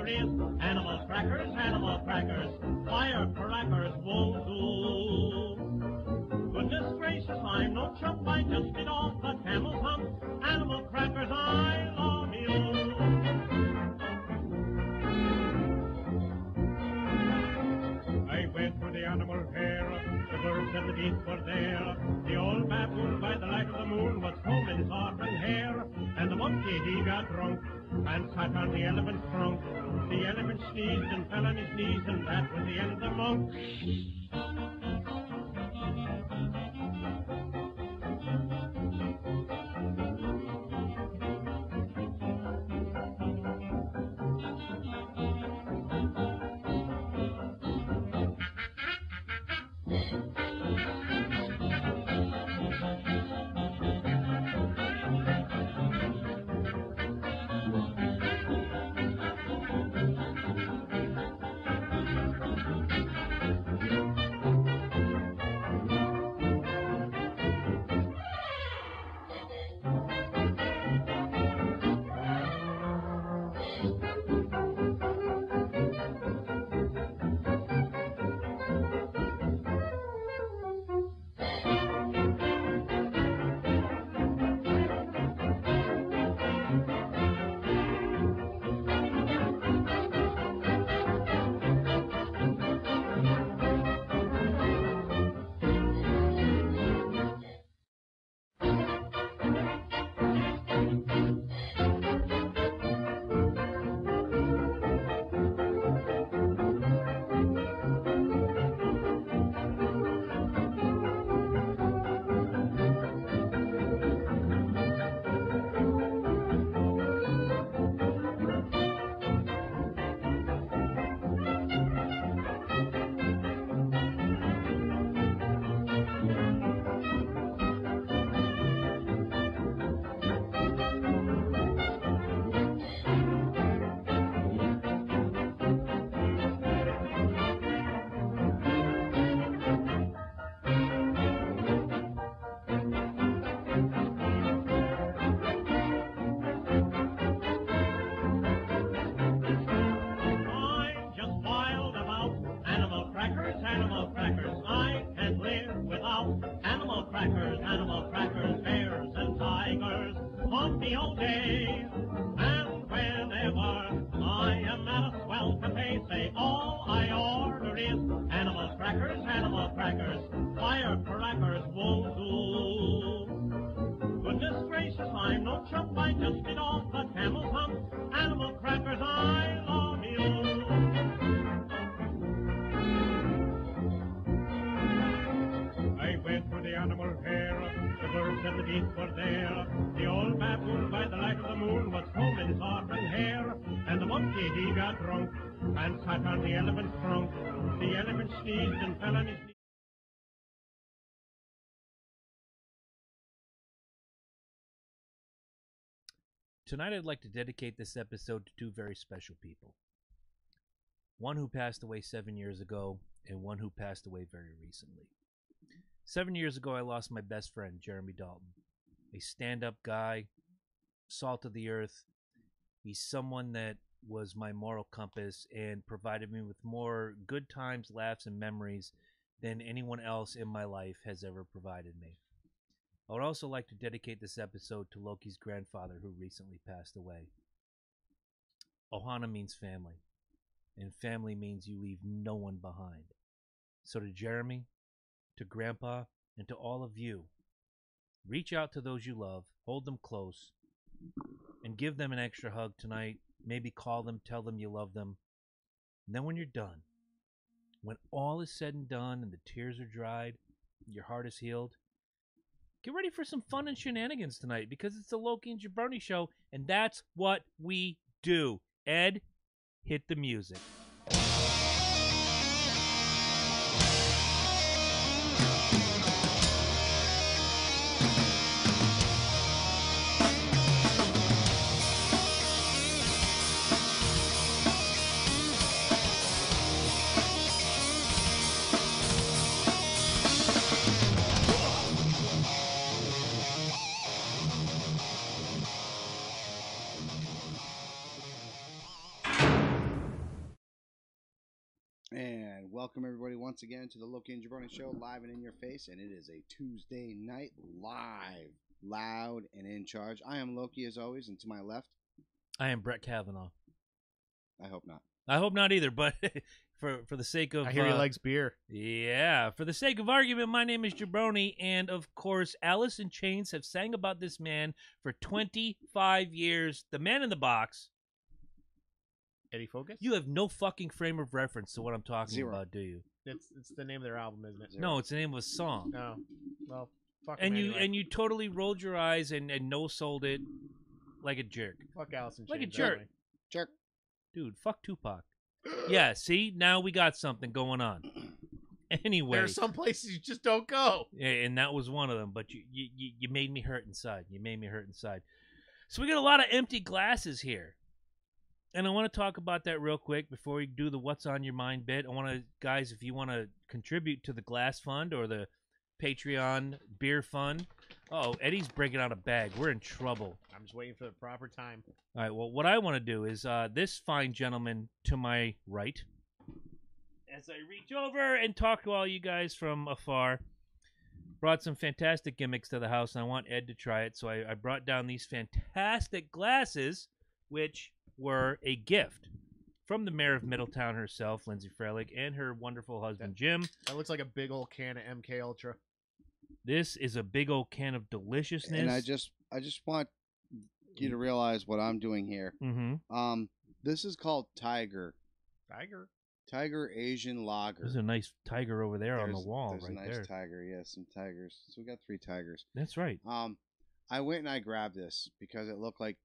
is. Animal crackers, firecrackers won't do. Goodness gracious, I'm no chump, I just get off the camel's hump. Animal crackers, I love you. I went through the animal fair, the birds and the beasts were there. The old baboon by the light of the moon was combing his auburn hair. And the monkey, he got drunk and sat on the elephant's trunk. The elephant sneezed and fell on his knees, and that was the end of the monk. Tonight I'd like to dedicate this episode to two very special people. One who passed away 7 years ago, and one who passed away very recently. 7 years ago I lost my best friend, Jeremy Dalton. A stand-up guy, salt of the earth. He's someone that was my moral compass and provided me with more good times, laughs, and memories than anyone else in my life has ever provided me. I would also like to dedicate this episode to Loki's grandfather who recently passed away. Ohana means family, and family means you leave no one behind. So to Jeremy, to Grandpa, and to all of you, reach out to those you love, hold them close, and give them an extra hug tonight. Maybe call them, tell them you love them. And then when you're done, when all is said and done and the tears are dried, your heart is healed, get ready for some fun and shenanigans tonight because it's the Loki and Jabroni show, and that's what we do. Ed, hit the music. And welcome everybody once again to the Loki and Jabroni show, live and in your face. And it is a Tuesday night, live, loud, and in charge. I am Loki as always, and to my left, I am Brett Kavanaugh. I hope not. I hope not either, but for the sake of... I hear he likes beer. Yeah, for the sake of argument, my name is Jabroni, and of course, Alice in Chains have sang about this man for 25 years. The Man in the Box. Eddie Focus? You have no fucking frame of reference to what I'm talking Zero. about, do you? It's the name of their album, isn't it? Zero. No, it's the name of a song. No. Well, fuck And him you anyway. and you totally rolled your eyes and no-sold it like a jerk. Fuck Allison Like a Chains, jerk. anyway. Jerk. Dude, fuck Tupac. Yeah, see? Now we got something going on. Anyway. There are some places you just don't go. Yeah, and that was one of them, but you made me hurt inside. You made me hurt inside. So we got a lot of empty glasses here. And I want to talk about that real quick before we do the What's on Your Mind bit. I want to, guys, if you want to contribute to the Glass Fund or the Patreon Beer Fund. Oh, Eddie's breaking out a bag. We're in trouble. I'm just waiting for the proper time. All right, well, what I want to do is this fine gentleman to my right, as I reach over and talk to all you guys from afar, brought some fantastic gimmicks to the house, and I want Ed to try it. So I brought down these fantastic glasses, which were a gift from the mayor of Middletown herself, Lindsay Frelick, and her wonderful husband, Jim. That looks like a big old can of MK Ultra. This is a big old can of deliciousness. And I just want you to realize what I'm doing here. Mm-hmm. This is called Tiger Asian Lager. There's a nice tiger over there on the wall there's right a nice there. tiger. Yeah, some tigers. So we got 3 tigers. That's right. I went and I grabbed this because it looked like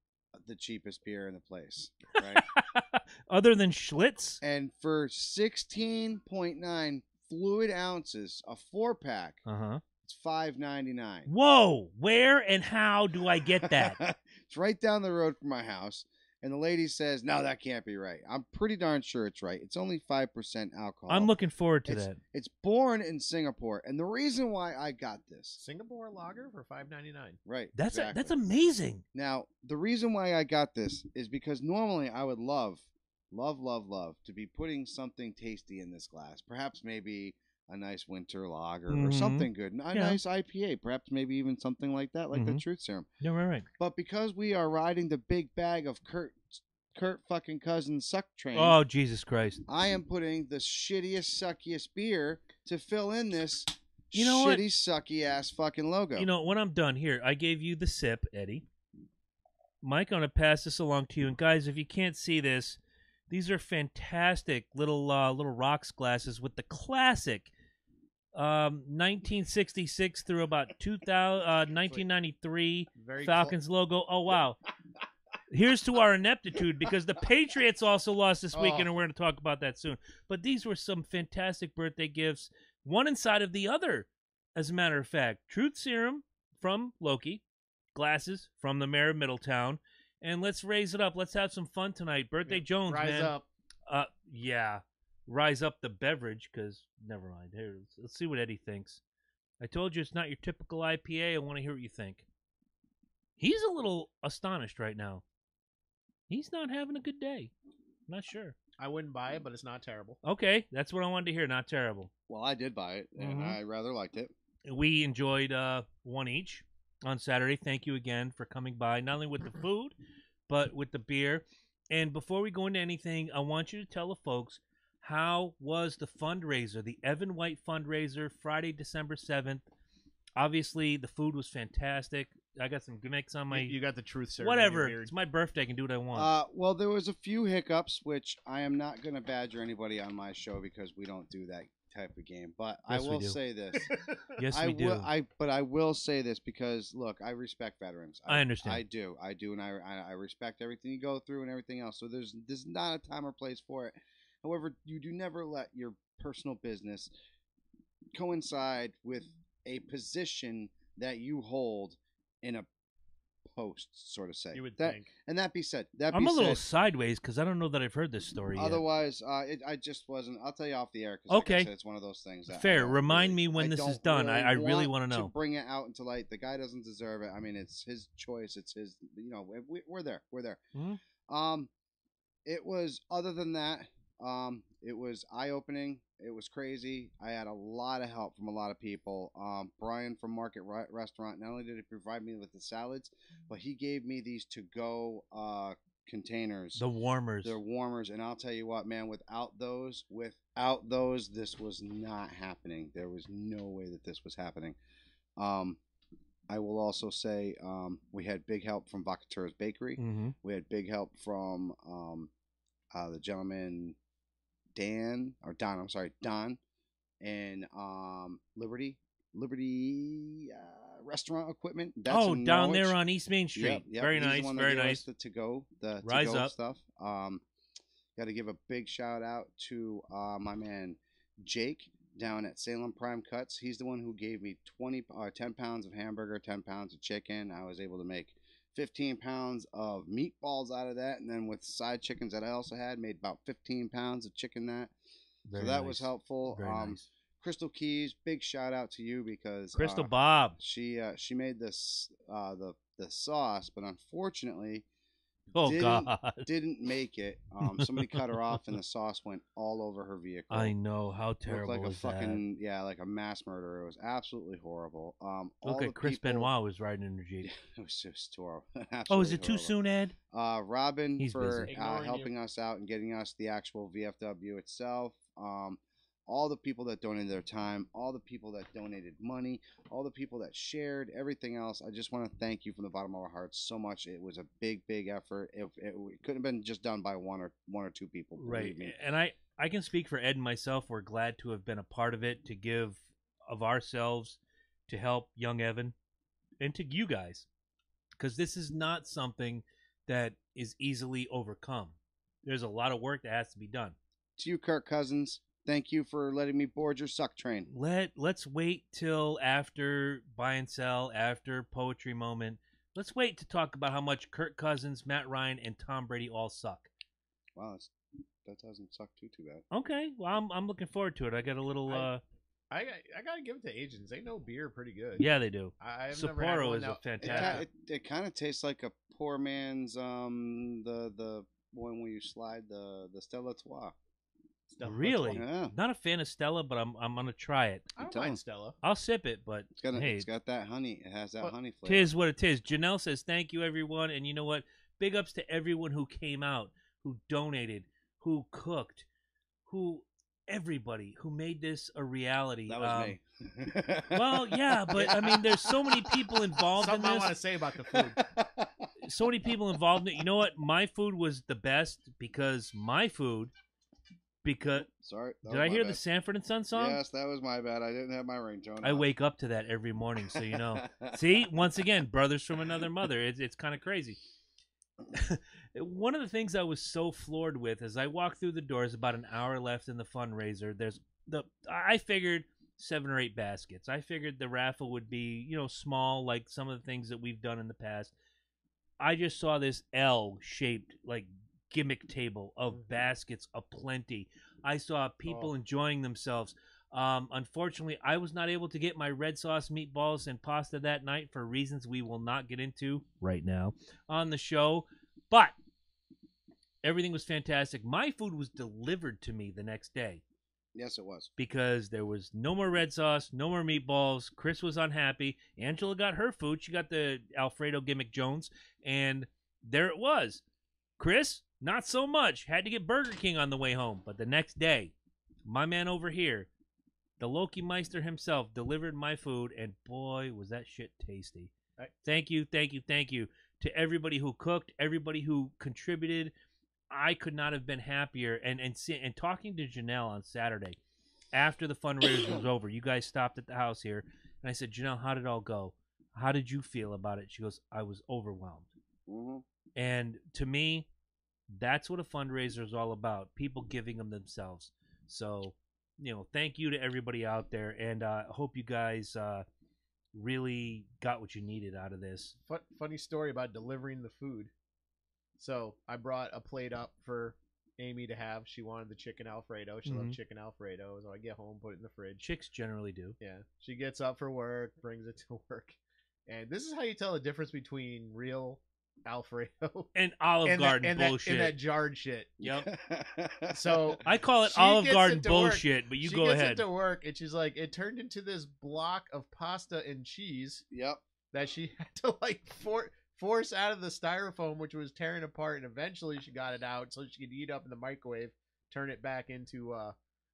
the cheapest beer in the place, right? Other than Schlitz? And for 16.9 fluid ounces, a 4-pack, Uh-huh. it's $5.99. Whoa! Where and how do I get that? It's right down the road from my house. And the lady says, no, that can't be right. I'm pretty darn sure it's right. It's only 5% alcohol. I'm looking forward to that. It's born in Singapore. And the reason why I got this. Singapore lager for $5.99. Right. That's exactly. that's amazing. Now, the reason why I got this is because normally I would love to be putting something tasty in this glass. Perhaps maybe a nice winter lager or something good. A nice IPA. Perhaps maybe even something like that, like the Truth Serum. Yeah, right. But because we are riding the big bag of Kurt fucking Cousins suck train. Oh, Jesus Christ. I am putting the shittiest, suckiest beer to fill in this shitty, sucky ass fucking logo. You know, when I'm done here, I gave you the sip, Eddie. Mike, I'm going to pass this along to you. And guys, if you can't see this, these are fantastic little rocks glasses with the classic 1966 through about 1993 Falcons logo. Oh, wow. Here's to our ineptitude, because the Patriots also lost this weekend, and we're going to talk about that soon. But these were some fantastic birthday gifts, one inside of the other, as a matter of fact. Truth Serum from Loki, glasses from the mayor of Middletown, and let's raise it up. Let's have some fun tonight. Birthday Jones, Rise man. up. Yeah. Rise up the beverage, because never mind. Here, let's see what Eddie thinks. I told you it's not your typical IPA. I want to hear what you think. He's a little astonished right now. He's not having a good day. I'm not sure. I wouldn't buy it, but it's not terrible. Okay, that's what I wanted to hear. Not terrible. Well, I did buy it, and I rather liked it. We enjoyed one each on Saturday. Thank you again for coming by, not only with the food, but with the beer. And before we go into anything, I want you to tell the folks, how was the fundraiser, the Evan White fundraiser, Friday, December 7th? Obviously, the food was fantastic. I got some gimmicks on my... You got the Truth Serum. Whatever. It's my birthday. I can do what I want. Well, there was a few hiccups, which I am not going to badger anybody on my show because we don't do that type of game. But Yes, I we will do. say this. Yes, we do. But I will say this because, look, I respect veterans. I understand. I do, and I respect everything you go through and everything else. So there's not a time or place for it. However, you do never let your personal business coincide with a position that you hold in a post, sort of say. You would that, think. And that be said, I'm a little sideways because I don't know that I've heard this story yet. otherwise, I just wasn't. I'll tell you off the air because, Okay. like I said, it's one of those things. That Fair. I don't Remind me when I this don't is done. I really want to know. to bring it out into light. The guy doesn't deserve it. I mean, it's his choice. It's his. You know, we're there. We're there. Mhm. It was. Other than that, It was eye-opening. It was crazy. I had a lot of help from a lot of people. Brian from Market Restaurant, not only did he provide me with the salads, but he gave me these to-go containers. The warmers. They're warmers, and I'll tell you what, man, without those, this was not happening. There was no way that this was happening. I will also say we had big help from Vacatura's Bakery. Mm-hmm. We had big help from the gentleman Don, and Liberty restaurant equipment. That's in down Norwich. there on East Main Street. Yep, Very he's the nice, one that very gave us nice. The to-go Rise up. stuff. Got to give a big shout out to my man Jake down at Salem Prime Cuts. He's the one who gave me 10 pounds of hamburger, 10 pounds of chicken. I was able to make 15 pounds of meatballs out of that, and then with side chickens that I also had, made about 15 pounds of chicken that. Very so that nice. was helpful. Very nice. Crystal Keys, big shout out to you because Crystal Bob. She made this the sauce, but unfortunately, Oh God, didn't make it. Somebody cut her off, and the sauce went all over her vehicle. I know how terrible Looked like a is fucking like a mass murder. It was absolutely horrible. Look at Chris Benoit was riding in her Jeep. It was just horrible. Oh, is it too soon, Ed? Robin He's for busy. helping us out and getting us the actual VFW itself. All the people that donated their time, all the people that donated money, all the people that shared, everything else. I just want to thank you from the bottom of our hearts so much. It was a big effort. It couldn't have been just done by one or two people. Right. Me. And I can speak for Ed and myself. We're glad to have been a part of it, to give of ourselves to help young Evan and to you guys, because this is not something that is easily overcome. There's a lot of work that has to be done. To you, Kirk Cousins, thank you for letting me board your suck train. Let's wait till after Buy and Sell, after Poetry Moment. Let's wait to talk about how much Kirk Cousins, Matt Ryan, and Tom Brady all suck. Wow, that doesn't suck too bad. Okay, well I'm looking forward to it. I got a little. I gotta give it to Agents. They know beer pretty good. Yeah, they do. I've never had Sapporo one is now. a fantastic. It kind of tastes like a poor man's the one where you slide the Stella Artois. Really? Yeah. Not a fan of Stella, but I'm gonna try it. I don't mind Stella. I'll sip it, but It's got that honey. It has that honey flavor. Tis what it is. Janelle says thank you everyone, and you know what? Big ups to everyone who came out, who donated, who cooked, everybody who made this a reality. That was me. Well, yeah, but I mean, there's so many people involved Something in this. I want to say about the food. So many people involved in it. You know what? My food was the best because my food. Sorry. Did I hear the Sanford and Son song? Yes, that was my bad. I didn't have my ringtone. I wake up to that every morning, so you know. See, once again, brothers from another mother. It's kind of crazy. One of the things I was so floored with as I walked through the doors, about an hour left in the fundraiser. I figured 7 or 8 baskets. I figured the raffle would be, small, like some of the things that we've done in the past. I just saw this L-shaped, like, gimmick table of baskets aplenty. I saw people enjoying themselves. Unfortunately, I was not able to get my red sauce meatballs and pasta that night for reasons we will not get into right now on the show. But everything was fantastic. My food was delivered to me the next day. Yes, it was. Because there was no more red sauce, no more meatballs. Chris was unhappy. Angela got her food. She got the Alfredo Gimmick Jones. And there it was. Chris, not so much. Had to get Burger King on the way home. But the next day, my man over here, the Loki Meister himself, delivered my food. And boy, was that shit tasty. Thank you to everybody who cooked, everybody who contributed. I could not have been happier. And talking to Janelle on Saturday, after the fundraiser was over, you guys stopped at the house here. And I said, Janelle, how did it all go? How did you feel about it? She goes, I was overwhelmed. Mm-hmm. And to me, that's what a fundraiser is all about. People giving them themselves. So, thank you to everybody out there. And I hope you guys really got what you needed out of this. Funny story about delivering the food. So I brought a plate up for Amy to have. She wanted the chicken Alfredo. She loved chicken Alfredo. So I get home, put it in the fridge. Chicks generally do. Yeah. She gets up for work, brings it to work. And this is how you tell the difference between real Alfredo and Olive Garden and bullshit. that jarred shit. Yep. So I call it she Olive gets Garden it to work. bullshit, but you she go gets ahead. it to work, and she's like, it turned into this block of pasta and cheese Yep. that she had to like force out of the styrofoam, which was tearing apart, and eventually she got it out so she could eat up in the microwave, turn it back into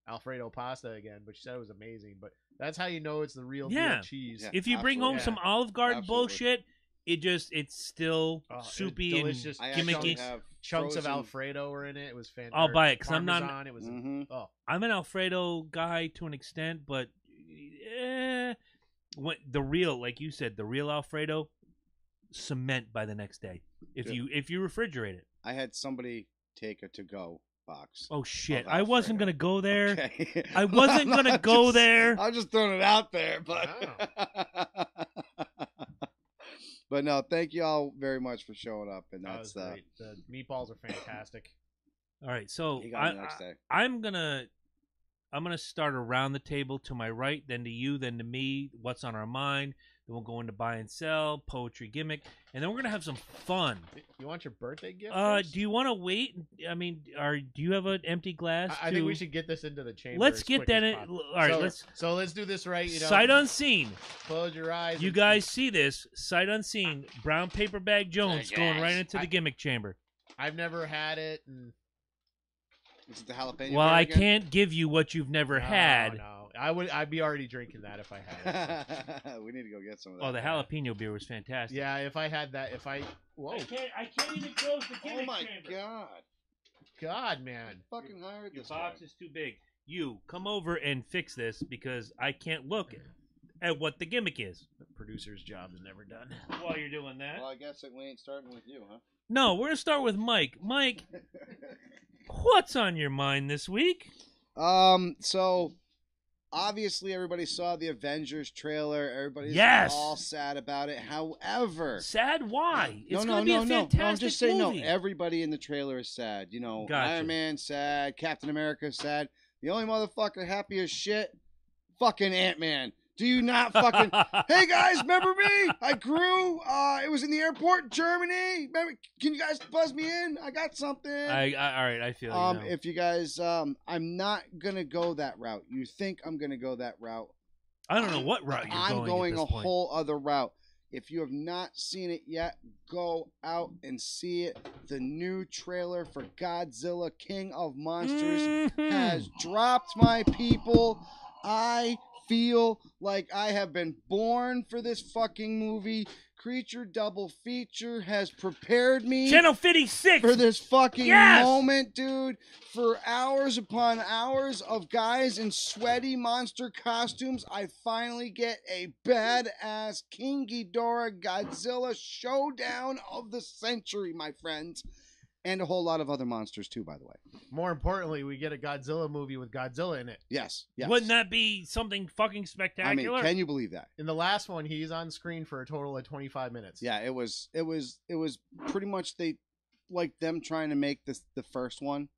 Alfredo pasta again. But she said it was amazing. But that's how you know it's the real deal cheese. Yeah. If you bring home Absolutely. some Olive Garden Absolutely. bullshit, it's still soupy and delicious. I actually gimmicky. have Chunks of frozen- Alfredo were in it. It was fantastic. I'll buy it because I'm Parmesan, not. It was Mhm. I'm an Alfredo guy to an extent, but when the real, like you said, the real Alfredo, cement by the next day. If Good. you refrigerate it. I had somebody take a to-go box. Oh shit! Of I wasn't Alfredo. gonna go there. Okay. I wasn't gonna I'm go just- there. I'm just throwing it out there, but but no, thank you all very much for showing up, and That that's was great. The meatballs are fantastic. All right, so he got it the next day. I'm gonna start around the table to my right, then to you, then to me. What's on our mind? Then we'll go into buy and sell, poetry gimmick, and then we're gonna have some fun. You want your birthday gift? first? Do you want to wait? I mean, do you have an empty glass? I think we should get this into the chamber. Let's as get quick that as in. possible. All right, let's do this right. Sight unseen. Close your eyes. You and- guys see this? Sight unseen. Brown paper bag Jones Hey, going guys. right into the gimmick chamber. I've never had it. And Is it the jalapeno? Well, beer I again? can't give you what you've never had. No, I'd be already drinking that if I had it. We need to go get some of that. Oh, the jalapeno beer was fantastic. Yeah, if I had that, whoa, I can't even close the Oh gimmick my chamber. god! God, man. Fucking hired Your this box guy. is too big. You come over and fix this because I can't look at what the gimmick is. The producer's job is never done. While you're doing that. Well, I guess we ain't starting with you, huh? No, we're gonna start with Mike. Mike, what's on your mind this week? So obviously everybody saw the Avengers trailer. Everybody's Yes. all sad about it. However, Sad? Why? It's no, gonna be a no, fantastic I'm just saying, movie. no. Everybody in the trailer is sad. You know, Gotcha. Iron Man's sad. Captain America's sad. The only motherfucker happy as shit, fucking Ant-Man. Do you not fucking? Hey guys, remember me? I grew. It was in the airport in Germany. Remember? Can you guys buzz me in? I got something. All right, I feel you now. If you guys, I'm not gonna go that route. You think I'm gonna go that route? I don't know what route you're I'm going at a this point. whole other route. If you have not seen it yet, go out and see it. The new trailer for Godzilla King of Monsters Mhm. has dropped, my people. I feel like I have been born for this fucking movie. Creature Double Feature has prepared me Channel 56. for this fucking Yes! moment, dude. For hours upon hours of guys in sweaty monster costumes, I finally get a badass King Ghidorah Godzilla showdown of the century, my friends. And a whole lot of other monsters too, by the way. More importantly, we get a Godzilla movie with Godzilla in it. Yes, yes. Wouldn't that be something fucking I spectacular? mean, can you believe that? In the last one, he's on screen for a total of 25 minutes. Yeah, it was pretty much like them trying to make the first one,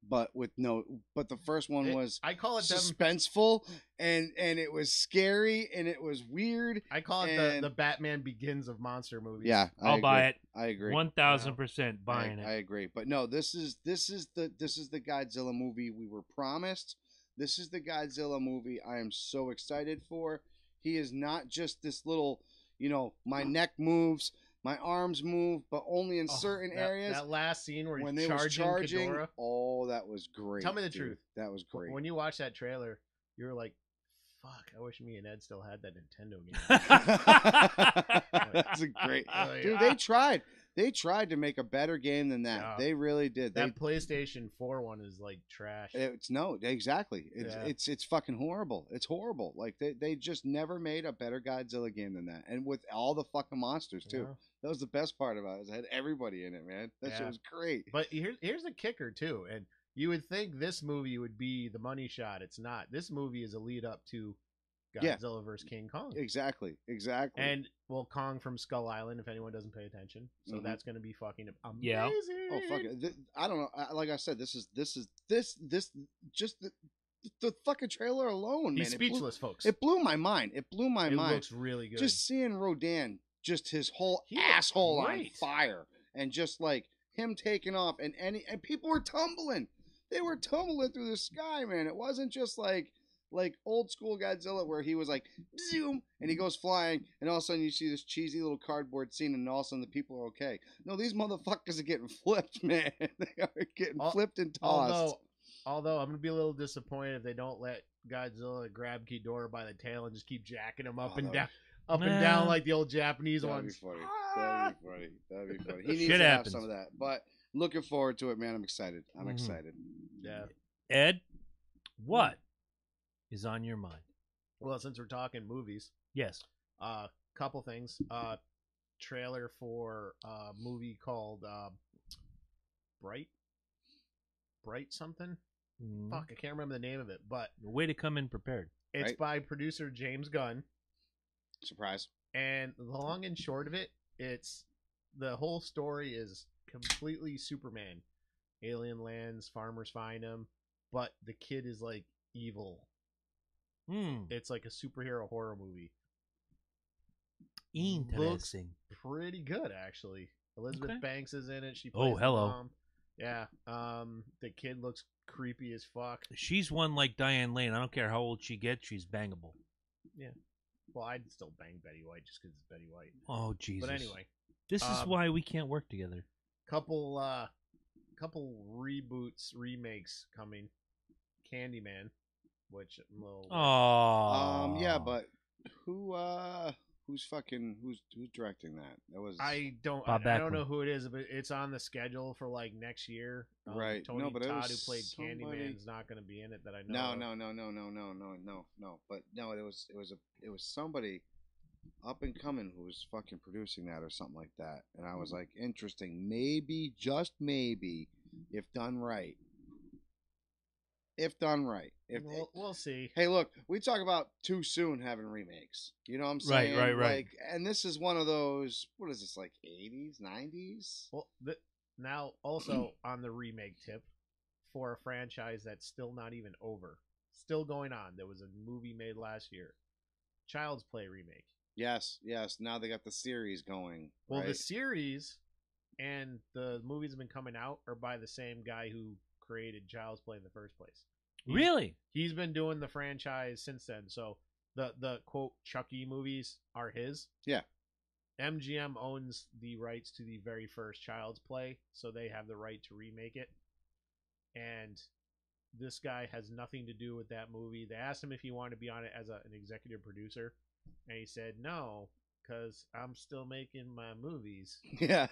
but the first one was I call it them. suspenseful and it was scary and it was weird. I call it and- the Batman Begins of monster movies. Yeah, I'll buy it. I agree. 1000% buying I it. agree. But no, this is the Godzilla movie we were promised. This is the Godzilla movie I am so excited for. He is not just this little, my neck moves, my arms move, but only in certain areas. That last scene where when he's they was charging, Ghidorah. oh, that was great. Tell me the dude. truth. That was great. When you watch that trailer, you were like, "Fuck! I wish me and Ed still had that Nintendo game." That's a great, Like, dude. They tried. They tried to make a better game than that. Yeah. They really did. That PlayStation 4 one is like trash. It's no, exactly. Yeah. It's fucking horrible. It's horrible. Like they just never made a better Godzilla game than that, and with all the fucking monsters too. Yeah. That was the best part about it. Is it had everybody in it, man. That shit Yeah. was great. But here's the kicker too, and you would think this movie would be the money shot. It's not. This movie is a lead up to Yeah. Godzilla vs King Kong, Exactly. and Kong from Skull Island. If anyone doesn't pay attention, so Mhm. that's going to be fucking amazing. Yeah. Oh fuck it. I don't know. Like I said, this just the fucking trailer alone, man. He's speechless, folks. It blew my mind. It blew my It mind. looks really good. Just seeing Rodan just his whole He looked asshole on great. fire, and just like him taking off, and people were tumbling. They were tumbling through the sky, man. It wasn't just like old school Godzilla where he was like zoom and he goes flying, and all of a sudden you see this cheesy little cardboard scene, and all of a sudden the people are okay. No, these motherfuckers are getting flipped, man. They are getting flipped and tossed. Although I'm gonna be a little disappointed if they don't let Godzilla grab Ghidorah by the tail and just keep jacking him up and down, and down like the old Japanese ones. That'd be funny. That'd be funny. He needs Shit to happens. have some of that. But looking forward to it, man. I'm excited. I'm excited. Yeah. Ed, what is on your mind? Well, since we're talking movies, Yes. couple things. Trailer for a movie called Bright something. Fuck, I can't remember the name of it, but Way to come in prepared. it's Right. by producer James Gunn. Surprise. And the long and short of it, it's the whole story is completely Superman. Alien lands, farmers find him, but the kid is like evil. It's like a superhero horror movie. Interesting. Pretty good, actually. Elizabeth Okay. Banks is in it. She Oh, plays the hello. mom. Yeah. The kid looks creepy as fuck. She's one like Diane Lane. I don't care how old she gets, she's bangable. Well, I'd still bang Betty White just because it's Betty White. Oh, Jesus. But anyway, This is why we can't work together. couple reboots, remakes coming. Candyman, which I'm a little Oh. Yeah, but who's directing that? That was I don't Bob know Backlund. who it is, but it's on the schedule for like next year. Right. Tony No, but it Todd, was who played somebody- Candyman, is not going to be in it that I know. No, of. no. But no, it was somebody up and coming who was fucking producing that or something like that. And I was like, interesting. Maybe, just maybe, if done right. If done right. We'll see. Hey, look, we talk about too soon having remakes. You know what I'm Right, saying? right. Like, and this is one of those. What is this, like 80s, 90s? Well, now also on the remake tip for a franchise that's still not even over, still going on. There was a movie made last year, Child's Play remake. Yes. Now they got the series going. Well, the right? series and the movies have been coming out are by the same guy who created Child's Play in the first place. Really? He's been doing the franchise since then. So the quote Chucky movies are his. Yeah. MGM owns the rights to the very first Child's Play, so they have the right to remake it. And this guy has nothing to do with that movie. They asked him if he wanted to be on it as an executive producer, and he said no, because I'm still making my movies. Yeah.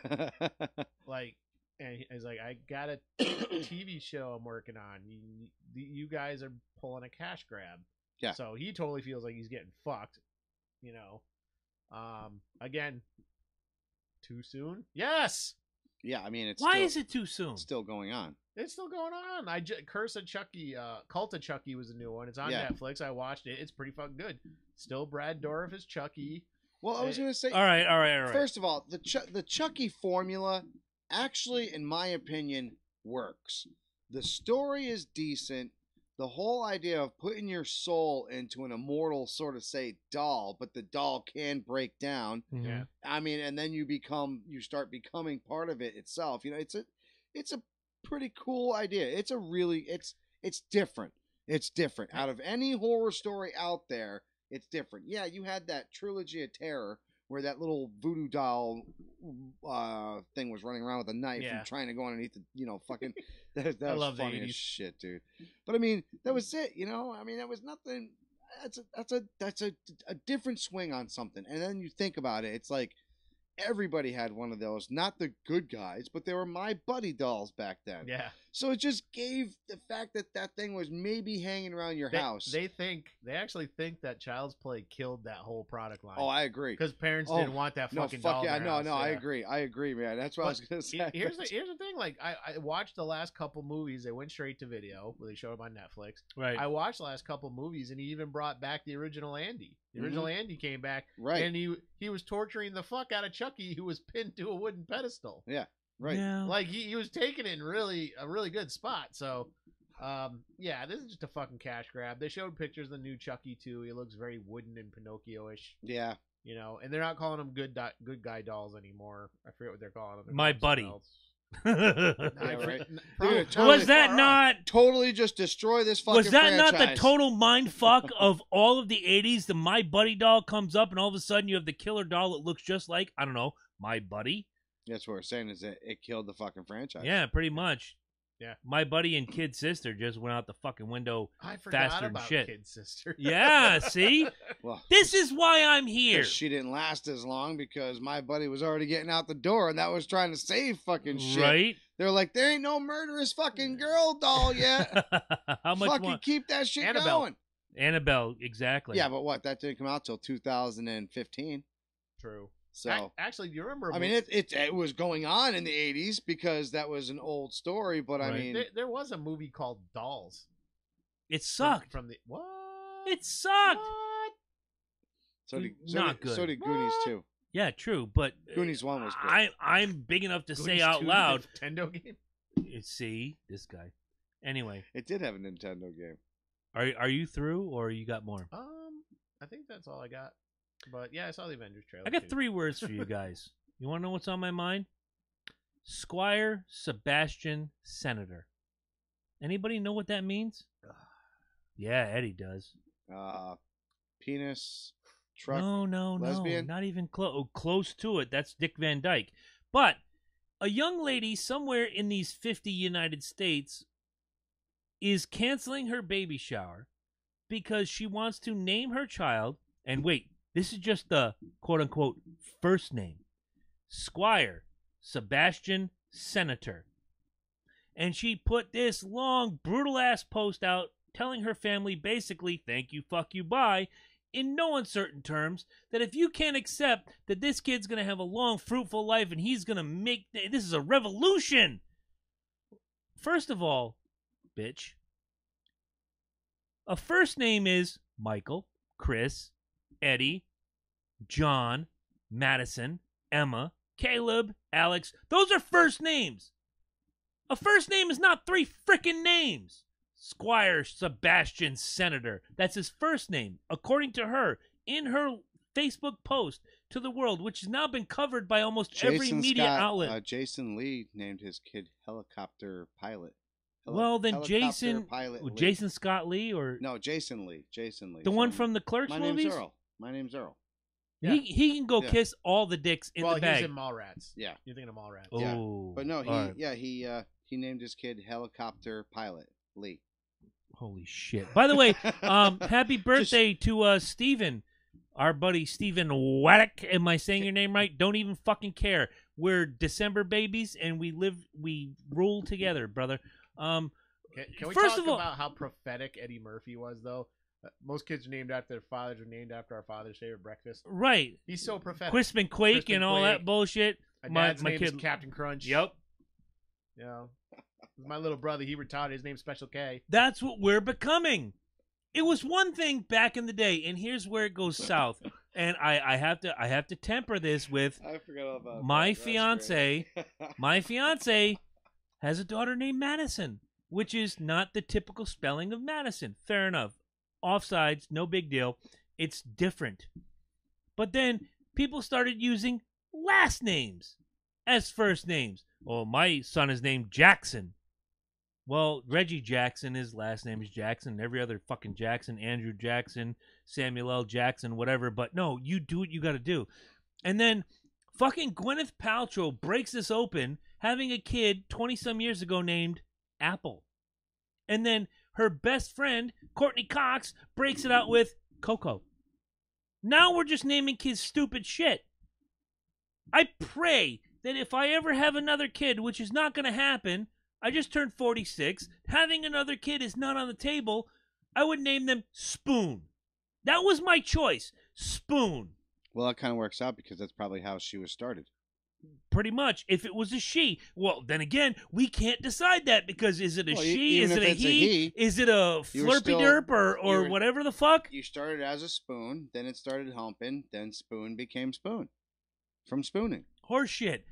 Like, and he's like, I got a TV show I'm working on. You guys are pulling a cash grab. Yeah. So he totally feels like he's getting fucked. You know. Again, too soon? Yes. Yeah, I mean, Why is it too soon? still going on? It's still going on. Curse of Chucky, Cult of Chucky was a new one. It's on Yeah. Netflix. I watched it. It's pretty fucking good. Still Brad Dourif as Chucky. Well, I was going to say, All right. first of all, the Chucky formula actually, in my opinion, works. The story is decent. The whole idea of putting your soul into an immortal sort of say doll, but the doll can break down. Mhm. Yeah. I mean, and then you start becoming part of it itself. You know, it's a pretty cool idea. It's different. It's different. Out of any horror story out there, it's different. Yeah, you had that trilogy of terror where that little voodoo doll thing was running around with a knife Yeah. and trying to go underneath the fucking. That I was love the funny as 80s. shit, dude. But I mean, that was it. You know, I mean, that was nothing. That's a different swing on something. And then you think about it, it's like everybody had one of those. Not the good guys, but they were My Buddy dolls back then. Yeah. So it just gave the fact that thing was maybe hanging around your house. They actually think that Child's Play killed that whole product line. Oh, I agree. Because parents Oh, didn't want that No, fucking fuck doll. yeah, in their no, house. I Yeah. agree, man. That's what I was gonna say. Here's the thing. Like, I watched the last couple movies. They went straight to video. Where they showed them on Netflix. Right. I watched the last couple movies, and he even brought back the original Andy. The original Andy came back, Right. and he was torturing the fuck out of Chucky, who was pinned to a wooden pedestal. Right. Yeah. Like he was taking it in a really good spot. So, yeah, this is just a fucking cash grab. They showed pictures of the new Chucky too. He looks very wooden and Pinocchio-ish. Yeah. You know, and they're not calling them good guy dolls anymore. I forget what they're calling them. They're My calling them buddy. something else. Yeah, right. Probably- Dude, probably Was that far off. not? Totally just destroy this fucking Was that not the franchise. total mind fuck of all of the 80s? The My Buddy doll comes up, and all of a sudden you have the killer doll that looks just like, I don't know, My Buddy? That's what we're saying is that it killed the fucking franchise. Yeah, pretty much. Yeah. My Buddy and Kid Sister just went out the fucking window. I forgot faster than about shit. Kid Sister. Yeah, see? Well, This is why I'm here. 'cause she didn't last as long because my buddy was already getting out the door, and that was trying to save fucking shit. Right? They're like, there ain't no murderous fucking girl doll yet. How much Fucking more? keep that shit Annabelle. going. Annabelle, exactly. Yeah, but what? That didn't come out till 2015. True. So Actually, do you remember? I mean, it was going on in the 80s because that was an old story. But I Right. mean, there was a movie called Dolls. It sucked. From the what? It sucked. What? Not good. So did Goonies too. Yeah, true, but Goonies 1 was good. I'm big enough to say Goonies out 2, loud. the Nintendo game. See this guy. Anyway, It did have a Nintendo game. are you through or you got more? I think that's all I got. But yeah, I saw the Avengers trailer. I got too. 3 words for you guys. You want to know what's on my mind? Squire Sebastian Senator. Anybody know what that means? Yeah, Eddie does. Penis, truck. No, lesbian? not even close to it. That's Dick Van Dyke. But a young lady somewhere in these 50 United States is canceling her baby shower because she wants to name her child, and wait, this is just the quote-unquote first name, Squire Sebastian Senator. And she put this long, brutal-ass post out telling her family basically, thank you, fuck you, bye, in no uncertain terms, that if you can't accept that this kid's going to have a long, fruitful life and he's going to make... This is a revolution! First of all, bitch, a first name is Michael, Chris, Eddie, John, Madison, Emma, Caleb, Alex. Those are first names. A first name is not 3 frickin' names. Squire Sebastian Senator. That's his first name, according to her, in her Facebook post to the world, which has now been covered by almost every media outlet. Jason Lee named his kid Helicopter Pilot. Well, then Helicopter Jason, Pilot Lee. Jason Scott Lee, or No, Jason Lee. Jason Lee. the one from the Clerks My movies. name's Earl. My name's Earl. He can go Yeah. kiss all the dicks in well, the bag. he's in Mallrats. Yeah. You're thinking of Mallrats. Yeah. Oh, But no, all right. he named his kid Helicopter Pilot Lee. Holy shit! By the way, happy birthday to Steven, our buddy Steven Waddick. Am I saying your name right? Don't even fucking care. We're December babies, and we rule together, brother. Can we First talk of all- about how prophetic Eddie Murphy was, though? Most kids are named after their fathers, are named after our father's favorite breakfast. Right, He's so prophetic. Crispin Quake Crispin and all Quake. that bullshit. My dad's my name kid, is Captain Crunch. Yep. You know, my little brother, he retired. His name's Special K. That's what we're becoming. It was one thing back in the day, and here's where it goes south. And I have to temper this with I forgot all about my that. That's fiance. great. My fiance has a daughter named Madison, which is not the typical spelling of Madison. Fair enough. Offsides, no big deal. It's different. But then people started using last names as first names. Oh, my son is named Jackson. Well, Reggie Jackson, his last name is Jackson. Every other fucking Jackson, Andrew Jackson, Samuel L. Jackson, whatever. But no, you do what you got to do. And then fucking Gwyneth Paltrow breaks this open, having a kid 20-some years ago named Apple. And then her best friend, Courtney Cox, breaks it out with Coco. Now we're just naming kids stupid shit. I pray that if I ever have another kid, which is not going to happen, I just turned 46, having another kid is not on the table, I would name them Spoon. That was my choice, Spoon. Well, that kind of works out because that's probably how she was started. Pretty much. If it was a she, well, then again, we can't decide that because is it a Well, she? even Is if it a it's a he? he, Is it a you were flirpy still- derp you or were- whatever the fuck? You started as a spoon, then it started humping, then spoon became spoon. From spooning. Horse shit.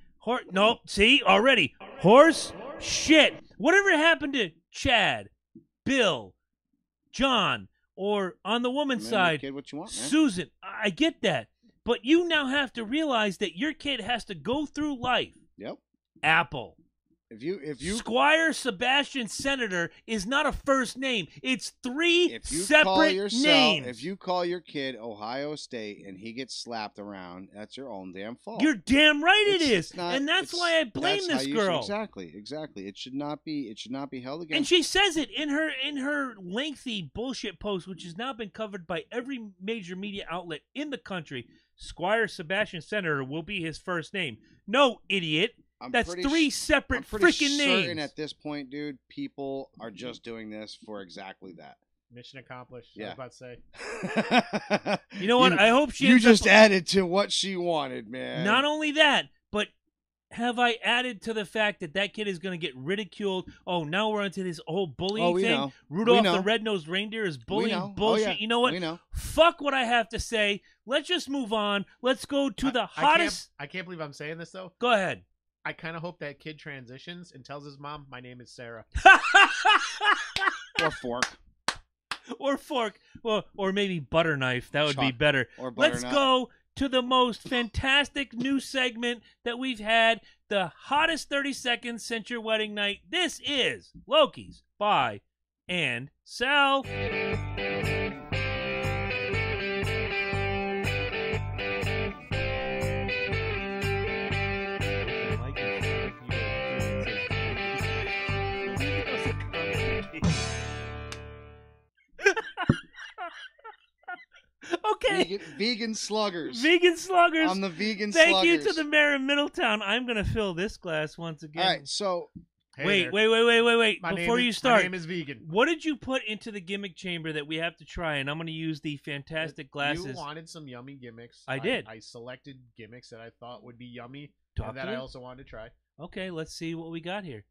Nope. See, already. Horse shit. Whatever happened to Chad, Bill, John, or on the woman's Name your side, kid what you want, man. Susan? I get that. But you now have to realize that your kid has to go through life. Yep. Apple. If you Squire Sebastian Senator is not a first name. It's three if you separate call yourself names. if you call your kid Ohio State and he gets slapped around, that's your own damn fault. You're damn right it It's is. not- And that's it's- why I blame that's how this you girl. Exactly. It should not be held against. And she says it in her lengthy bullshit post, which has now been covered by every major media outlet in the country. Squire Sebastian Senator will be his first name. No, idiot. That's pretty three sh- separate I'm pretty freaking certain names. at this point, dude, people are just doing this for exactly that. Mission accomplished. Yeah. I was about to say. You know what? I hope she You ends just up- added to what she wanted, man. Not only that, but have I added to the fact that that kid is going to get ridiculed? Oh, now we're into this whole bullying we thing. know. Rudolph We know. the Red-Nosed Reindeer is bullying know. Oh, bullshit. yeah. You know what? We know. Fuck what I have to say. Let's just move on. Let's go to the hottest. I can't believe I'm saying this though. Go ahead. I kind of hope that kid transitions and tells his mom, "My name is Sarah." Or fork. Or fork. Well, or maybe butter knife. That would be Chalk. better. Or Let's butternut. go to the most fantastic new segment that we've had. The hottest 30 seconds since your wedding night. This is Loki's Buy and Sell. Okay. Vegan sluggers. Vegan sluggers. I'm the vegan Thank sluggers. you to the mayor of Middletown. I'm going to fill this glass once again. All right, so Hey Wait. there. Before My you name start, is Vegan. what did you put into the gimmick chamber that we have to try? And I'm going to use the fantastic glasses. You wanted some yummy gimmicks. I did. I selected gimmicks that I thought would be yummy Talk and that to I them. also wanted to try Okay, let's see what we got here.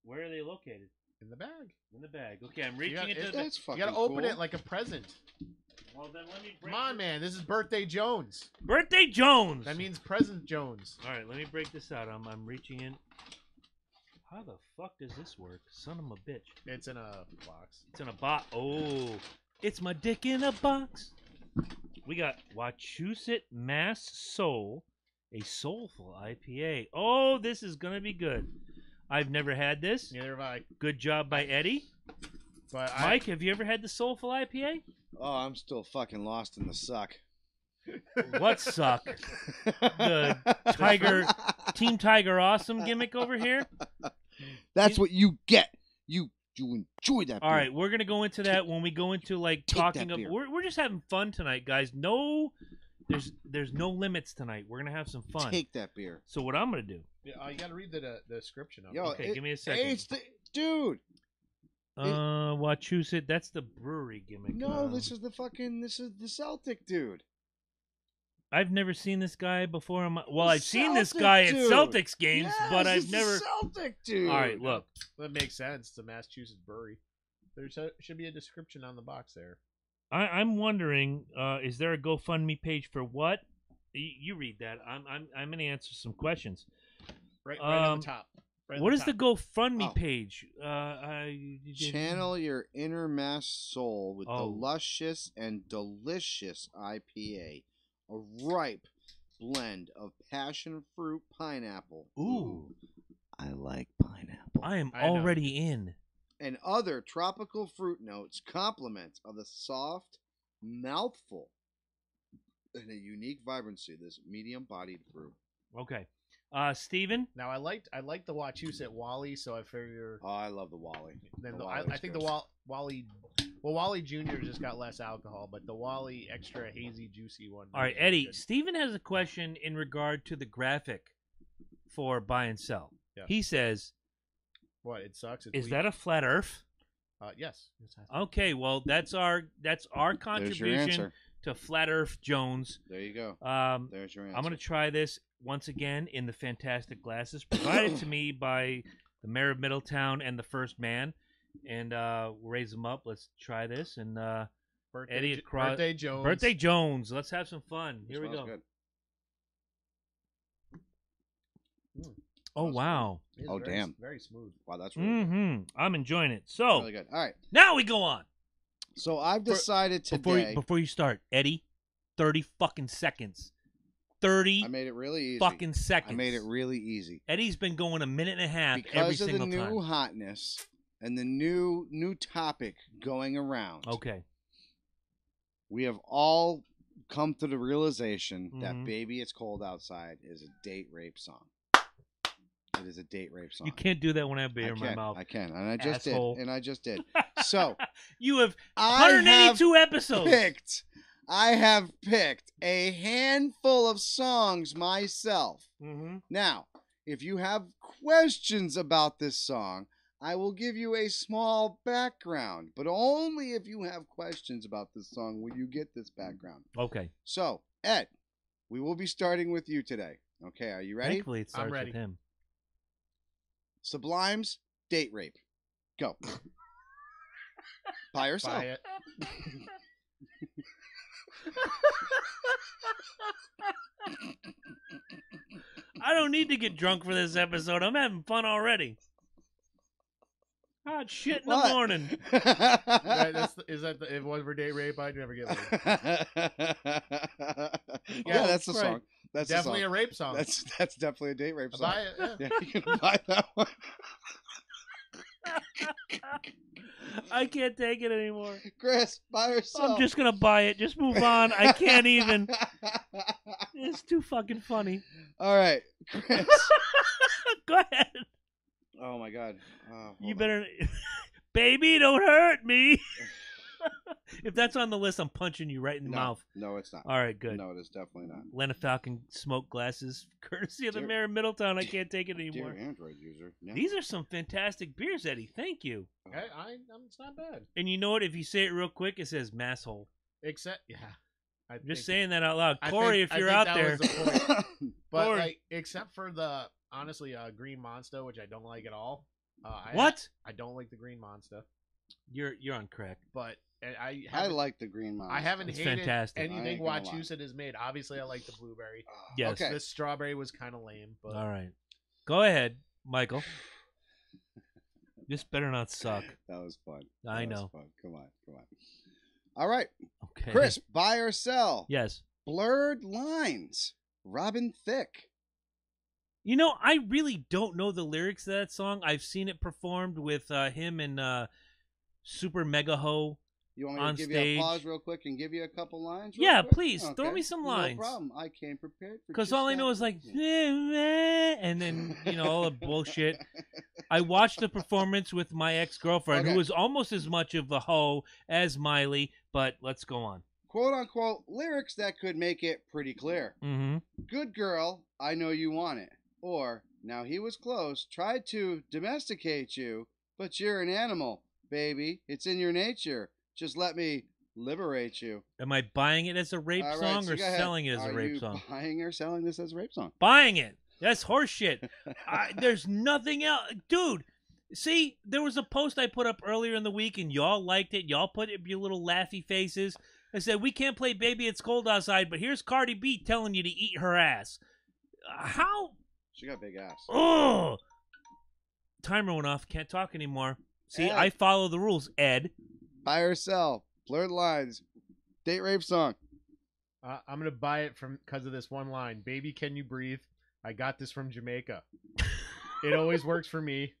Where are they located? in the bag. In the bag. Okay, I'm reaching got- into the... that's fucking You gotta open cool. it like a present. Well, then let me break Come on, this- man. This is Birthday Jones. Birthday Jones! That means Present Jones. All right, let me break this out. I'm reaching in. How the fuck does this work? Son of a bitch. It's in a box. It's in a box. Oh, it's my dick in a box. We got Wachusett Mass Soul, a soulful IPA. Oh, this is gonna be good. I've never had this. Neither have I. Good job by Eddie. But Mike, have you ever had the soulful IPA? Oh, I'm still fucking lost in the suck. What suck? The Tiger Team Tiger Awesome gimmick over here. That's what you get. You enjoy that. All beer. right, we're gonna go into that when we go into like Take talking. that beer. We're just having fun tonight, guys. No, there's no limits tonight. We're gonna have some fun. Take that beer. So what I'm gonna do? you gotta read the description of Yo, it. Okay, give me a second. Hey, it's the dude. Wachusett. That's the brewery gimmick. No, this is the Celtic dude. I've never seen this guy before. Well, The I've seen this Celtic guy dude. at Celtics games, Yes, but I've it's the never. Celtic dude. All right, look. That makes sense. It's a Massachusetts brewery. There should be a description on the box there. I'm wondering, is there a GoFundMe page for what? You read that. I'm gonna answer some questions. Right on the top. Right What on is the top. GoFundMe Oh. page? Channel your inner mass soul with the Oh. luscious and delicious IPA, a ripe blend of passion fruit pineapple. Ooh. I like pineapple. I am I know. already in. And other tropical fruit notes complement of the soft mouthful and a unique vibrancy of this medium-bodied brew. Okay. Steven? Now I liked the Wachusett Wally, so I figure Oh, I love the Wally. then The I Wally's think good. the Wally. Well, Wally Junior just got less alcohol, but the Wally extra hazy juicy one. All right, is Eddie. good. Steven has a question in regard to the graphic for buy and sell. Yeah. He says, What? It sucks. It's "Is weak. that a flat Earth?" Yes. Okay, well that's our There's your contribution answer. to Flat Earth Jones. There you go. There's your answer. I'm going to try this once again in the fantastic glasses provided to me by the mayor of Middletown and the first man. And we'll raise them up. Let's try this. And Birthday, Eddie across- Birthday Jones. Birthday Jones. Let's have some fun. It Here we smells go. good. Oh, wow. It is Oh, very, damn. Very smooth. Wow, that's really, Mm-hmm. I'm enjoying it. So really good. All right. now we go on. So I've decided today. Before you start, Eddie, 30 fucking seconds. 30 I made it really easy. fucking seconds. I made it really easy. Eddie's been going a minute and a half every Because of the single new time. hotness and the new topic going around. Okay. We have all come to the realization that Mhm. Baby It's Cold Outside is a date rape song. It is a date rape song. You can't do that when I have beer I in can, my mouth. I can. And I just Asshole. did. And I just did. So, You have I 182 episodes. I have picked a handful of songs myself. Mm-hmm. Now, if you have questions about this song, I will give you a small background, but only if you have questions about this song will you get this background. Okay. So, Ed, we will be starting with you today. Okay, are you ready? Thankfully, it starts I'm ready. with him. Sublime's Date Rape. Go. By yourself. Buy it. I don't need to get drunk for this episode. I'm having fun already. Hot shit in the What? morning. Right, is that if it wasn't for date rape, I'd never get laid. Yeah, that's the right. song. That's Definitely the a song. rape song. That's definitely a date rape I song. buy it. Yeah. Yeah, you can buy that one. I can't take it anymore. Chris, by yourself. I'm just gonna buy it. Just move on. I can't even. It's too fucking funny. All right, Chris. Go ahead. Oh my God. You better, baby, don't hurt me. If that's on the list, I'm punching you right in the mouth. No, it's not. All right, good. No, it is definitely not. Lena Falcon smoke glasses, courtesy of the Dear- mayor of Middletown. I can't take it anymore. Dear Android user. No. These are some fantastic beers, Eddie. Thank you. It's not bad. And you know what? If you say it real quick, it says masshole. Except, yeah. I'm just saying that out loud. I Corey, think- if you're I out think there. that was the point. But Corey. like, except for the honestly Green Monster, which I don't like at all. What? I don't like the Green Monster, You're on crack. but I haven't- like the green monster. I haven't It's hated fantastic. I anything ain't gonna lie. Wachusett has made. Obviously, I like the blueberry. Yes. Okay. The strawberry was kind of lame, but All right. Go ahead, Michael. This better not suck. That was fun. I That was know. fun. Come on. All right, Okay. Chris, buy or sell? Yes. Blurred Lines. Robin Thicke. You know, I really don't know the lyrics to that song. I've seen it performed with him and Super Mega Ho. You want me On to give stage. you a pause real quick and give you a couple lines? real Yeah, quick? please, throw me some lines. No problem. I came prepared for Because just all I that. know is like, and then, all the bullshit. I watched the performance with my ex-girlfriend, Okay. who was almost as much of a hoe as Miley, but let's go on. Quote unquote lyrics that could make it pretty clear. Mm-hmm. Good girl, I know you want it. Or, now he was close, tried to domesticate you, but you're an animal, baby. It's in your nature. Just let me liberate you. Am I buying it as a rape All right, song so or go ahead. selling it as Are a rape you song? buying or selling this as a rape song? Buying it. That's horseshit. There's nothing else. Dude, see, there was a post I put up earlier in the week, and y'all liked it. Y'all put up your little laughy faces. I said, we can't play Baby It's Cold Outside, but here's Cardi B telling you to eat her ass. How? She got a big ass. Oh! Timer went off. Can't talk anymore. See, Ed. I follow the rules, Ed. Buy or sell. Blurred Lines. Date rape song. I'm gonna buy it because of this one line. Baby, can you breathe? I got this from Jamaica. It always works for me.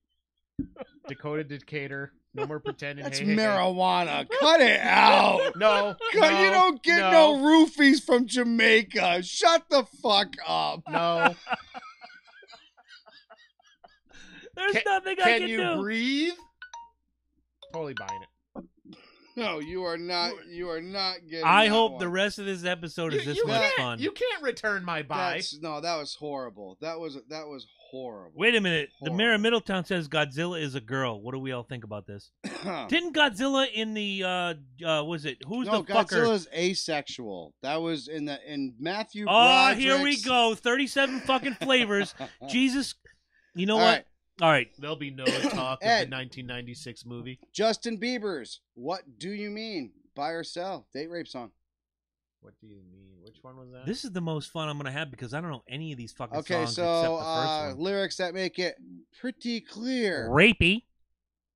Dakota Decatur. No more pretending. That's hey, hey, hey. marijuana. Cut it out. No, You no, don't get no roofies from Jamaica. Shut the fuck up. no. There's nothing I Can can you do. breathe? Totally buying it. No, you are not. You are not getting. I that hope one. the rest of this episode is this you much can't, fun. You can't return my buy. That was horrible. That was horrible. Wait a minute. The mayor of Horrible. Middletown says Godzilla is a girl. What do we all think about this? Didn't Godzilla in the was it who's no, the fucker? Godzilla's asexual. That was in Matthew. Oh, here we Broderick's- go. 37 fucking flavors. Jesus. You know All what? right. All right. There'll be no talk of Ed. the 1996 movie. Justin Bieber's "What Do You Mean?" Buy or sell? Date rape song. What do you mean? Which one was that? This is the most fun I'm going to have because I don't know any of these fucking Okay, songs except so the first one. lyrics that make it pretty clear. Rapey.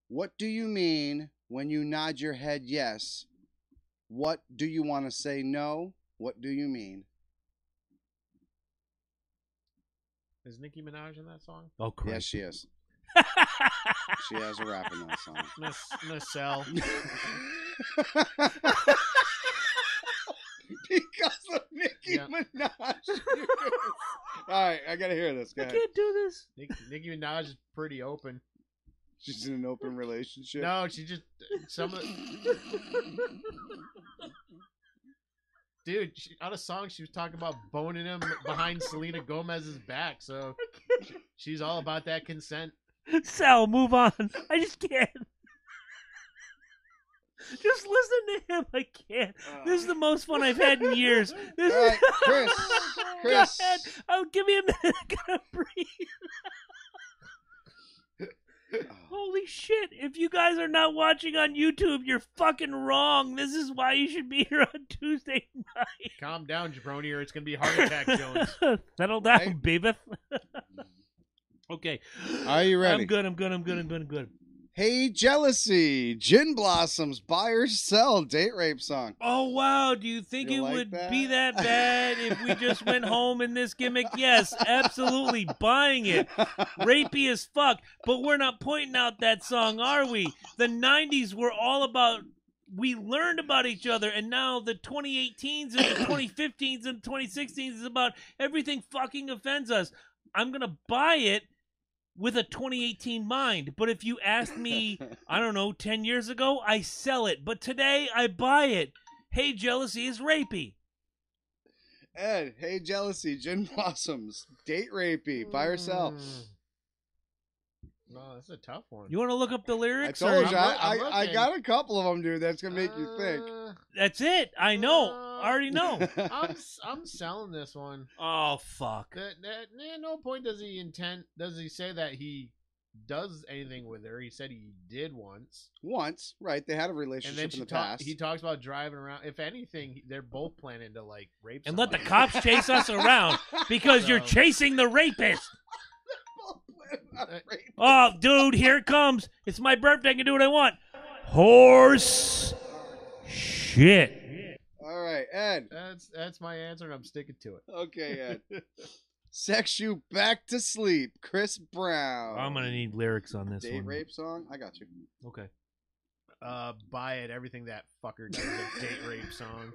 What do you mean when you nod your head yes? What do you want to say no? What do you mean? Is Nicki Minaj in that song? Oh, Christ. Yes, she is. She has a rap in that song. Miss Cell. Because of Nicki Yeah. Minaj. All right, I gotta hear this. Go I ahead. can't do this. Nicki Minaj is pretty open. She's in an open relationship. No, she just some of the... Dude, on a song she was talking about boning him behind Selena Gomez's back, so she's all about that consent. Sal, move on. I just can't. Just listen to him. I can't. This is the most fun I've had in years. This All right, is... Chris. Go ahead. Oh, give me a minute. I gotta breathe. Holy shit. If you guys are not watching on YouTube, you're fucking wrong. This is why you should be here on Tuesday night. Calm down, Jabroni, or it's gonna be heart attack Jones. Settle down, Right. baby. Okay. Are you ready? I'm good. Hey, Jealousy. Gin Blossoms, buy or sell. Date rape song. Oh, wow. Do you think You it like would that? be that bad if we just went home in this gimmick? Yes, absolutely. Buying it. Rapey as fuck. But we're not pointing out that song, are we? The 90s were all about... We learned about each other, and now the 2018s and the 2015s and 2016s is about everything fucking offends us. I'm going to buy it with a 2018 mind. But if you asked me, I don't know, 10 years ago, I sell it. But today, I buy it. Hey, Jealousy is rapey. Ed, hey, Jealousy. Gin Blossoms, date rapey. Buy or sell. No, that's a tough one. You want to look up the I lyrics? told or- you. I'm I looking. got a couple of them, dude. That's going to make you think. That's it. I know. I already know. I'm selling this one. Oh, fuck. At no point does he say that he does anything with her. He said he did once, Once, right. They had a and relationship then in the past. he talks about driving around. If anything, they're both planning to like rape. And let the somebody. cops chase us around because you're So- chasing the rapist. Oh, dude, here it comes. It's my birthday. I can do what I want. Horse shit. All right, Ed. That's my answer, and I'm sticking to it. Okay, Ed. Sex You Back to Sleep, Chris Brown. I'm going to need lyrics on this Date one. rape song? I got you. Okay. Buy it. Everything that fucker does is a date rape song.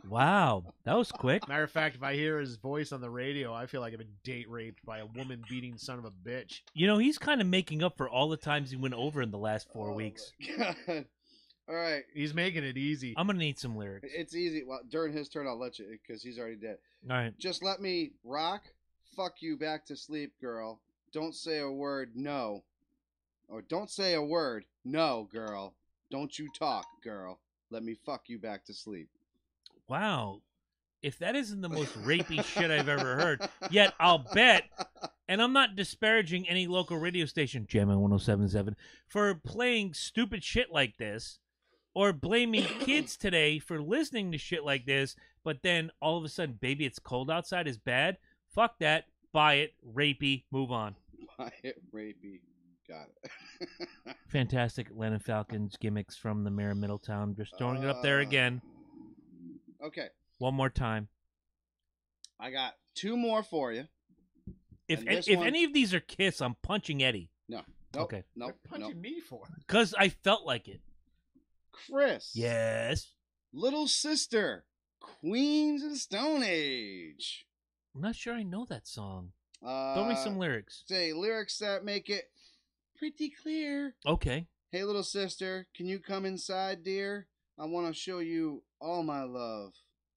Wow. That was quick. Matter of fact, if I hear his voice on the radio, I feel like I've been date raped by a woman beating son of a bitch. You know, he's kind of making up for all the times he went over in the last 4 weeks. my God. All right. He's making it easy. I'm going to need some lyrics. It's easy. Well, during his turn, I'll let you because he's already dead. All right. Just let me rock. Fuck you back to sleep, girl. Don't say a word, no. Or don't say a word, no, girl. Don't you talk, girl. Let me fuck you back to sleep. Wow. If that isn't the most rapey shit I've ever heard, yet I'll bet, and I'm not disparaging any local radio station, Jammin' 1077, for playing stupid shit like this, or blaming kids today for listening to shit like this, but then all of a sudden, baby, it's cold outside is bad. Fuck that. Buy it. Rapey. Move on. Buy it, rapey. Got it. Fantastic Atlanta Falcons gimmicks from the mayor of Middletown. Just throwing it up there again. Okay. One more time. I got two more for you. If And this if one- any of these are Kiss, I'm punching Eddie. Nope, Okay. Nope. What are you punching me for? Because I felt like it. Chris. Yes. Little Sister. Queens of the Stone Age. I'm not sure I know that song. Throw me some lyrics. Say lyrics that make it pretty clear. Okay. Hey, little sister, can you come inside, dear? I want to show you all my love.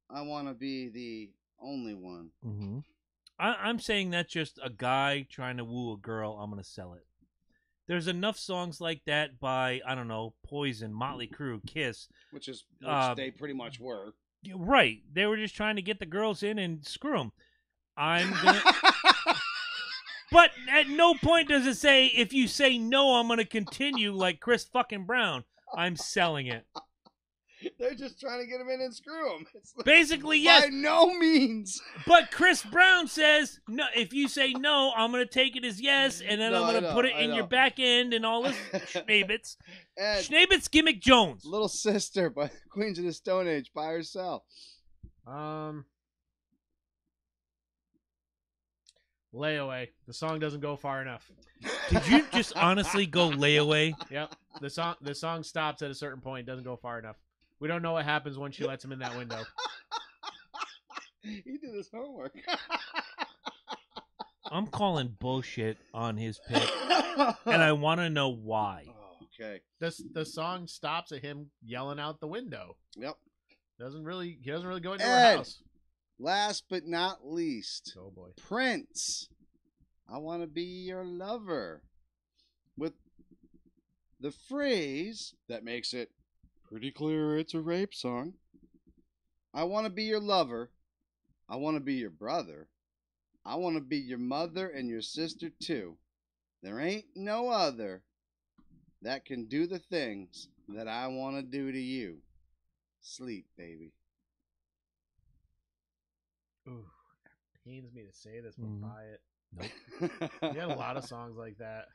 I want to be the only one. Mm-hmm. I'm saying that's just a guy trying to woo a girl. I'm going to sell it. There's enough songs like that by, I don't know, Poison, Motley Crue, Kiss. Which they pretty much were. Right. They were just trying to get the girls in and screw them. I'm going to... But at no point does it say, if you say no, I'm going to continue like Chris fucking Brown. I'm selling it. They're just trying to get him in and screw him. Basically, yes. By no means. But Chris Brown says, no. If you say no, I'm going to take it as yes, and then No, I'm going I to know, put it I in your know. back end and all this schnabitz. Ed, Schnabitz Gimmick Jones. Little Sister by Queens of the Stone Age, buy or sell. Layaway. The song doesn't go far enough. Did you just honestly go layaway? Yep. The song stops at a certain point. Doesn't go far enough. We don't know what happens when she lets him in that window. He did his homework. I'm calling bullshit on his pick, and I want to know why. Oh, okay. The song stops at him yelling out the window. Yep. He doesn't really go into Ed. her house. Last but not least, Oh boy. Prince. I want to be your lover. With the phrase that makes it pretty clear it's a rape song. I want to be your lover. I want to be your brother. I want to be your mother and your sister too. There ain't no other that can do the things that I want to do to you. Sleep, baby. Ooh, that pains me to say this, but Mhm. buy it. He had a lot of songs like that.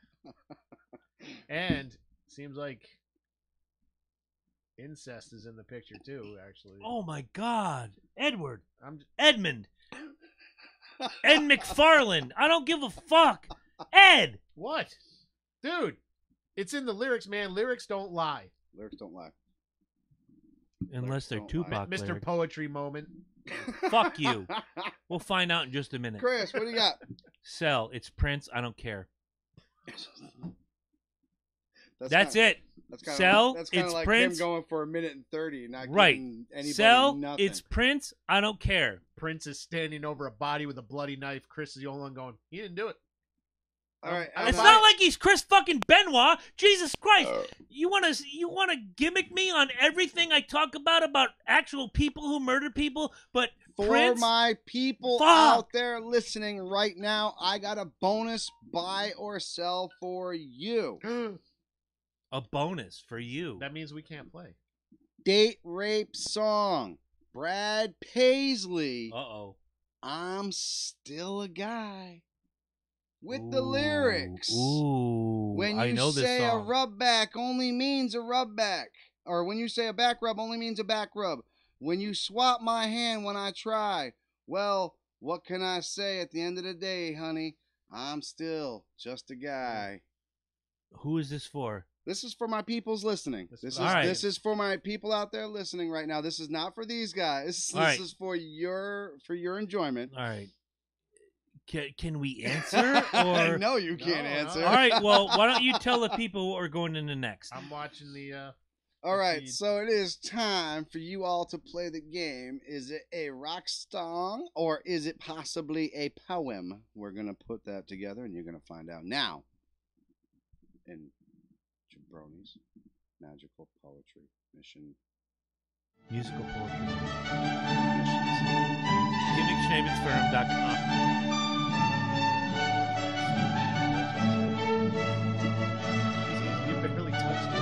And seems like incest is in the picture too, actually. Oh my God, Edward, I'm Edmund, Ed McFarlane. I don't give a fuck, Ed. what? Dude, it's in the lyrics, man. Lyrics don't lie. Lyrics don't lie. Unless they're Don't lie. Tupac Mr. lyrics. Poetry moment. Fuck you. We'll find out in just a minute. Chris, what do you got? Sell. It's Prince. I don't care. kinda- That's it. That's kind Sell, of that's kind it's of like Prince. him going for 1:30, not Right. giving anybody Sell. nothing. It's Prince. I don't care. Prince is standing over a body with a bloody knife. Chris is the only one going, he didn't do it. All right. It's It's I'm not like he's Chris fucking Benoit. Jesus Christ. You wanna gimmick me on everything I talk about actual people who murder people, but For Prince? my people Fuck. out there listening right now, I got a bonus buy or sell for you. A bonus for you. That means we can't play. Date rape song. Brad Paisley. Uh-oh. I'm still a guy. With the lyrics. Ooh. When I you know this say song. a rub back only means a rub back. Or when you say a back rub only means a back rub. When you swap my hand when I try. Well, what can I say at the end of the day, honey? I'm still just a guy. Who is this for? This is for my peoples listening. This This is is All right. this is for my people out there listening right now. This is not for these guys. This All right. is for your enjoyment. All right. Can we answer? I Or know you can't No, answer. no. all right. Well, why don't you tell the people what we're going into next? I'm watching the All right, Proceed. so it is time for you all to play the game. Is it a rock song or is it possibly a poem? We're going to put that together and you're going to find out now in Jabroni's Magical Poetry Mission. Musical poetry. GimmickSchnaben'sFirm.com. you barely touched it.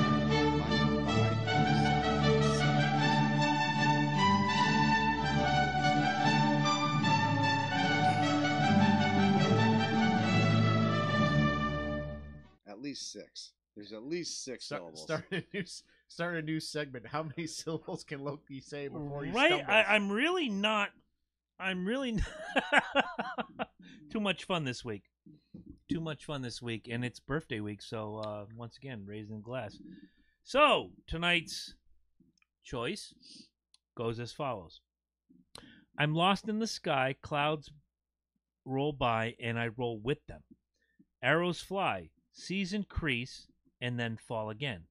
At least six. There's at least six syllables. Start a new segment. How many syllables can Loki say before he Right? stumbles? I'm really not. I'm really too much fun this week. Too much fun this week, and it's birthday week. So once again, raising the glass. So tonight's choice goes as follows: I'm lost in the sky. Clouds roll by, and I roll with them. Arrows fly. Seas increase, and then fall again.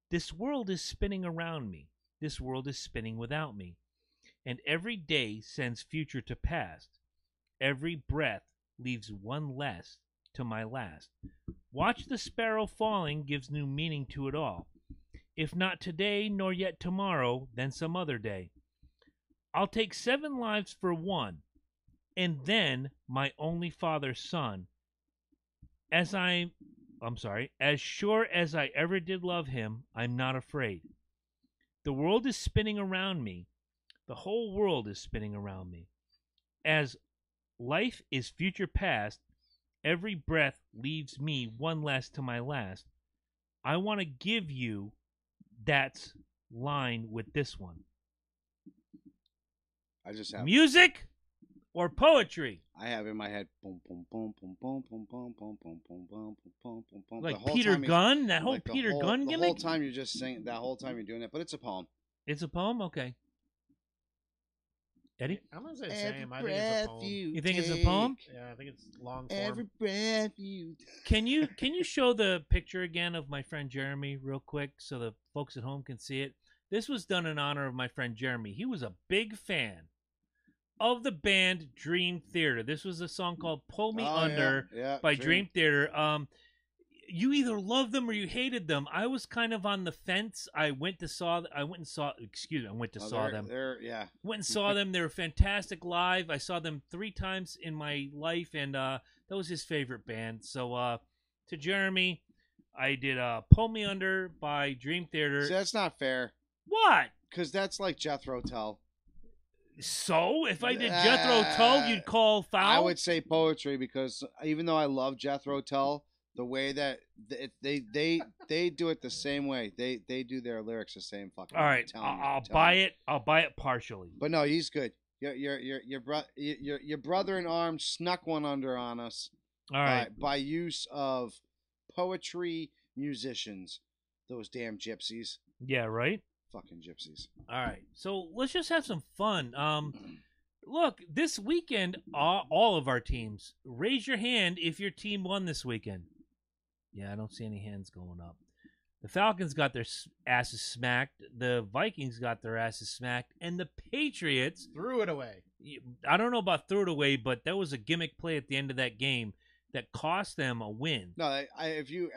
This world is spinning around me. This world is spinning without me. And every day sends future to past. Every breath leaves one less to my last. Watch the sparrow falling gives new meaning to it all. If not today, nor yet tomorrow, then some other day. I'll take 7 lives for one, and then my only father's son. As sure as I ever did love him, I'm not afraid. The world is spinning around me. The whole world is spinning around me. As life is future past, every breath leaves me one less to my last. I want to give you that line with this one. I just have Music or poetry? I have in my head boom boom boom boom boom boom boom boom boom boom boom boom boom boom. Like Peter Gunn? That whole Peter Gunn gimmick? The whole time you're just saying that whole time you're doing that, but it's a poem. It's a poem? Okay. Eddie? I'm gonna say the same. I think it's a poem. You think it's a poem? Yeah, I think it's long form. Every breath you. Can you show the picture again of my friend Jeremy real quick so the folks at home can see it? This was done in honor of my friend Jeremy. He was a big fan of the band Dream Theater. This was a song called "Pull Me Under" by Dream Theater. You either loved them or you hated them. I was kind of on the fence. I went and saw them. Went and saw them. Went and saw them. They were fantastic live. I saw them 3 times in my life, and that was his favorite band. So to Jeremy, I did "Pull Me Under" by Dream Theater. See, that's not fair. What? Because that's like Jethro Tull. So, if I did Jethro Tull, you'd call foul? I would say poetry because even though I love Jethro Tull, the way that they do it the same way. They do their lyrics the same fucking way. All right, I'll buy it. I'll buy it partially. But no, he's good. Your brother in arms snuck one under on us. All right. By use of poetry musicians. Those damn gypsies. Yeah, right? Fucking gypsies. All right. So let's just have some fun. Look, this weekend, all of our teams, raise your hand if your team won this weekend. Yeah, I don't see any hands going up. The Falcons got their asses smacked. The Vikings got their asses smacked. And the Patriots threw it away. I don't know about threw it away, but that was a gimmick play at the end of that game that cost them a win. No, if you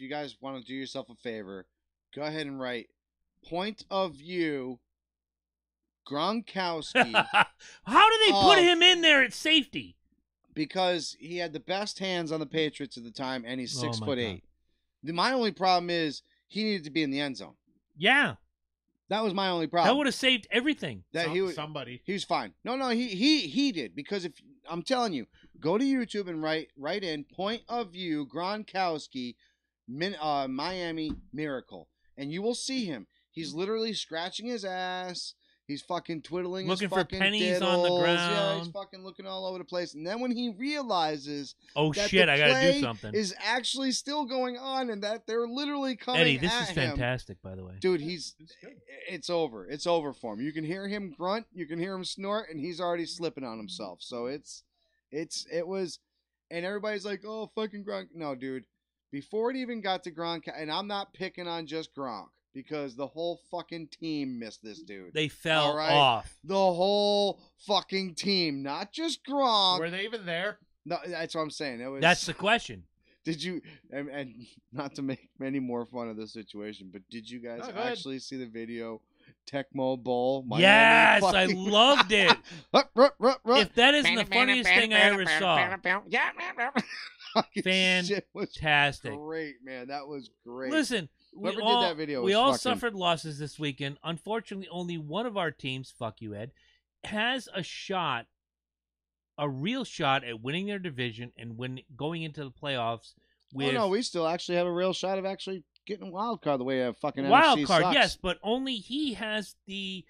guys want to do yourself a favor, go ahead and write point of view Gronkowski. How do they put him in there at safety? Because he had the best hands on the Patriots at the time, and he's 6'8". My only problem is he needed to be in the end zone. Yeah, that was my only problem. That would have saved everything. Somebody. He was fine. No, he did, because if I'm telling you, go to YouTube and write in point of view Gronkowski, Miami Miracle, and you will see him. He's literally scratching his ass. He's fucking twiddling looking his fucking for pennies diddles. on the ground. Yeah, he's fucking looking all over the place. And then when he realizes that shit, the I gotta play do something, is actually still going on and that they're literally coming Eddie, this at is him. fantastic, by the way. Dude, it's over. It's over for him. You can hear him grunt, you can hear him snort, and he's already slipping on himself. So it was, and everybody's like, oh, fucking Gronk. No, dude. Before it even got to Gronk, and I'm not picking on just Gronk, because the whole fucking team missed this dude. They fell off. The whole fucking team, not just Gronk. Were they even there? No, that's what I'm saying. That's the question. Did you, and not to make any more fun of the situation, but did you guys actually see the video? Tecmo Bowl. Yes, I loved it. If that isn't the funniest thing I ever saw. Fantastic. Great, man. That was great. Listen, we all suffered losses this weekend. Unfortunately, only one of our teams, fuck you, Ed, has a real shot at winning their division and going into the playoffs. We still actually have a real shot of actually getting a wild card the way a fucking wild NFC card, sucks. yes, but only he has the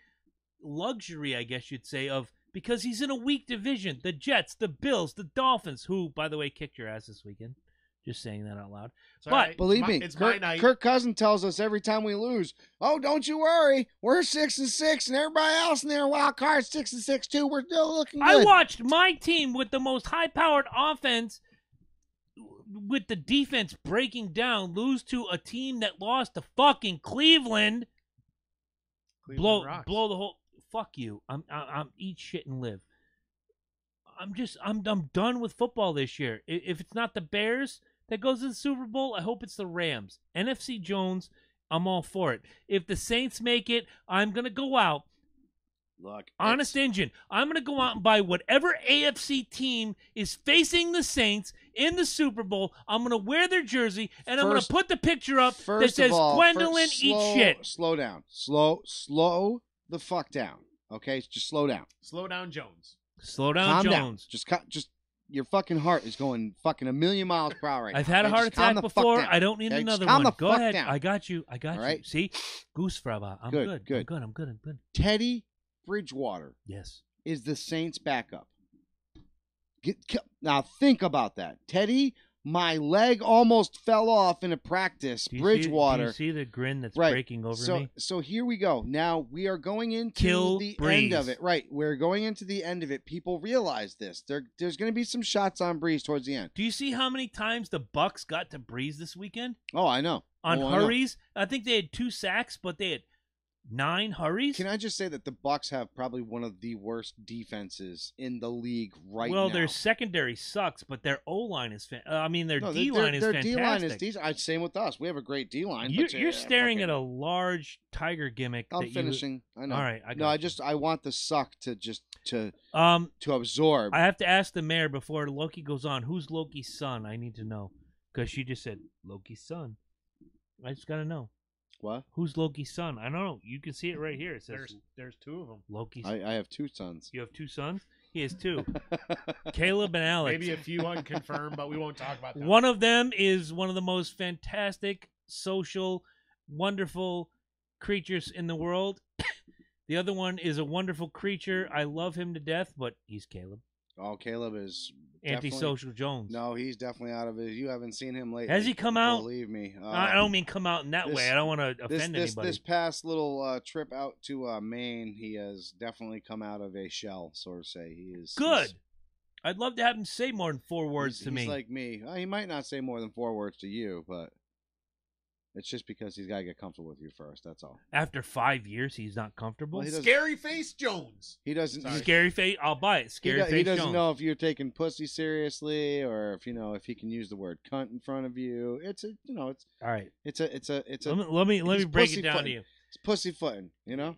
luxury, I guess you'd say, of because he's in a weak division. The Jets, the Bills, the Dolphins, who, by the way, kicked your ass this weekend. Just saying that out loud. But believe me, Kirk Cousins tells us every time we lose, "Oh, don't you worry, we're 6-6, and everybody else in their wild card 6-6 too. We're still looking good." I watched my team with the most high-powered offense, with the defense breaking down, lose to a team that lost to fucking Cleveland. Blow the whole. Fuck you. I'm eat shit and live. I'm done with football this year. If it's not the Bears that goes to the Super Bowl, I hope it's the Rams. NFC Jones, I'm all for it. If the Saints make it, I'm gonna go out. Look, honest engine. I'm gonna go out and buy whatever AFC team is facing the Saints in the Super Bowl. I'm gonna wear their jersey and I'm gonna put the picture up that says Gwendolyn eat shit. Slow down. Slow the fuck down. Okay, just slow down. Slow down, Jones. Slow down, Jones. Down. Just your fucking heart is going fucking a million miles per hour right I've now. had a heart attack before. I don't need another one. Go ahead. Down. I got you. All right? See? Goose Fraba. I'm good. I'm good. Teddy Bridgewater Yes. is the Saints' backup. Now think about that. Teddy, my leg almost fell off in a practice. Bridgewater. Do you see the grin that's Right. breaking over me? So here we go. Now we are going into Kill the Breeze. end of it. Right. We're going into the end of it. People realize this. There's going to be some shots on Breeze towards the end. Do you see how many times the Bucks got to Breeze this weekend? Oh, I know. On Oh, I know. hurries? I think they had 2 sacks, but they had 9 hurries. Can I just say that the Bucks have probably one of the worst defenses in the league right now? Well, their secondary sucks, but their O-line is their D-line is their fantastic. D-line is decent. Same with us. We have a great D-line. You're staring at a large tiger gimmick. I'm finishing. I know. All right, I want the suck to just to absorb. I have to ask the mayor before Loki goes on. Who's Loki's son? I need to know because she just said Loki's son. I just gotta know. What? Who's Loki's son? I don't know. You can see it right here. It says There's 2 of them. Loki's. I have 2 sons. You have 2 sons? He has 2. Caleb and Alex. Maybe a few unconfirmed, but we won't talk about that. One of them is one of the most fantastic, social, wonderful creatures in the world. The other one is a wonderful creature. I love him to death, but he's Caleb. Oh, Caleb is Antisocial Jones. No, he's definitely out of it. You haven't seen him lately. Has he come out? Believe me. I don't mean come out in that way. I don't want to offend anybody. This past little trip out to Maine, he has definitely come out of a shell, so to say. He is good. I'd love to have him say more than 4 words to me. He's like me. He might not say more than 4 words to you, but it's just because he's got to get comfortable with you first. That's all. After 5 years, he's not comfortable. Well, Scary Face Jones. He doesn't. Scary Face. I'll buy it. Scary Face. He doesn't Jones. know if you're taking pussy seriously, or if he can use the word cunt in front of you. It's all right. It's a. Let me break it down to you. It's pussyfooting.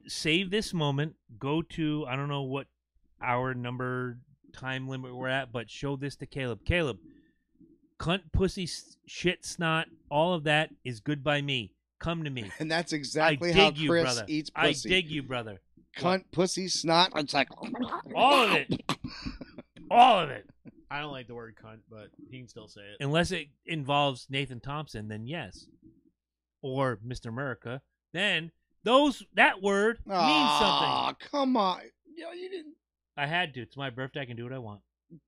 Save this moment. Go to I don't know what hour number time limit we're at, but show this to Caleb. Caleb, cunt, pussy, shit, snot, all of that is good by me. Come to me. And that's exactly how Chris eats pussy. I dig you, brother. Cunt, pussy, snot. It's like all of it. All of it. I don't like the word cunt, but he can still say it. Unless it involves Nathan Thompson, then yes. Or Mr. America. Then that word means something. Oh, come on. You didn't. I had to. It's my birthday. I can do what I want.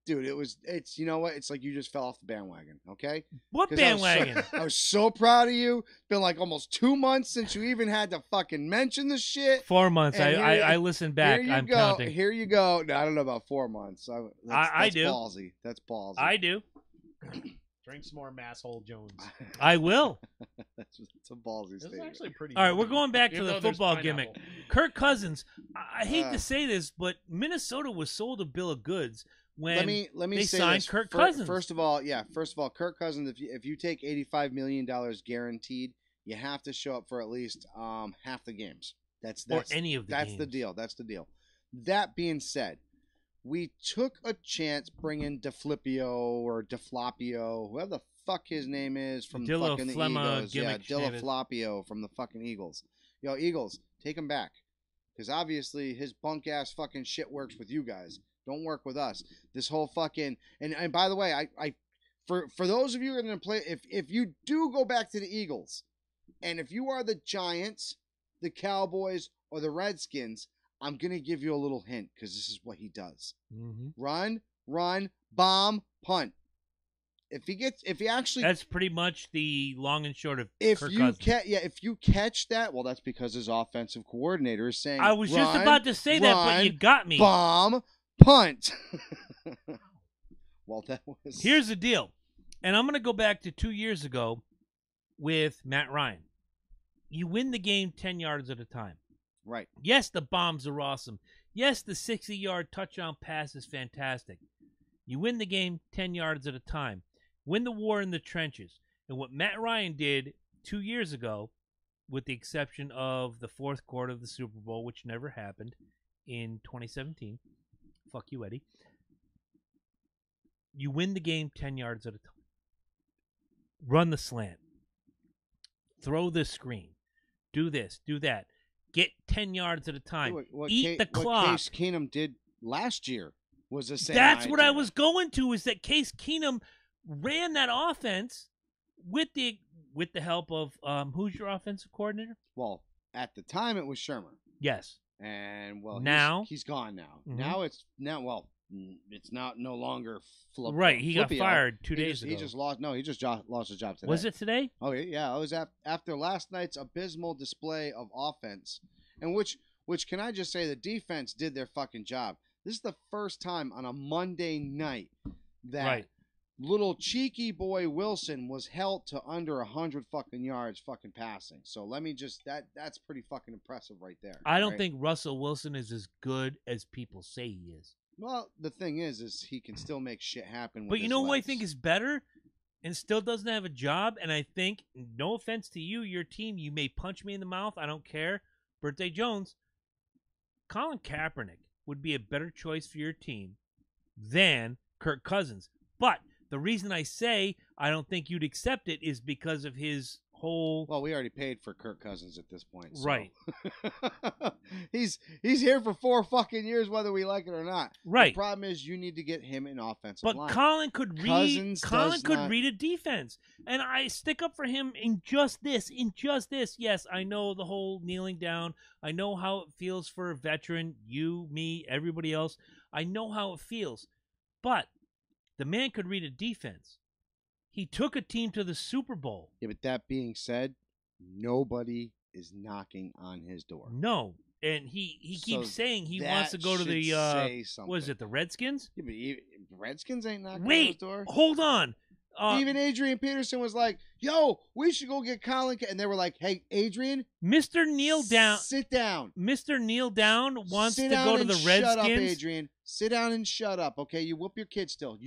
Dude, it's you know what? It's like you just fell off the bandwagon, okay? What bandwagon? I was so proud of you. It's been like almost 2 months since you even had to fucking mention the shit. 4 months. I listened back. I'm counting. Here you go. No, I don't know about 4 months. I do. Ballsy. That's ballsy. I do. Drink some more Masshole Jones. I will. That's a ballsy statement. This is actually pretty All right, good. we're going back to Even the though there's football pineapple. gimmick. Kirk Cousins. I hate to say this, but Minnesota was sold a bill of goods when let me they say signed this. Kirk Cousins. First of all, Kirk Cousins. If you take $85 million guaranteed, you have to show up for at least half the games. That's or any of the That's games. the deal. That's the deal. That being said, we took a chance bringing DeFlipio or DeFlopio, whoever the fuck his name is from fucking the Eagles. Yeah, DeFlopio from the fucking Eagles. Yo, Eagles, take him back. Because obviously his bunk ass fucking shit works with you guys. Don't work with us. This whole fucking and by the way, I for those of you who are gonna play, if you do go back to the Eagles, and if you are the Giants, the Cowboys, or the Redskins, I'm gonna give you a little hint because this is what he does. Mm-hmm. Run, bomb, punt. If he actually, that's pretty much the long and short of if Kirk you Cousins. if you catch that, well, that's because his offensive coordinator is saying. I was just about to say that, but you got me. Bomb, punt. Well, that was. Here's the deal, and I'm going to go back to 2 years ago with Matt Ryan. You win the game 10 yards at a time. Right. Yes, the bombs are awesome. Yes, the 60-yard touchdown pass is fantastic. You win the game 10 yards at a time. Win the war in the trenches. And what Matt Ryan did 2 years ago, with the exception of the fourth quarter of the Super Bowl, which never happened in 2017. Fuck you, Eddie. You win the game 10 yards at a time. Run the slant. Throw the screen. Do this. Do that. Get 10 yards at a time. Eat the clock. What Case Keenum did last year was the same. That's what I idea. was going to, is that Case Keenum ran that offense with the help of who's your offensive coordinator? Well, at the time it was Shermer. Yes. And well, Now? he's gone now. Mhm. It's not no longer Right, he got Flippio. Fired 2 days ago. He just lost. No, he just lost his job today. Was it today? Oh yeah. It was after last night's abysmal display of offense, and which can I just say the defense did their fucking job. This is the first time on a Monday night that Right. little cheeky boy Wilson was held to under 100 fucking yards fucking passing. So let me just that's pretty fucking impressive right there. I don't right? think Russell Wilson is as good as people say he is. Well, the thing is he can still make shit happen. With But you his know who I legs. think is better and still doesn't have a job? And I think, no offense to you, your team, you may punch me in the mouth. I don't care. Birthday Jones. Colin Kaepernick would be a better choice for your team than Kirk Cousins. But the reason I say I don't think you'd accept it is because of his whole... Well, we already paid for Kirk Cousins at this point. So. Right. he's here for 4 fucking years, whether we like it or not. Right. The problem is you need to get him an offensive But line. Colin could read. Cousins Colin does could not- read a defense, and I stick up for him in just this. In just this, yes, I know the whole kneeling down. I know how it feels for a veteran. You, me, everybody else. I know how it feels, but the man could read a defense. He took a team to the Super Bowl. Yeah, but that being said, nobody is knocking on his door. No, and he So keeps saying he that wants to go to should the say something. what is it, the Redskins? Yeah, but Redskins ain't knocking on his Wait, door. hold on. Even Adrian Peterson was like, "Yo, we should go get Colin," and they were like, "Hey, Adrian, Mr. Kneel Down. sit down. Mr. Kneel Down wants Sit to down go to and the Shut up, Redskins. Adrian. Sit down and shut up. Okay, you whoop your kid still.